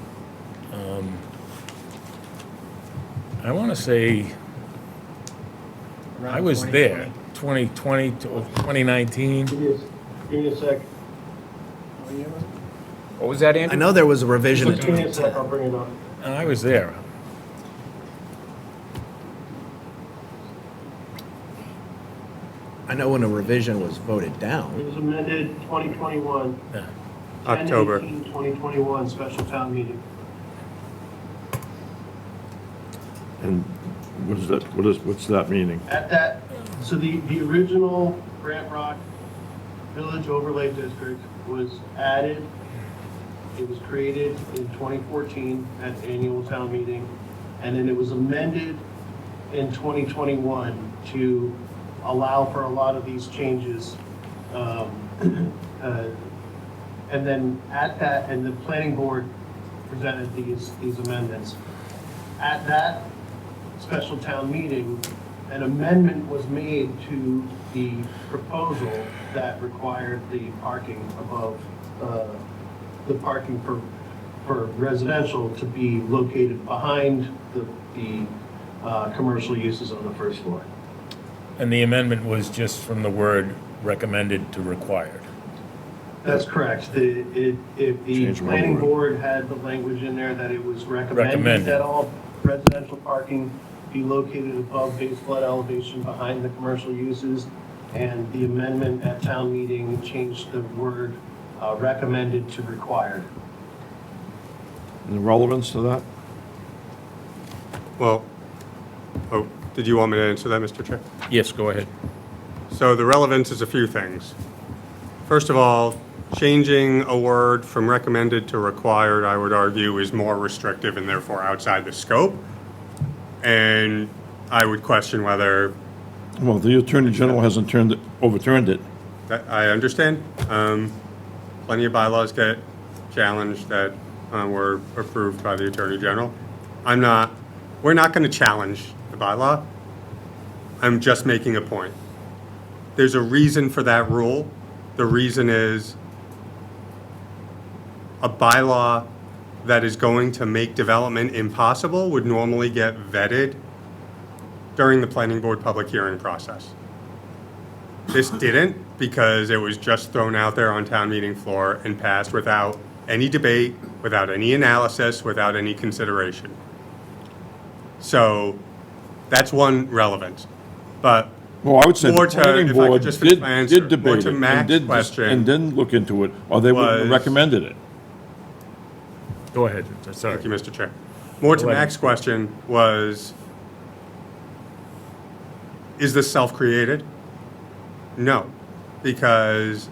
I want to say, I was there, 2020 to 2019. Give me a sec. What was that, I Andrew? know there was a revision in Give me a sec, I'll bring it up. I was there. I know when a revision was voted It down. was amended 2021. Yeah. October. 2021 special town meeting. And what's that meaning? At that, so the original Brent Rock Village Overlay District was added, it was created in 2014 at the annual town meeting, and then it was amended in 2021 to allow for a lot of these changes. And then at that, and the planning board presented these amendments. At that special town meeting, an amendment was made to the proposal that required the parking above, the parking for residential to be located behind the commercial uses on the first floor. And the amendment was just from the word recommended to required. That's correct. The Change one planning word. board had the language in there that it was recommended Recommended. that all residential parking be located above base flood elevation behind the commercial uses. And the amendment at town meeting changed the word recommended to required. And the relevance to that? Well, did you want me to answer that, Mr. Chair? Yes, go ahead. So the relevance is a few things. First of all, changing a word from recommended to required, I would argue, is more restrictive and therefore outside the scope. And I would question whether, Well, the Attorney General hasn't overturned it. I understand. Plenty of bylaws get challenged that were approved by the Attorney General. We're not going to challenge the bylaw. I'm just making a point. There's a reason for that rule. The reason is a bylaw that is going to make development impossible would normally get vetted during the planning board public hearing process. This didn't because it was just thrown out there on town meeting floor and passed without any debate, without any analysis, without any consideration. So that's one relevance. But Well, I would say more the to, planning if I could board just finish my answer, did more debate to it and Mac's question. and didn't look into it, or they wouldn't have was- recommended it. Go ahead, sorry. Thank you, Mr. Chair. More to Go ahead. Mac's question was, is this self-created? No, because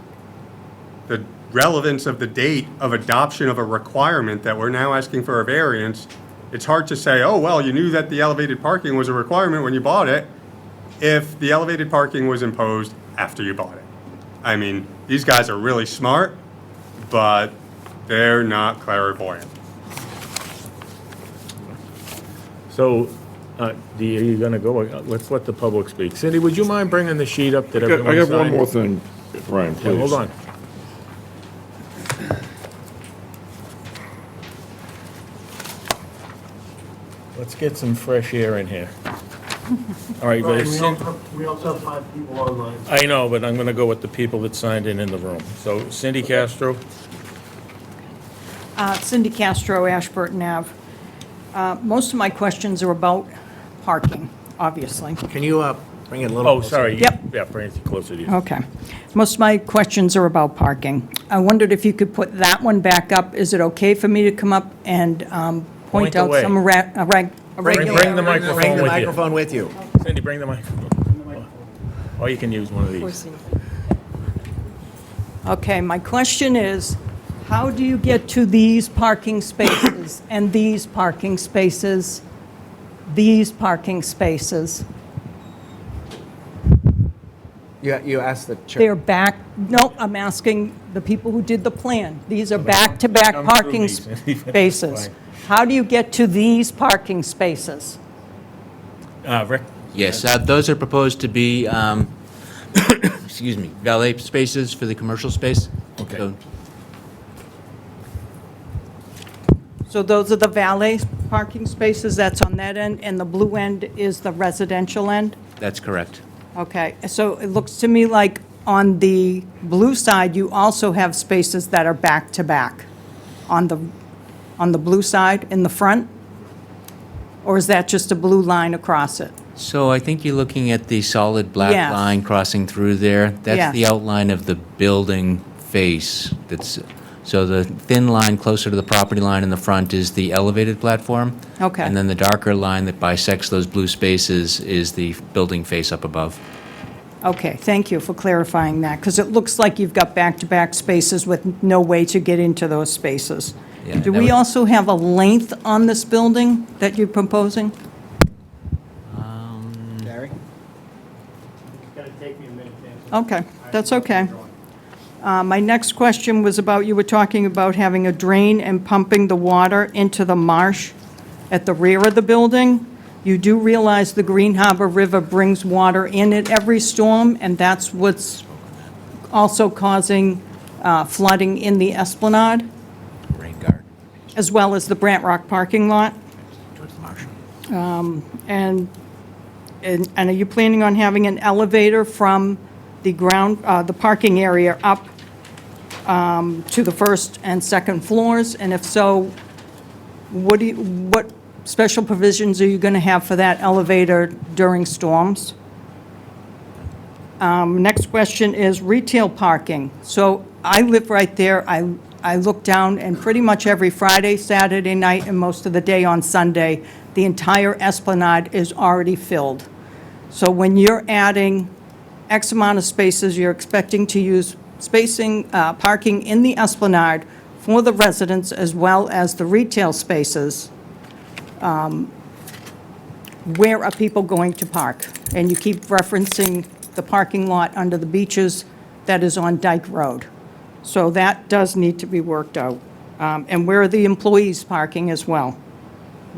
the relevance of the date of adoption of a requirement that we're now asking for a variance, it's hard to say, oh, well, you knew that the elevated parking was a requirement when you bought it, if the elevated parking was imposed after you bought it. I mean, these guys are really smart, but they're not clairvoyant. So, are you going to go, let's let the public speak. Cindy, would you mind bringing the sheet up that everyone I signed? have one more thing, Brian, Yeah, please. hold on. Let's get some fresh air in here. All right, Brian, but we also have 5 people online. I know, but I'm going to go with the people that signed in the room. So Cindy Castro, Cindy Castro, Ashburton Ave. Most of my questions are about parking, obviously. Can you bring it a little oh, closer? sorry. Yep. Yeah, bring it closer to you. Okay. Most of my questions are about parking. I wondered if you could put that one back up. Is it okay for me to come up and point Point out away. some Bring the microphone Bring the with you. microphone with you. Cindy, bring the microphone. Or you can use one of these. Okay, my question is, how do you get to these parking spaces and these parking spaces, these parking spaces? You asked the chair. They're back, no, I'm asking the people who did the plan. These are back-to-back Come through parking these. spaces. Fine. How do you get to these parking spaces? Rick? Yes, those are proposed to be, excuse me, valet spaces for the commercial space. Okay. So So those are the valet parking spaces, that's on that end, and the blue end is the residential end? that's correct. Okay, so it looks to me like on the blue side, you also have spaces that are back-to-back on the blue side in the front? Or is that just a blue line across it? So I think you're looking at the solid black Yes. line crossing through there. That's Yes. the outline of the building face. So the thin line closer to the property line in the front is the elevated platform. Okay. And then the darker line that bisects those blue spaces is the building face up above. Okay, thank you for clarifying that, because it looks like you've got back-to-back spaces with no way to get into those spaces. Yeah, Do that we would- also have a length on this building that you're proposing? Gary? It's gonna take me a minute to answer. Okay, that's okay. My next question was about, you were talking about having a drain and pumping the water into the marsh at the rear of the building. You do realize the Green Harbor River brings water in at every storm, and that's what's also causing flooding in the Esplanade, Rain garden as well as the Brent Rock parking lot. towards the marsh. And are you planning on having an elevator from the ground, the parking area up to the first and second floors? And if so, what special provisions are you going to have for that elevator during storms? Next question is retail parking. So I live right there. I look down, and pretty much every Friday, Saturday night, and most of the day on Sunday, the entire Esplanade is already filled. So when you're adding X amount of spaces, you're expecting to use parking in the Esplanade for the residents as well as the retail spaces. Where are people going to park? And you keep referencing the parking lot under the beaches that is on Dyke Road. So that does need to be worked out. And where are the employees parking as well?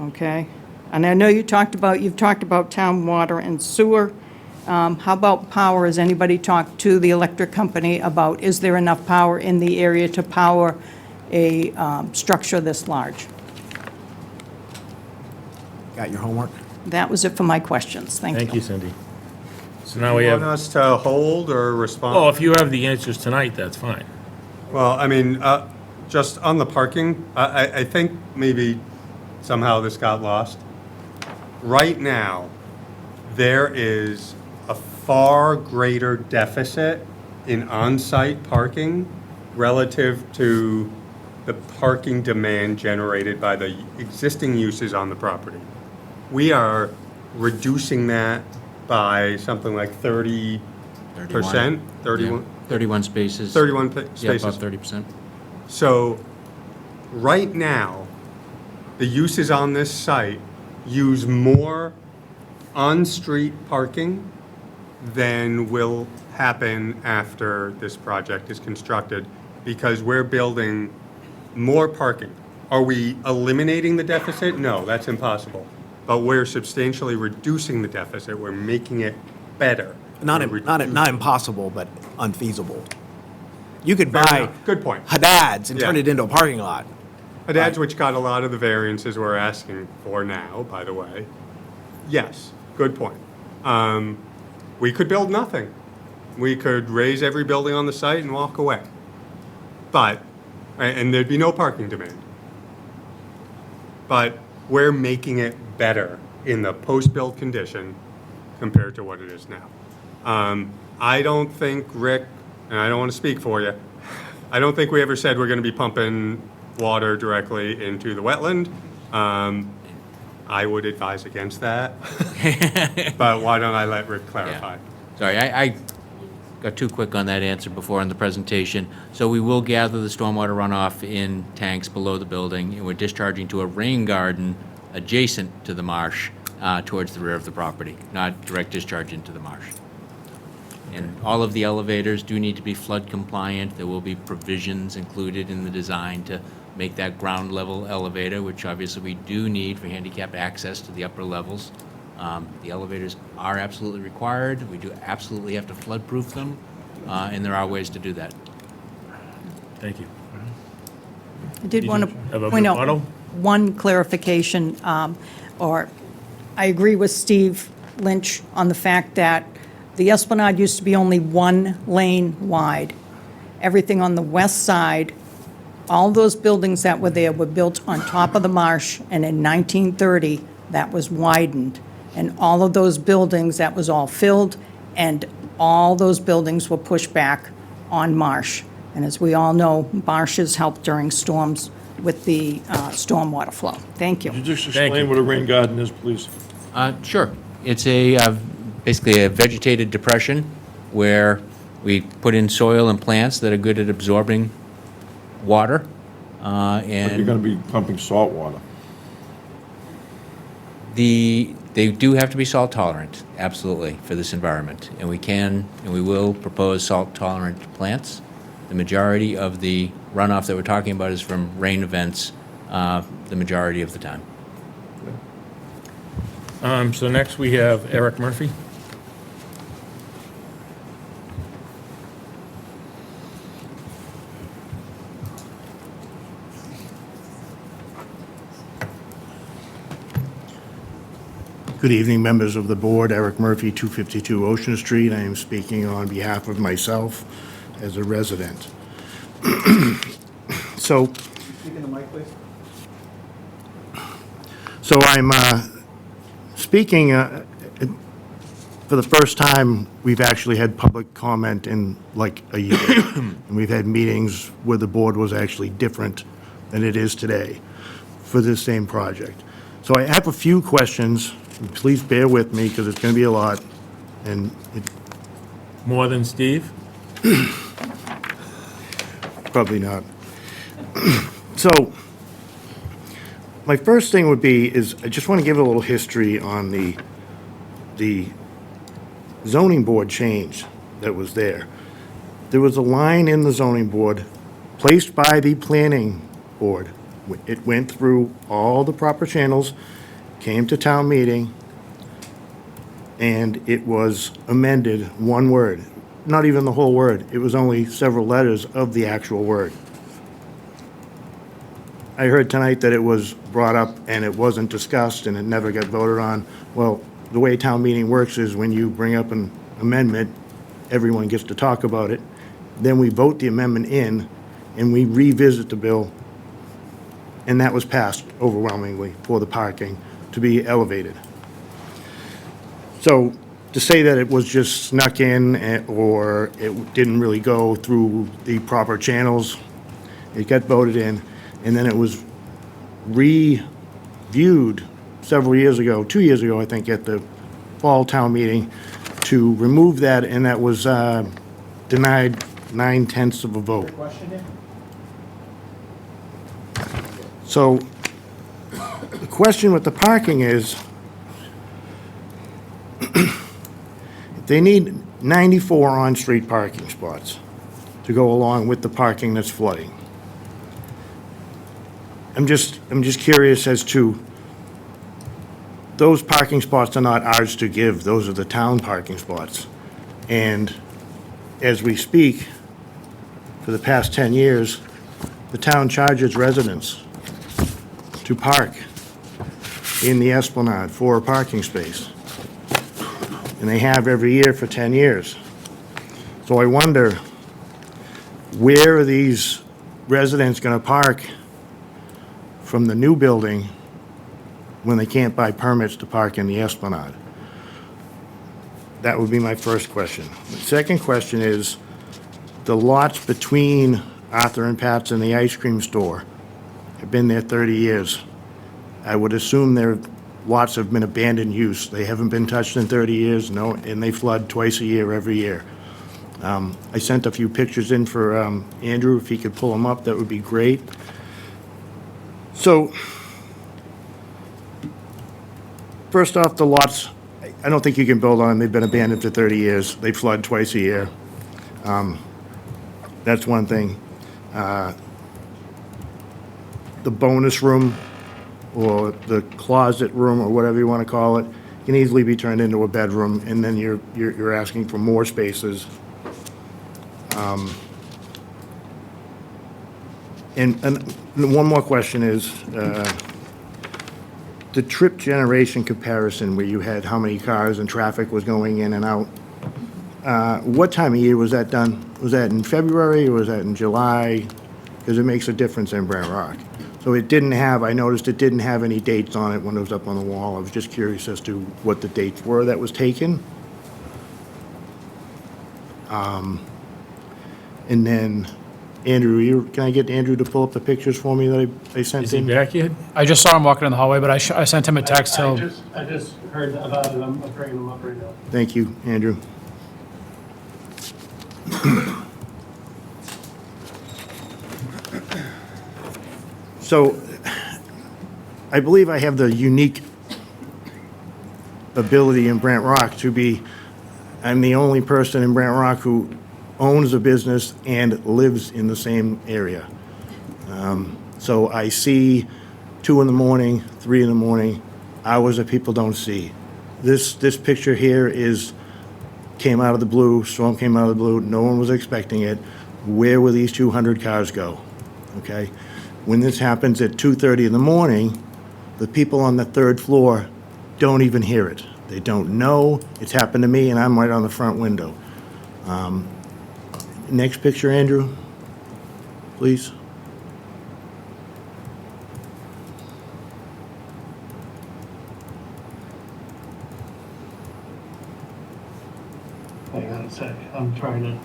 Okay? And I know you've talked about town water and sewer. How about power? Has anybody talked to the electric company about, is there enough power in the area to power a structure this large? Got your homework? That was it for my questions. Thank you. Thank you, Cindy. So now we You want have, us to hold or respond? oh, if you have the answers tonight, that's fine. Well, I mean, just on the parking, I think maybe somehow this got lost. Right now, there is a far greater deficit in on-site parking relative to the parking demand generated by the existing uses on the property. We are reducing that by something like 30%, 31? 31 spaces. 31 Yeah, spaces. about 30%. So, right now, the uses on this site use more on-street parking than will happen after this project is constructed, because we're building more parking. Are we eliminating the deficit? No, that's impossible. But we're substantially reducing the deficit. We're making it better. Not impossible, but unfeasible. You could Fair buy enough. Good point. Haddad's and turn Yeah. it into a parking lot. That's which got a lot of the variances we're asking for now, by the way. Yes, good point. We could build nothing. We could raise every building on the site and walk away. But, and there'd be no parking demand. But we're making it better in the post-build condition compared to what it is now. I don't think, Rick, and I don't want to speak for you, I don't think we ever said we're going to be pumping water directly into the wetland. I would advise against that. But why don't I let Rick clarify? Sorry, I got too quick on that answer before on the presentation. So we will gather the stormwater runoff in tanks below the building, and we're discharging to a rain garden adjacent to the marsh towards the rear of the property, not direct discharge into the marsh. And all of the elevators do need to be flood compliant. There will be provisions included in the design to make that ground level elevator, which obviously we do need for handicapped access to the upper levels. The elevators are absolutely required. We do absolutely have to flood-proof them, and there are ways to do that. Thank you. I did want have a to point out rebuttal? one clarification, or I agree with Steve Lynch on the fact that the Esplanade used to be only one lane wide. Everything on the west side, all those buildings that were there were built on top of the marsh, and in 1930, that was widened. And all of those buildings, that was all filled, and all those buildings were pushed back on marsh. And as we all know, marshes help during storms with the stormwater flow. Thank you. Could you just explain what a rain garden is, please? Sure. It's basically a vegetated depression where we put in soil and plants that are good at absorbing water. But you're And going to be pumping salt water. they do have to be salt tolerant, absolutely, for this environment. And we can, and we will propose salt tolerant plants. The majority of the runoff that we're talking about is from rain events, the majority of the time. So next we have Eric Murphy. Good evening, members of the board. Eric Murphy, 252 Ocean Street. I am speaking on behalf of myself as a resident. So I'm speaking for the first time. We've actually had public comment in like a year, and we've had meetings where the board was actually different than it is today for this same project. So I have a few questions. Please bear with me because it's going to be a lot, and More than Steve? probably not. So, my first thing would be is I just want to give a little history on the zoning board change that was there. There was a line in the zoning board placed by the planning board. It went through all the proper channels, came to town meeting, and it was amended one word. Not even the whole word. It was only several letters of the actual word. I heard tonight that it was brought up and it wasn't discussed and it never got voted on. Well, the way town meeting works is when you bring up an amendment, everyone gets to talk about it. Then we vote the amendment in and we revisit the bill. And that was passed overwhelmingly for the parking to be elevated. So to say that it was just snuck in or it didn't really go through the proper channels, it got voted in, and then it was reviewed several years ago, 2 years ago, I think, at the fall town meeting to remove that, and that was denied 9/10 of a vote. So the question with the parking is, they need 94 on-street parking spots to go along with the parking that's flooding. I'm just curious as to, those parking spots are not ours to give, those are the town parking spots. And as we speak, for the past 10 years, the town charges residents to park in the Esplanade for a parking space. And they have every year for 10 years. So I wonder, where are these residents going to park from the new building when they can't buy permits to park in the Esplanade? That would be my first question. The second question is, the lots between Arthur and Pat's and the ice cream store have been there 30 years. I would assume their lots have been abandoned use. They haven't been touched in 30 years, no, and they flood twice a year, every year. I sent a few pictures in for Andrew. If he could pull them up, that would be great. So, first off, the lots, I don't think you can build on them. They've been abandoned for 30 years. They flood twice a year. That's one thing. The bonus room, or the closet room, or whatever you want to call it, can easily be turned into a bedroom, and then you're asking for more spaces. And one more question is, the trip generation comparison, where you had how many cars and traffic was going in and out, what time of year was that done? Was that in February, or was that in July? Because it makes a difference in Brent Rock. So it didn't have, I noticed it didn't have any dates on it when it was up on the wall. I was just curious as to what the dates were that was taken. And then, Andrew, can I get Andrew to pull up the pictures for me that I sent Is he in? back yet? I just saw him walking in the hallway, but I sent him a text. I just heard about it. I'm bringing them up right now. Thank you, Andrew. So, I believe I have the unique ability in Brent Rock to be, I'm the only person in Brent Rock who owns a business and lives in the same area. So I see 2 in the morning, 3 in the morning, hours that people don't see. This picture here came out of the blue, storm came out of the blue, no one was expecting it. Where will these 200 cars go? Okay? When this happens at 2:30 in the morning, the people on the 3rd floor don't even hear it. They don't know. It's happened to me, and I'm right on the front window. Next picture, Andrew, please. Hang on a sec. I'm trying to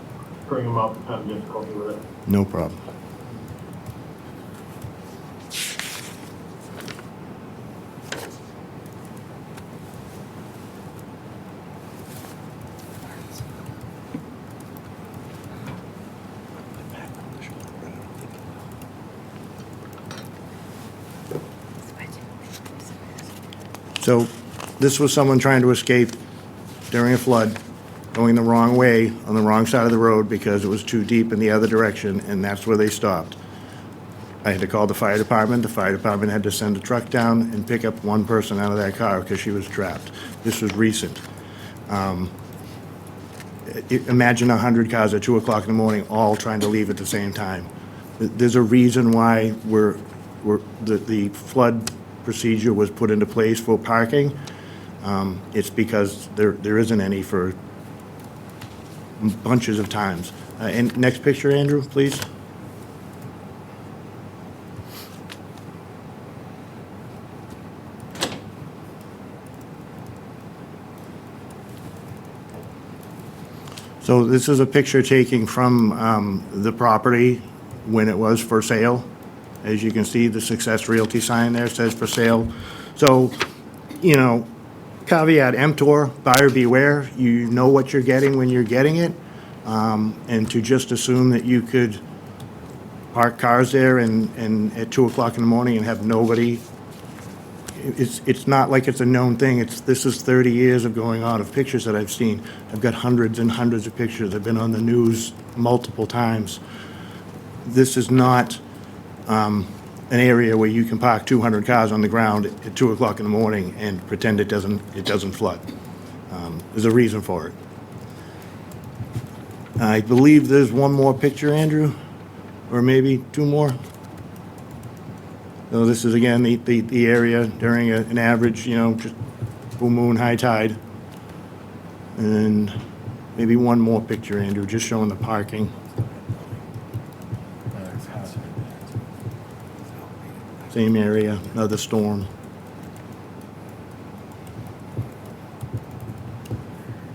bring them up. I'm having difficulty with it. No problem. So this was someone trying to escape during a flood, going the wrong way on the wrong side of the road because it was too deep in the other direction, and that's where they stopped. I had to call the fire department. The fire department had to send a truck down and pick up one person out of that car because she was trapped. This was recent. Imagine 100 cars at 2 o'clock in the morning all trying to leave at the same time. There's a reason why the flood procedure was put into place for parking. It's because there isn't any for bunches of times. And next picture, Andrew, please. So this is a picture taken from the property when it was for sale. As you can see, the Success Realty sign there says for sale. So, you know, caveat emptor, buyer beware. You know what you're getting when you're getting it. And to just assume that you could park cars there and at 2 o'clock in the morning and have nobody, it's not like it's a known thing. This is 30 years of going on of pictures that I've seen. I've got hundreds and hundreds of pictures. I've been on the news multiple times. This is not an area where you can park 200 cars on the ground at 2 o'clock in the morning and pretend it doesn't flood. There's a reason for it. I believe there's one more picture, Andrew, or maybe 2 more. So this is, again, the area during an average, just full moon, high tide. And maybe one more picture, Andrew, just showing the parking. Same area, another storm.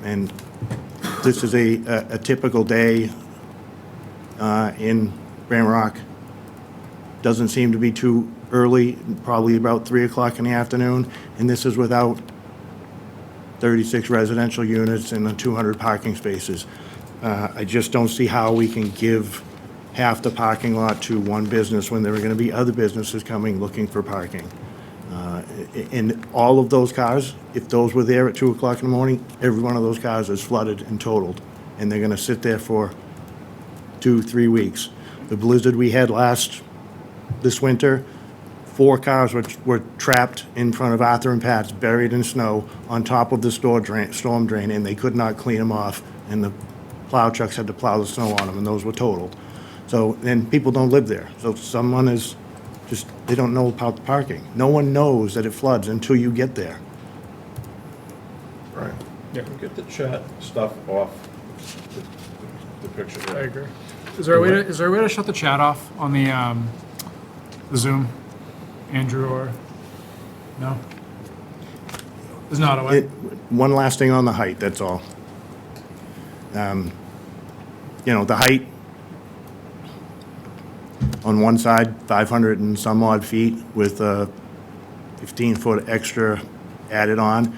And this is a typical day in Brent Rock. Doesn't seem to be too early, probably about 3 o'clock in the afternoon, and this is without 36 residential units and the 200 parking spaces. I just don't see how we can give half the parking lot to one business when there are going to be other businesses coming looking for parking. And all of those cars, if those were there at 2 o'clock in the morning, every one of those cars is flooded and totaled, and they're going to sit there for 2-3 weeks. The blizzard we had this winter, 4 cars were trapped in front of Arthur and Pat's, buried in snow on top of the storm drain, and they could not clean them off, and the plow trucks had to plow the snow on them, and those were totaled. So, and people don't live there, so someone is just, they don't know about the parking. No one knows that it floods until you get there. Right. Yeah, get the chat stuff off the picture here. I agree. Is there a way to shut the chat off on the Zoom, Andrew, or no? There's not a way. One last thing on the height, that's all. The height on one side, 500 and some odd feet with a 15-foot extra added on.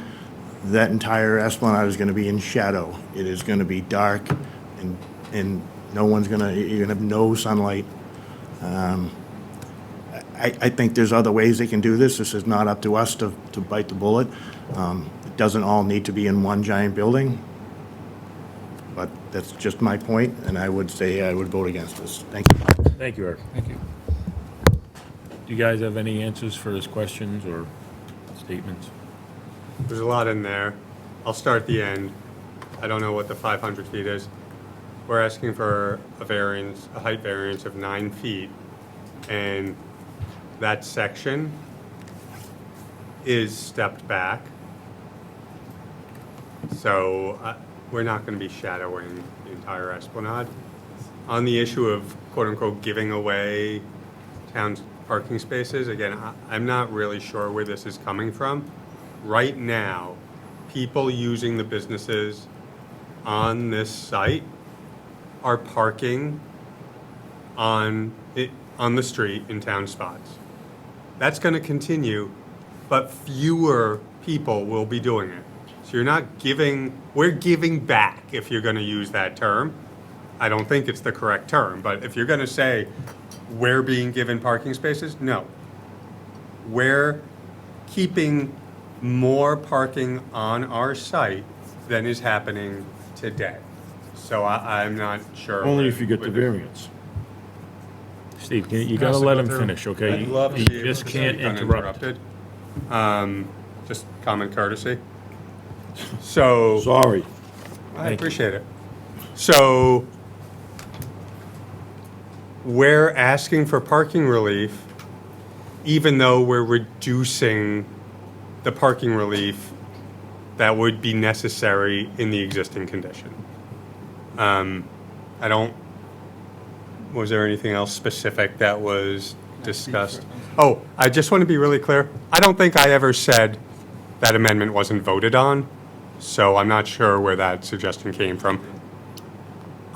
That entire esplanade is going to be in shadow. It is going to be dark, and you're going to have no sunlight. I think there's other ways they can do this. This is not up to us to bite the bullet. It doesn't all need to be in one giant building. But that's just my point, and I would say I would vote against this. Thank you. Thank you, Eric. Thank you. Do you guys have any answers for his questions or statements? There's a lot in there. I'll start at the end. I don't know what the 500 feet is. We're asking for a height variance of 9 feet, and that section is stepped back. So we're not going to be shadowing the entire esplanade. On the issue of quote-unquote giving away town's parking spaces, again, I'm not really sure where this is coming from. Right now, people using the businesses on this site are parking on the street in town spots. That's going to continue, but fewer people will be doing it. So we're giving back, if you're going to use that term. I don't think it's the correct term, but if you're going to say we're being given parking spaces, no. We're keeping more parking on our site than is happening today. So I'm not sure. Only if you get the variance. Steve, you got to let him finish, okay? I'd love to You be able just to can't speak interrupt. uninterrupted. Just common courtesy. So. Sorry. I appreciate it. So we're asking for parking relief, even though we're reducing the parking relief that would be necessary in the existing condition. Was there anything else specific that was discussed? Oh, I just want to be really clear. I don't think I ever said that amendment wasn't voted on, so I'm not sure where that suggestion came from.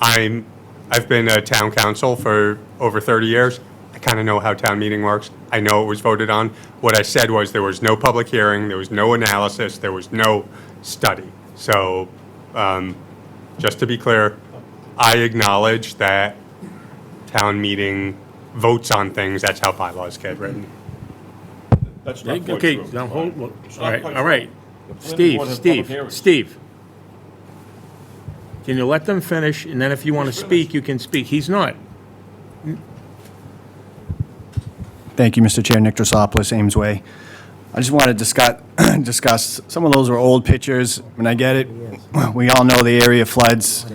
I've been a town council for over 30 years. I kind of know how town meeting works. I know it was voted on. What I said was there was no public hearing, there was no analysis, there was no study. So just to be clear, I acknowledge that town meeting votes on things. That's how bylaws get written. That's not quite Okay, true. now hold, It's all not right, quite all right. true. The planning board has public hearings. Steve. Can you let them finish, and then if you want to speak, you can speak. He's not. Thank you, Mr. Chair. Nick Drosopoulos, Ames Way. I just wanted to discuss, some of those are old pictures, and I get it. We all know the area floods,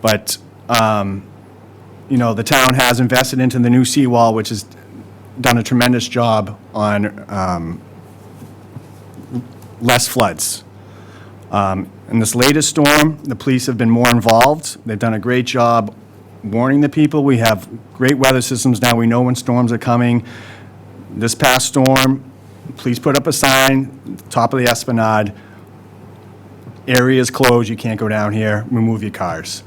but, the town has invested into the new seawall, which is done a tremendous job on less floods. In this latest storm, the police have been more involved. They've done a great job warning the people. We have great weather systems now. We know when storms are coming. This past storm, please put up a sign, top of the Esplanade, area is closed, you can't go down here, remove your cars.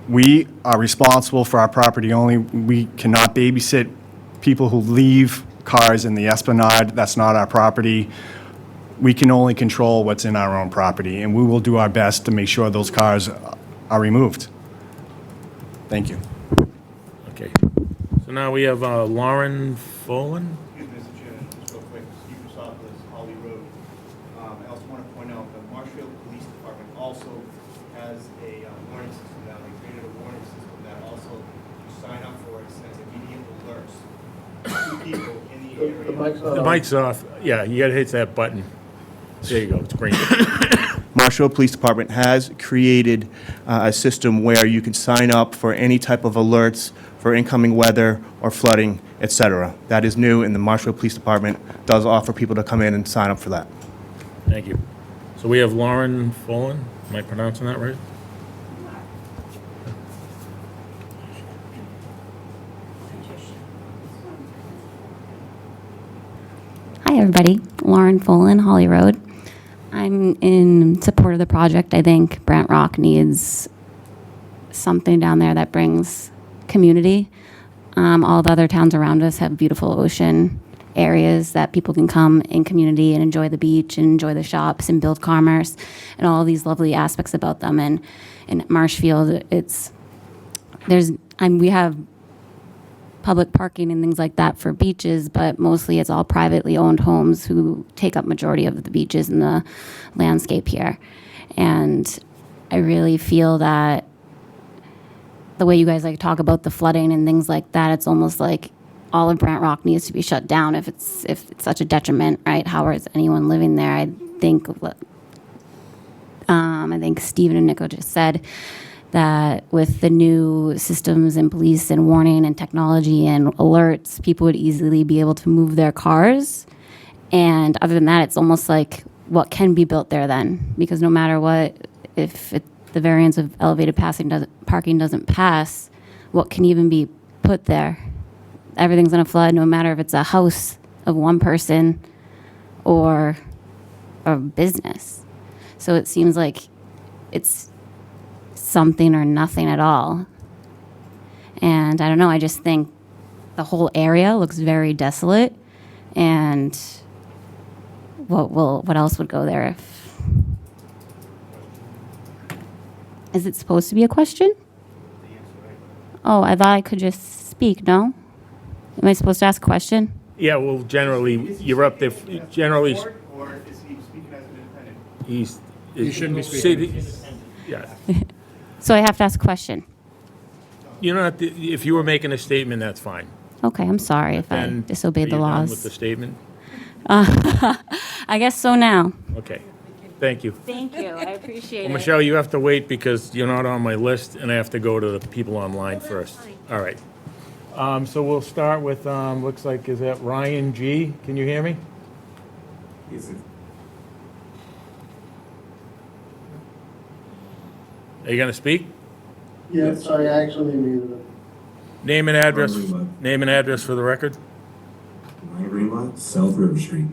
We are responsible for our property only. We cannot babysit people who leave cars in the Esplanade. That's not our property. We can only control what's in our own property, and we will do our best to make sure those cars are removed. Thank you. Okay. So now we have Lauren Folan. Excuse me, Mr. Chairman, just real quick, Steve Chrysopoulos, Holly Road. I also want to point out that Marshfield Police Department also has a warning system now. They created a warning system that also, you sign up for it, sends immediate alerts to people in the area. The mic's off. Yeah, you gotta hit that button. There you go, it's green. Marshfield Police Department has created a system where you can sign up for any type of alerts for incoming weather or flooding, etc. That is new, and the Marshfield Police Department does offer people to come in and sign up for that. Thank you. So we have Lauren Folan. Am I pronouncing that right? Hi, everybody. Lauren Folan, Holly Road. I'm in support of the project. I think Brent Rock needs something down there that brings community. All the other towns around us have beautiful ocean areas that people can come in community and enjoy the beach and enjoy the shops and build commerce and all these lovely aspects about them. And in Marshfield, we have public parking and things like that for beaches, but mostly it's all privately owned homes who take up majority of the beaches in the landscape here. And I really feel that the way you guys like talk about the flooding and things like that, it's almost like all of Brent Rock needs to be shut down if it's such a detriment, right? How is anyone living there? I think Stephen and Nico just said that with the new systems and police and warning and technology and alerts, people would easily be able to move their cars. And other than that, it's almost like what can be built there then? Because no matter what, if the variance of elevated parking doesn't pass, what can even be put there? Everything's gonna flood, no matter if it's a house of one person or a business. So it seems like it's something or nothing at all. And I don't know, I just think the whole area looks very desolate, and what else would go there if... Is it supposed to be a question? Oh, I thought I could just speak, no? Am I supposed to ask a question? Yeah, well, generally, you're up there, generally... Or is he speaking as an independent? He's... You shouldn't be speaking. Yeah. So I have to ask a question? You don't have to, if you were making a statement, that's fine. Okay, I'm sorry if I disobeyed the Are you done laws. with the statement? I guess so now. Okay, thank you. Thank you, I appreciate Well, Michelle, you have to wait because you're not on my list, and I have to go to the people online first. All right. So we'll start with, looks like, is that Ryan G? Can you hear me? Are you gonna speak? Yeah, sorry, I actually muted it. Name and address for the record. Ryan Greenblatt, South River Street.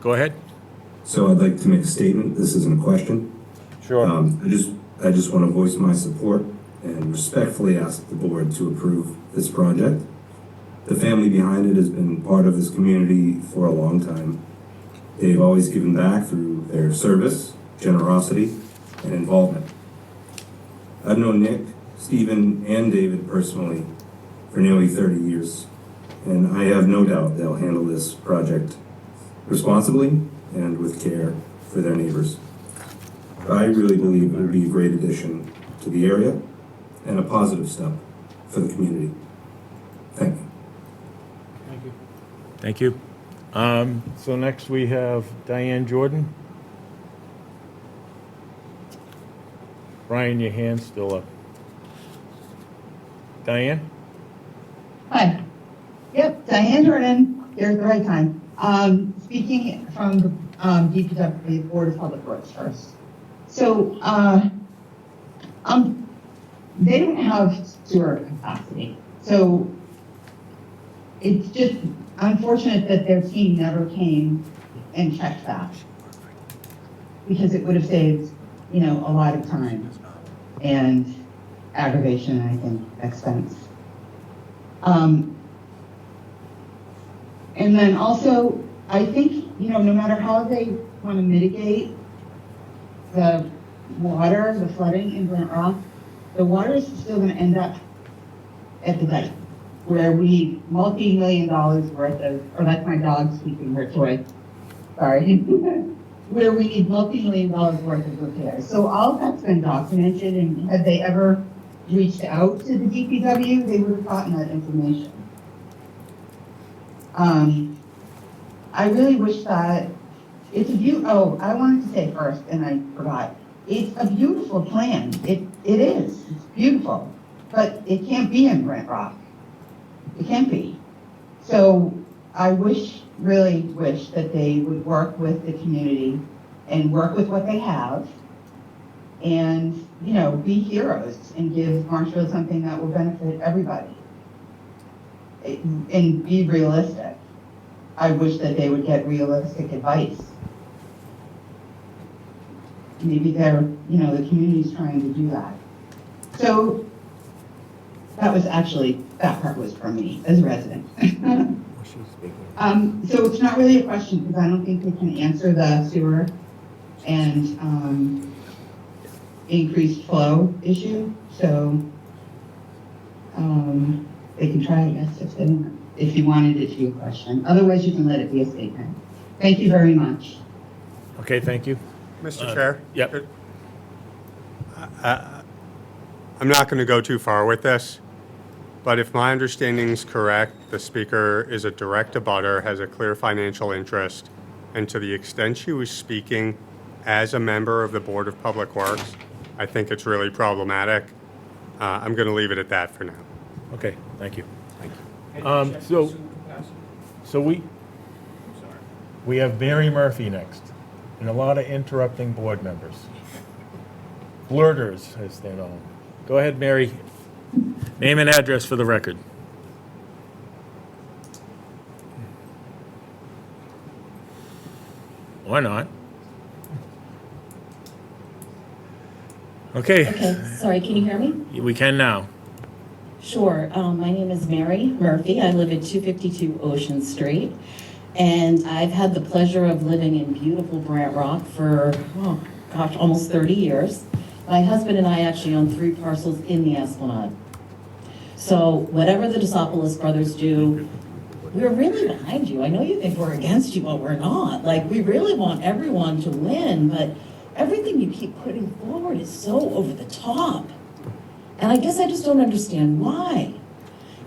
Go ahead. So I'd like to make a statement. This isn't a question. Sure. I just want to voice my support and respectfully ask the board to approve this project. The family behind it has been part of this community for a long time. They've always given back through their service, generosity, and involvement. I've known Nick, Stephen, and David personally for nearly 30 years, and I have no doubt they'll handle this project responsibly and with care for their neighbors. I really believe it would be a great addition to the area and a positive step for the community. Thank you. Thank you. So next we have Diane Jordan. Brian, your hand's still up. Diane? Hi. Yep, Diane Jordan, here at the right time. Speaking from the DPW Board of Public Works first. So, they don't have sewer capacity. So it's just unfortunate that their team never came and checked that. Because it would have saved, a lot of time and aggravation and I think expense. And then also, I think, no matter how they want to mitigate the water, the flooding in Brent Rock, the water is still going to end up at the dike, where we need multi-million dollars worth of, or that's my dog speaking, her toy, sorry, where we need multi-million dollars worth of repairs. So all of that's been documented, and had they ever reached out to the DPW, they would have gotten that information. I really wish that it's a I wanted to say first, and I forgot. It's a beautiful plan. It is. It's beautiful. But it can't be in Brent Rock. It can't be. So I really wish that they would work with the community and work with what they have and, be heroes and give Marshfield something that will benefit everybody. And be realistic. I wish that they would get realistic advice. Maybe they're, the community's trying to do that. So that part was for me as a resident. So it's not really a question because I don't think they can answer the sewer and increased flow issue. So they can try, I guess, if you wanted it to be a question. Otherwise, you can let it be a statement. Thank you very much. Okay, thank you. Mr. Chair? Yep. I'm not going to go too far with this, but if my understanding is correct, the speaker is a direct abutter, has a clear financial interest, and to the extent she was speaking as a member of the Board of Public Works, I think it's really problematic. I'm going to leave it at that for now. Okay, thank you. So we have Barry Murphy next, and a lot of interrupting board members. Blurters, as they're known. Go ahead, Mary. Name and address for the record. Or not. Okay. Okay, sorry, can you hear me? We can now. Sure. My name is Mary Murphy. I live at 252 Ocean Street. And I've had the pleasure of living in beautiful Brent Rock for, almost 30 years. My husband and I actually own 3 parcels in the Esplanade. So whatever the Desopoulos brothers do, we're really behind you. I know you think we're against you, but we're not. Like, we really want everyone to win, but everything you keep putting forward is so over the top. And I guess I just don't understand why.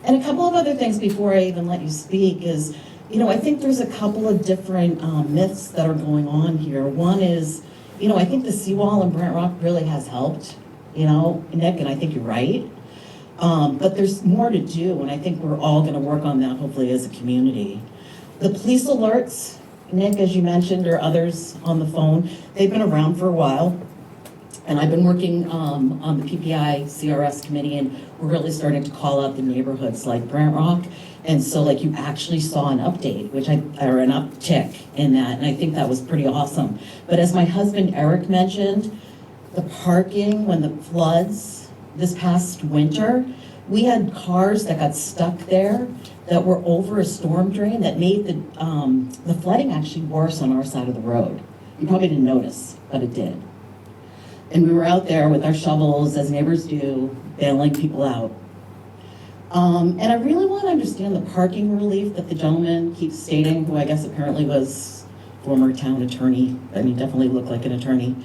And a couple of other things before I even let you speak is, I think there's a couple of different myths that are going on here. One is, I think the seawall in Brent Rock really has helped, Nick, and I think you're right. But there's more to do, and I think we're all going to work on that, hopefully, as a community. The police alerts, Nick, as you mentioned, or others on the phone, they've been around for a while. And I've been working on the PPI CRS committee, and we're really starting to call out the neighborhoods like Brent Rock. And so, like, you actually saw an update, or an uptick in that, and I think that was pretty awesome. But as my husband Eric mentioned, the parking when the floods this past winter, we had cars that got stuck there that were over a storm drain that made the flooding actually worse on our side of the road. You probably didn't notice, but it did. And we were out there with our shovels, as neighbors do, bailing people out. And I really want to understand the parking relief that the gentleman keeps stating, who I guess apparently was former town attorney. I mean, definitely looked like an attorney.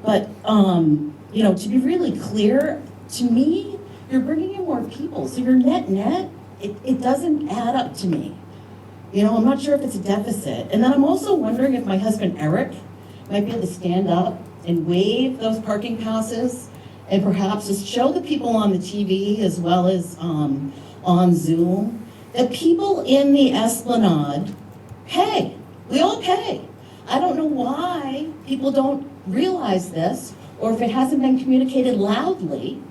But, to be really clear, to me, you're bringing in more people. So your net, it doesn't add up to me. I'm not sure if it's a deficit. And then I'm also wondering if my husband Eric might be able to stand up and waive those parking passes and perhaps just show the people on the TV as well as on Zoom that people in the Esplanade pay. We all pay. I don't know why people don't realize this, or if it hasn't been communicated loudly,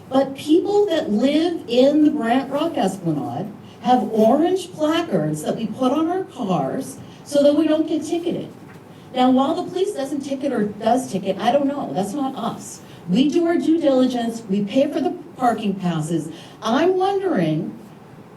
but people that live in the Brent Rock Esplanade have orange placards that we put on our cars so that we don't get ticketed. Now, while the police doesn't ticket or does ticket, I don't know, that's not us. We do our due diligence, we pay for the parking passes. I'm wondering,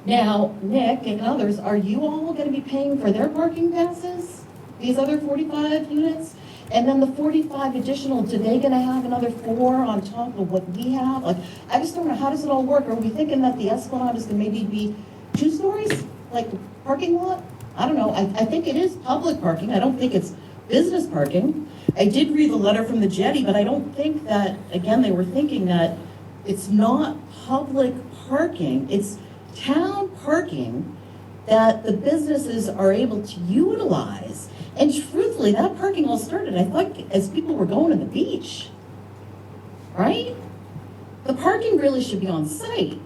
now, Nick and others, are you all gonna be paying for their parking passes? These other 45 units? And then the 45 additional, do they gonna have another 4 on top of what we have? Like, I just don't know, how does it all work? Are we thinking that the Esplanade is gonna maybe be 2 stories, like parking lot? I don't know, I think it is public parking, I don't think it's business parking. I did read the letter from the jetty, but I don't think that, again, they were thinking that it's not public parking, it's town parking that the businesses are able to utilize. And truthfully, that parking all started, I thought, as people were going to the beach, right? The parking really should be on site.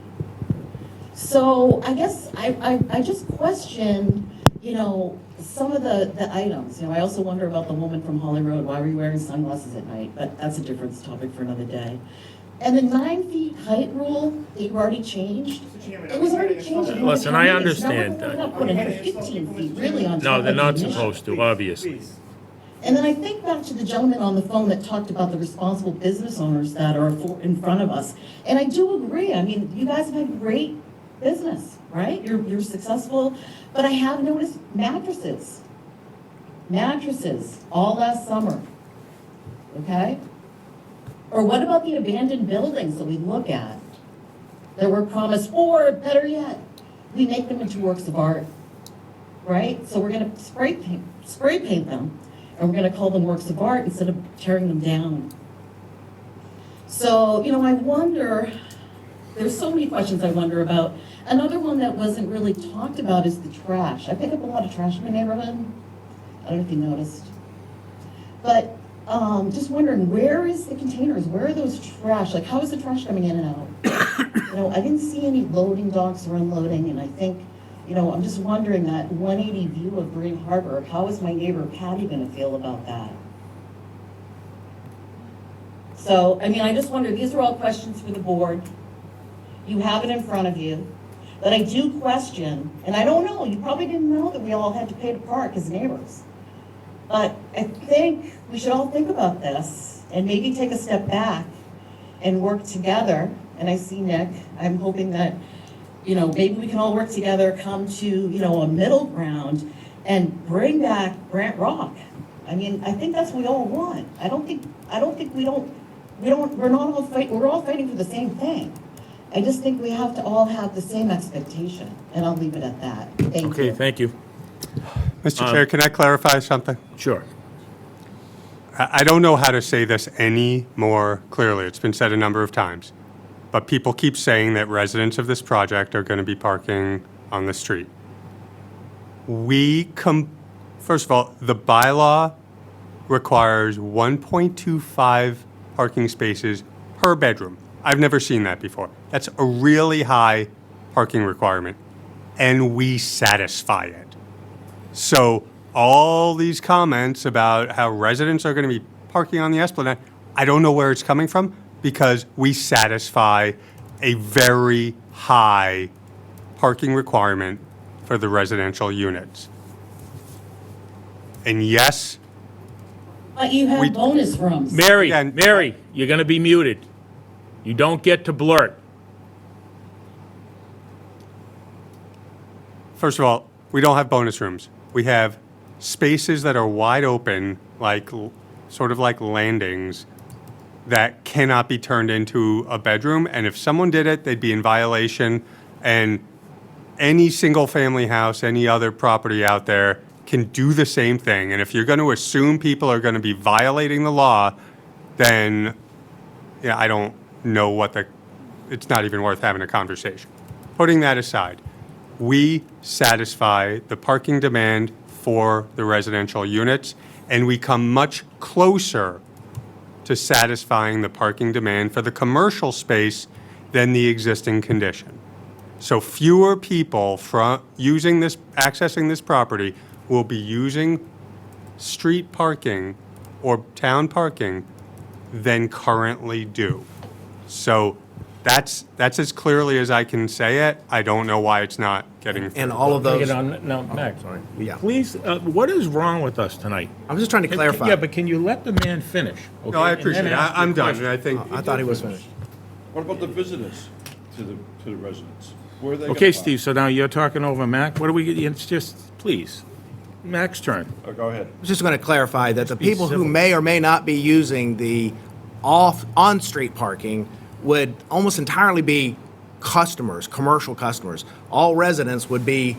So I guess I just question, you know, some of the items. You know, I also wonder about the woman from Holly Road. Why were you wearing sunglasses at night? But that's a different topic for another day. And the 9 feet height rule that you already changed, it was already changed. Listen, I understand. Now we're not putting another 15 feet really on top No, of they're the not initial. supposed to, obviously. And then I think back to the gentleman on the phone that talked about the responsible business owners that are in front of us. And I do agree. I mean, you guys have had great business, right? You're successful. But I have noticed mattresses all last summer, okay? Or what about the abandoned buildings that we look at that were promised, or better yet, we make them into works of art, right? So we're gonna spray paint them, and we're gonna call them works of art instead of tearing them down. So, you know, I wonder, there's so many questions I wonder about. Another one that wasn't really talked about is the trash. I pick up a lot of trash in my neighborhood. I don't know if you noticed. But just wondering, where is the containers? Where are those trash? Like, how is the trash coming in and out? You know, I didn't see any loading docks or unloading, and I think, you know, I'm just wondering that 180 view of Green Harbor, how is my neighbor Patty gonna feel about that? So, I mean, I just wonder, these are all questions for the board. You have it in front of you. But I do question, and I don't know, you probably didn't know that we all had to pay to park as neighbors. But I think we should all think about this and maybe take a step back and work together. And I see Nick, I'm hoping that, you know, maybe we can all work together, come to, you know, a middle ground and bring back Brent Rock. I mean, I think that's what we all want. We're all fighting for the same thing. I just think we have to all have the same expectation, and I'll leave it at that. Thank you. Okay, thank you. Mr. Chair, can I clarify something? Sure. I don't know how to say this any more clearly. It's been said a number of times. But people keep saying that residents of this project are going to be parking on the street. First of all, the bylaw requires 1.25 parking spaces per bedroom. I've never seen that before. That's a really high parking requirement, and we satisfy it. So all these comments about how residents are going to be parking on the Esplanade, I don't know where it's coming from, because we satisfy a very high parking requirement for the residential units. And yes, But you have bonus rooms. Mary, you're going to be muted. You don't get to blurt. first of all, we don't have bonus rooms. We have spaces that are wide open, like sort of like landings, that cannot be turned into a bedroom. And if someone did it, they'd be in violation. And any single-family house, any other property out there can do the same thing. And if you're going to assume people are going to be violating the law, then I don't know it's not even worth having a conversation. Putting that aside, we satisfy the parking demand for the residential units, and we come much closer to satisfying the parking demand for the commercial space than the existing condition. So fewer people accessing this property will be using street parking or town parking than currently do. So that's as clearly as I can say it. I don't know why it's not getting through. And all of those, Now, Max, Yeah. please, what is wrong with us tonight? I'm just trying to clarify. Yeah, but can you let the man finish? No, okay? I And then appreciate it. ask your I'm done. question. I think. I thought he was finished. What about the visitors to the residents? Where are they gonna Okay, park? Steve, so now you're talking over Mac. What do we get? It's just, please, Mac's turn. Go ahead. I was just going to clarify that the be people who civil. may or may not be using the on-street parking would almost entirely be customers, commercial customers. All residents would be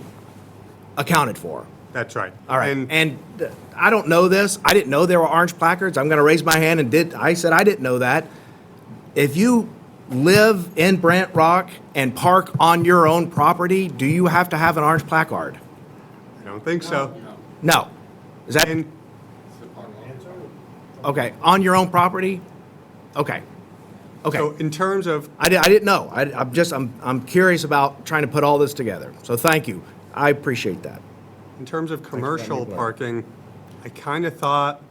accounted for. That's right. All right. And I don't know this. I didn't know there were orange placards. I'm going to raise my hand I said I didn't know that. If you live in Brent Rock and park on your own property, do you have to have an orange placard? I don't think so. No. Is that okay? On your own property? Okay. Okay. So in terms of, I didn't know. I'm curious about trying to put all this together. So thank you. I appreciate that. in terms of commercial parking, I kind of thought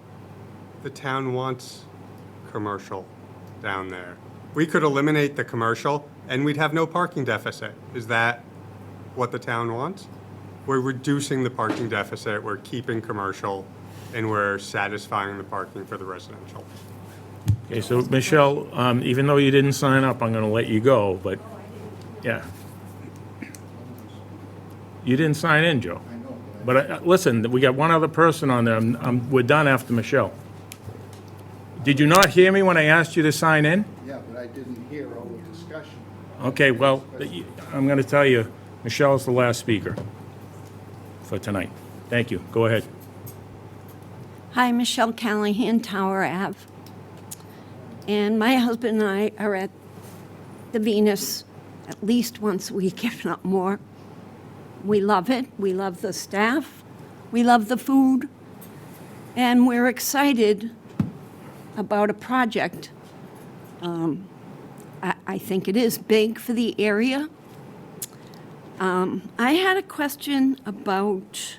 the town wants commercial down there. We could eliminate the commercial and we'd have no parking deficit. Is that what the town wants? We're reducing the parking deficit, we're keeping commercial, and we're satisfying the parking for the residential. Okay, so Michelle, even though you didn't sign up, I'm gonna let you go, but, yeah. You didn't sign in, Joe. But listen, we got one other person on there. We're done after Michelle. Did you not hear me when I asked you to sign in? Yeah, but I didn't hear all the discussion. Okay, well, I'm gonna tell you, Michelle's the last speaker for tonight. Thank you. Go ahead. Hi, Michelle Callahan, Tower Ave. And my husband and I are at the Venus at least once a week, if not more. We love it. We love the staff. We love the food. And we're excited about a project. I think it is big for the area. I had a question about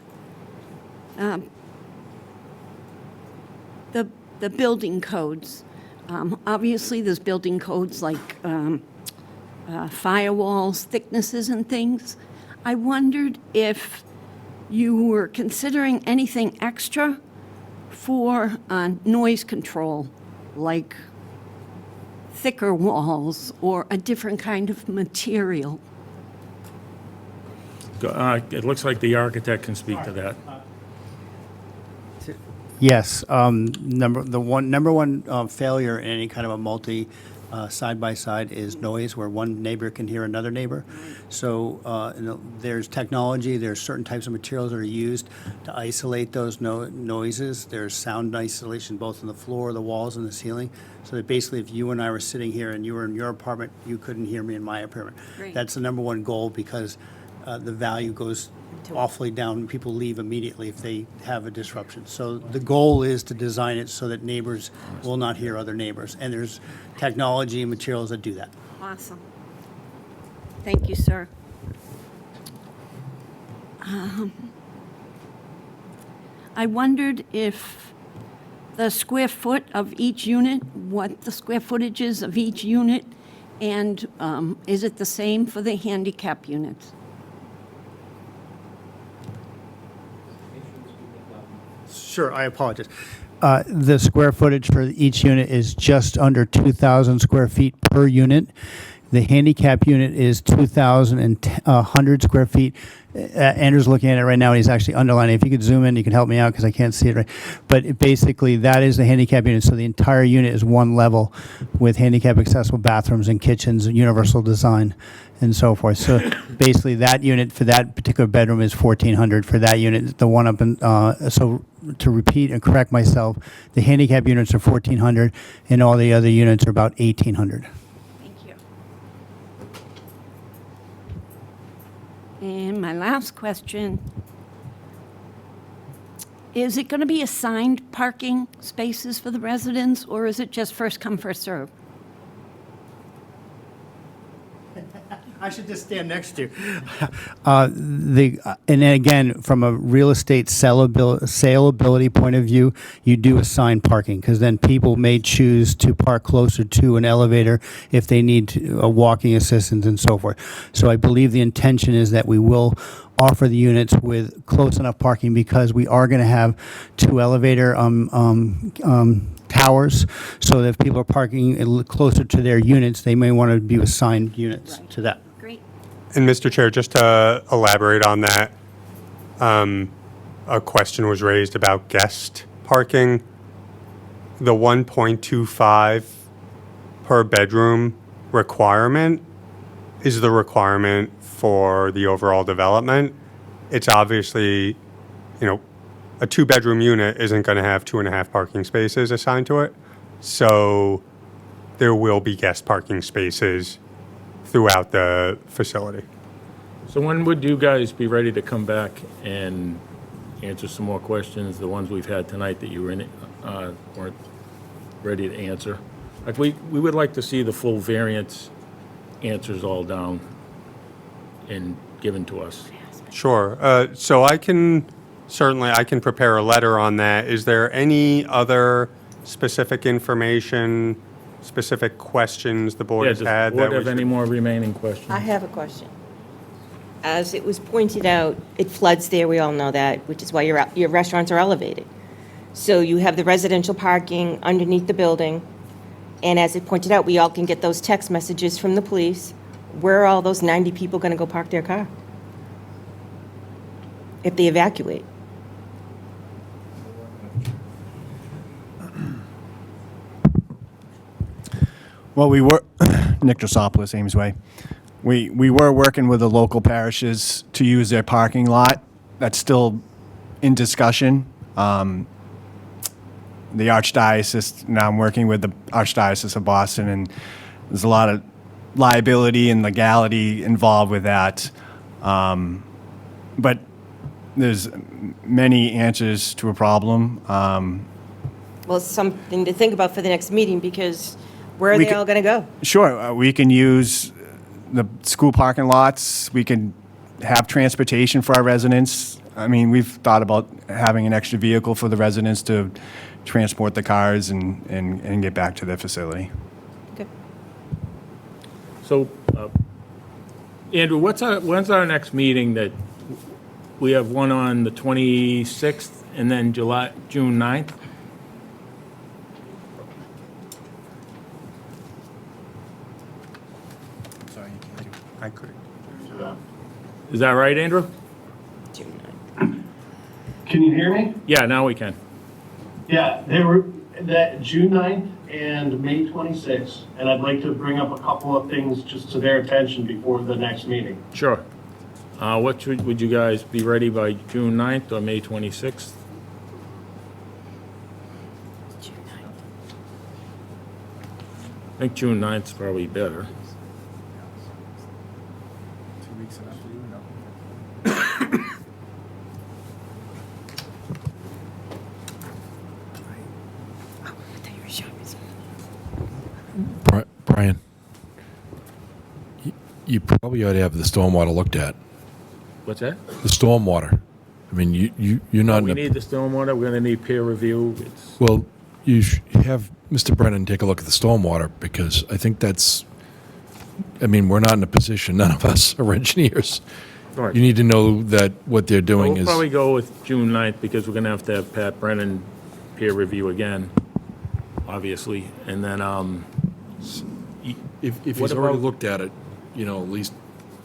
the building codes. Obviously, there's building codes like firewalls, thicknesses, and things. I wondered if you were considering anything extra for noise control, like thicker walls or a different kind of material. It looks like the architect can speak to that. Yes, number one failure in any kind of a multi side-by-side is noise, where one neighbor can hear another neighbor. So there's technology, there's certain types of materials that are used to isolate those noises. There's sound isolation both on the floor, the walls, and the ceiling. So that basically if you and I were sitting here and you were in your apartment, you couldn't hear me in my apartment. Great. That's the number one goal, because the value goes awfully down. People leave immediately if they have a disruption. So the goal is to design it so that neighbors will not hear other neighbors. And there's technology and materials that do that. Awesome. Thank you, sir. I wondered if the square foot of each unit, what the square footage is of each unit, and is it the same for the handicap units? Sure, I apologize. The square footage for each unit is just under 2,000 square feet per unit. The handicap unit is 2,100 square feet. Andrew's looking at it right now, and he's actually underlining. If you could zoom in, you can help me out because I can't see it right. But basically, that is the handicap unit. So the entire unit is one level with handicap accessible bathrooms and kitchens, and universal design, and so forth. So basically, that unit for that particular bedroom is 1,400 for that unit. The one up in, so to repeat and correct myself, the handicap units are 1,400, and all the other units are about 1,800. And my last question, is it going to be assigned parking spaces for the residents, or is it just first come, first serve? I should just stand next to you. And then again, from a real estate saleability point of view, you do assign parking, because then people may choose to park closer to an elevator if they need a walking assistance and so forth. So I believe the intention is that we will offer the units with close enough parking, because we are going to have 2 elevator towers, so that if people are parking closer to their units, they may want to be assigned units to that. Great. And Mr. Chair, just to elaborate on that, a question was raised about guest parking. The 1.25 per bedroom requirement is the requirement for the overall development. It's obviously, a 2-bedroom unit isn't going to have 2.5 parking spaces assigned to it. So there will be guest parking spaces throughout the facility. So when would you guys be ready to come back and answer some more questions, the ones we've had tonight that you weren't ready to answer? Like, we would like to see the full variance answers all down and given to us. Sure. So I can prepare a letter on that. Is there any other specific information, specific questions the board has Does had? the board that we have any should- more remaining questions? I have a question. As it was pointed out, it floods there, we all know that, which is why your restaurants are elevated. So you have the residential parking underneath the building, and as it pointed out, we all can get those text messages from the police. Where are all those 90 people going to go park their car if they evacuate? Well, we were, Nick Drosopoulos, Ames Way. We were working with the local parishes to use their parking lot. That's still in discussion. The Archdiocese, now I'm working with the Archdiocese of Boston, and there's a lot of liability and legality involved with that. But there's many answers to a problem. Well, something to think about for the next meeting, because where are We they ca- all going to go? Sure, we can use the school parking lots. We can have transportation for our residents. I mean, we've thought about having an extra vehicle for the residents to transport the cars and get back to their facility. Okay. So, Andrew, when's our next meeting? That we have one on the 26th and then June 9th? Sorry, I couldn't. Is that right, Andrew? Can you hear me? Yeah, now we can. Yeah, they were that June 9th and May 26th, and I'd like to bring up a couple of things just to their attention before the next meeting. Sure. Would you guys be ready by June 9th or May 26th? I think June 9th is probably better. 2 weeks enough for you? Brian, you probably ought to have the stormwater looked at. What's that? The stormwater. I mean, you're not. We need the stormwater, we're gonna need peer review. Well, you should have Mr. Brennan take a look at the stormwater, because I think that's, I mean, we're not in a position, none of us are engineers. Right. You need to know that what they're doing We'll is. probably go with June 9th because we're gonna have to have Pat Brennan peer review again, obviously, and then, If what he's already about- looked at it, at least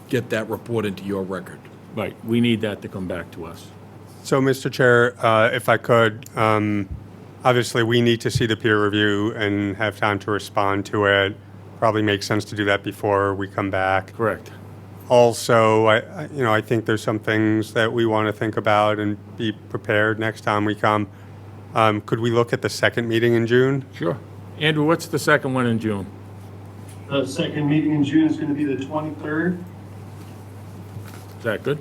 get that report into your record. right, we need that to come back to us. So, Mr. Chair, if I could, obviously, we need to see the peer review and have time to respond to it. Probably makes sense to do that before we come back. Correct. Also, I think there's some things that we want to think about and be prepared next time we come. Could we look at the second meeting in June? Sure. Andrew, what's the second one in June? The second meeting in June is going to be the 23rd. Is that good?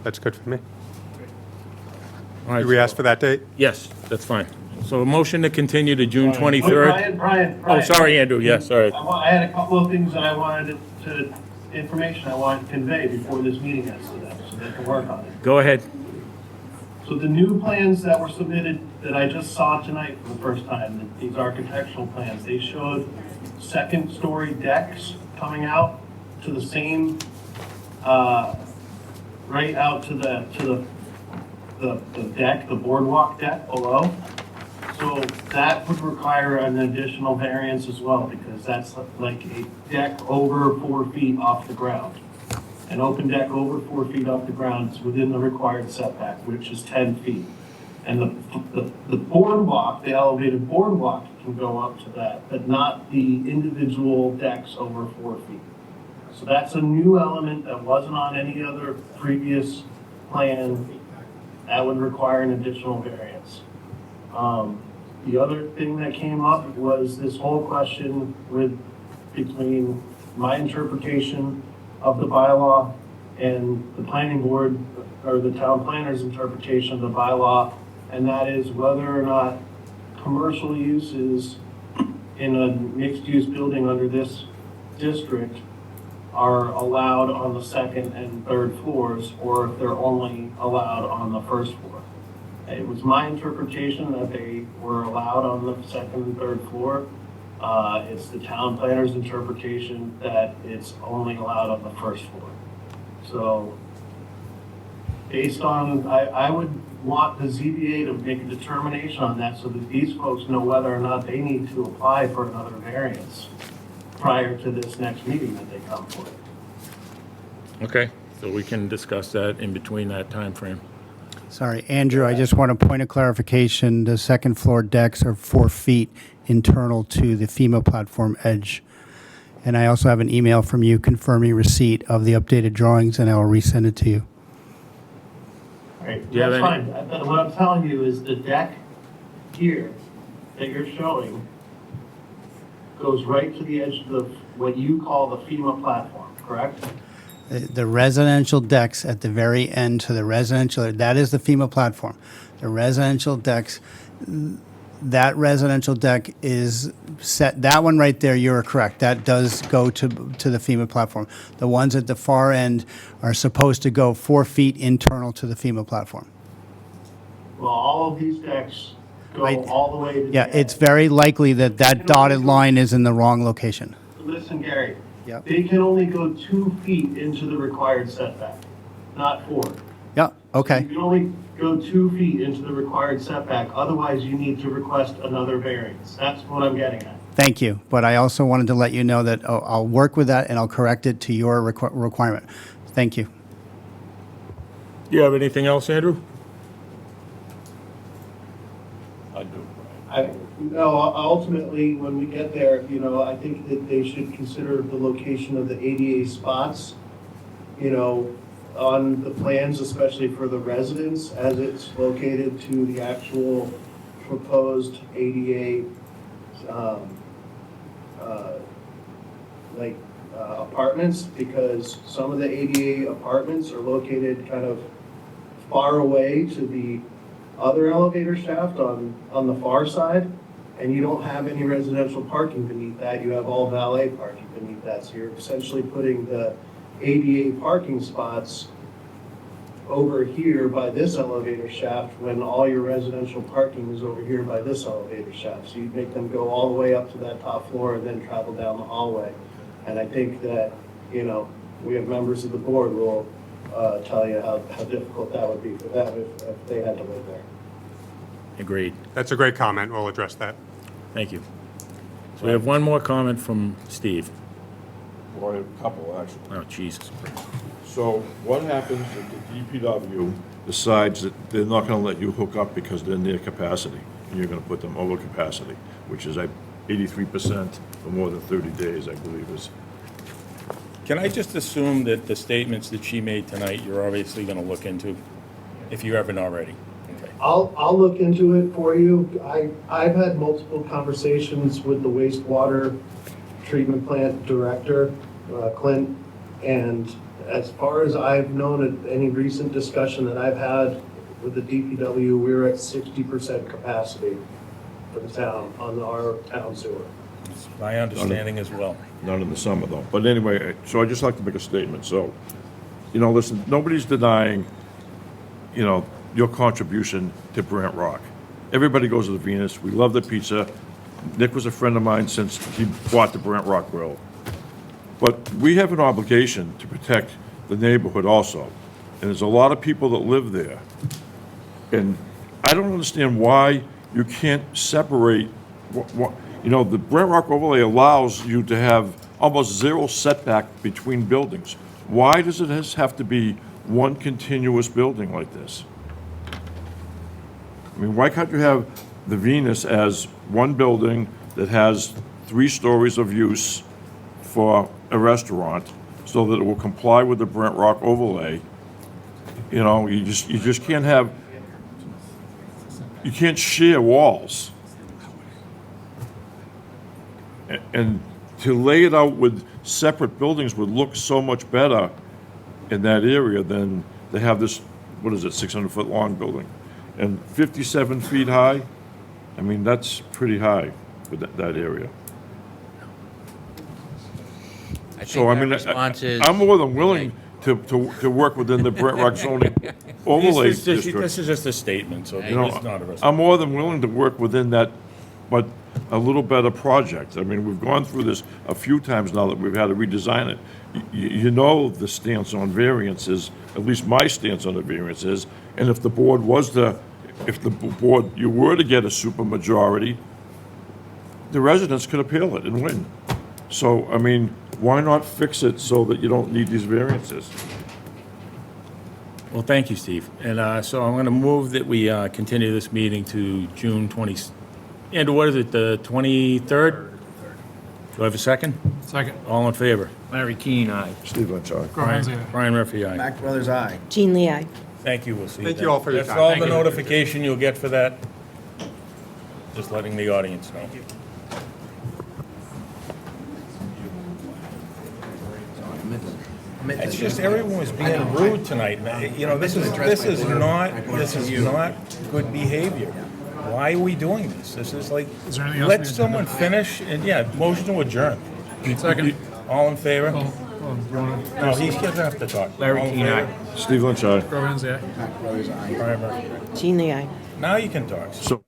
That's good for me. All right, Did we so- ask for that date? Yes, that's fine. So a motion to continue to June 23rd? Brian. Oh, sorry, Andrew, yes, sorry. I had a couple of things that I wanted information I want to convey before this meeting ends to them, so they can work on it. Go ahead. So the new plans that were submitted, that I just saw tonight for the first time, these architectural plans, they showed second-story decks coming out to the same, right out to the deck, the boardwalk deck below. So that would require an additional variance as well, because that's like a deck over 4 feet off the ground. An open deck over 4 feet off the ground is within the required setback, which is 10 feet. And the boardwalk, the elevated boardwalk can go up to that, but not the individual decks over 4 feet. So that's a new element that wasn't on any other previous plan. That would require an additional variance. The other thing that came up was this whole question between my interpretation of the bylaw and the planning board, or the town planner's interpretation of the bylaw, and that is whether or not commercial uses in a mixed-use building under this district are allowed on the second and third floors, or if they're only allowed on the first floor. It was my interpretation that they were allowed on the second and third floor. It's the town planner's interpretation that it's only allowed on the first floor. So based on, I would want the ZBA to make a determination on that so that these folks know whether or not they need to apply for another variance prior to this next meeting that they come for. Okay, so we can discuss that in between that time frame. Sorry, Andrew, I just want a point of clarification. The second floor decks are 4 feet internal to the FEMA platform edge. And I also have an email from you confirming receipt of the updated drawings, and I will resend it to you. All right, Do you have that's any- fine. What I'm telling you is the deck here that you're showing goes right to the edge of the, what you call the FEMA platform, correct? The residential decks at the very end to the residential, that is the FEMA platform. The residential decks, that residential deck is set, that one right there, you're correct. That does go to the FEMA platform. The ones at the far end are supposed to go 4 feet internal to the FEMA platform. Well, all of these decks go Right. all the way to the Yeah, edge. it's very likely that that dotted line is in the wrong location. Listen, Gary. Yep. They can only go 2 feet into the required setback, not 4. Yeah, okay. You can only go 2 feet into the required setback, otherwise you need to request another variance. That's what I'm getting at. Thank you, but I also wanted to let you know that I'll work with that and I'll correct it to your requirement. Thank you. Do you have anything else, Andrew? I do. No, ultimately, when we get there, I think that they should consider the location of the ADA spots, on the plans, especially for the residents, as it's located to the actual proposed ADA, apartments, because some of the ADA apartments are located kind of far away to the other elevator shaft on the far side, and you don't have any residential parking beneath that. You have all valet parking beneath that. So you're essentially putting the ADA parking spots over here by this elevator shaft when all your residential parking is over here by this elevator shaft. So you'd make them go all the way up to that top floor and then travel down the hallway. And I think that, we have members of the board will tell you how difficult that would be for them if they had to live there. Agreed. That's a great comment. We'll address that. Thank you. So we have one more comment from Steve. Or a couple, actually. Oh, Jesus. So what happens if the DPW decides that they're not going to let you hook up because they're near capacity, and you're going to put them over capacity, which is 83% for more than 30 days, I believe is. Can I just assume that the statements that she made tonight, you're obviously going to look into, if you haven't already? Okay. I'll look into it for you. I've had multiple conversations with the wastewater treatment plant director, Clint, and as far as I've known at any recent discussion that I've had with the DPW, we're at 60% capacity for the town on our town sewer. It's my understanding as well. Not in the summer, though. But anyway, so I'd just like to make a statement. So, listen, nobody's denying, your contribution to Brent Rock. Everybody goes to the Venus. We love the pizza. Nick was a friend of mine since he bought the Brent Rock Grill. But we have an obligation to protect the neighborhood also. And there's a lot of people that live there. And I don't understand why you can't separate, the Brent Rock overlay allows you to have almost zero setback between buildings. Why does it have to be one continuous building like this? I mean, why can't you have the Venus as one building that has 3 stories of use for a restaurant so that it will comply with the Brent Rock overlay? You just can't have, you can't share walls. And to lay it out with separate buildings would look so much better in that area than they have this, 600-foot long building. And 57 feet high, I mean, that's pretty high for that area. I think So, I our mean, response is- I'm more than willing to work within the Brent Rock zoning overlay This is district. just a statement, so You know, it's not a resolution. I'm more than willing to work within that, but a little better project. I mean, we've gone through this a few times now that we've had to redesign it. The stance on variances, at least my stance on the variances, and if the board you were to get a supermajority, the residents could appeal it and win. So, I mean, why not fix it so that you don't need these variances? Well, thank you, Steve. And so I'm going to move that we continue this meeting to June 20, and what is it, the 23rd? Do I have a second? Second. All in favor? Larry Keane, aye. Steve Lynch, aye. Brian Murphy, aye. Mac Brothers, aye. Jean Lee, aye. Thank you, we'll see you Thank then. you all for your That's time. all Thank the you. notification you'll get for that. Just letting the audience know. It's just everyone was being rude tonight. This is not good behavior. Why are we doing this? This is like, Is there anything else let we need to someone do? finish, and motion to adjourn. Second. All in favor? You wanna- No, he's gonna have to talk. Larry All in Keane, favor? aye. Steve Lynch, aye. Groveland's aye. Mac Brothers, aye. Brian Murphy. Jean Lee, aye. Now you can talk. So.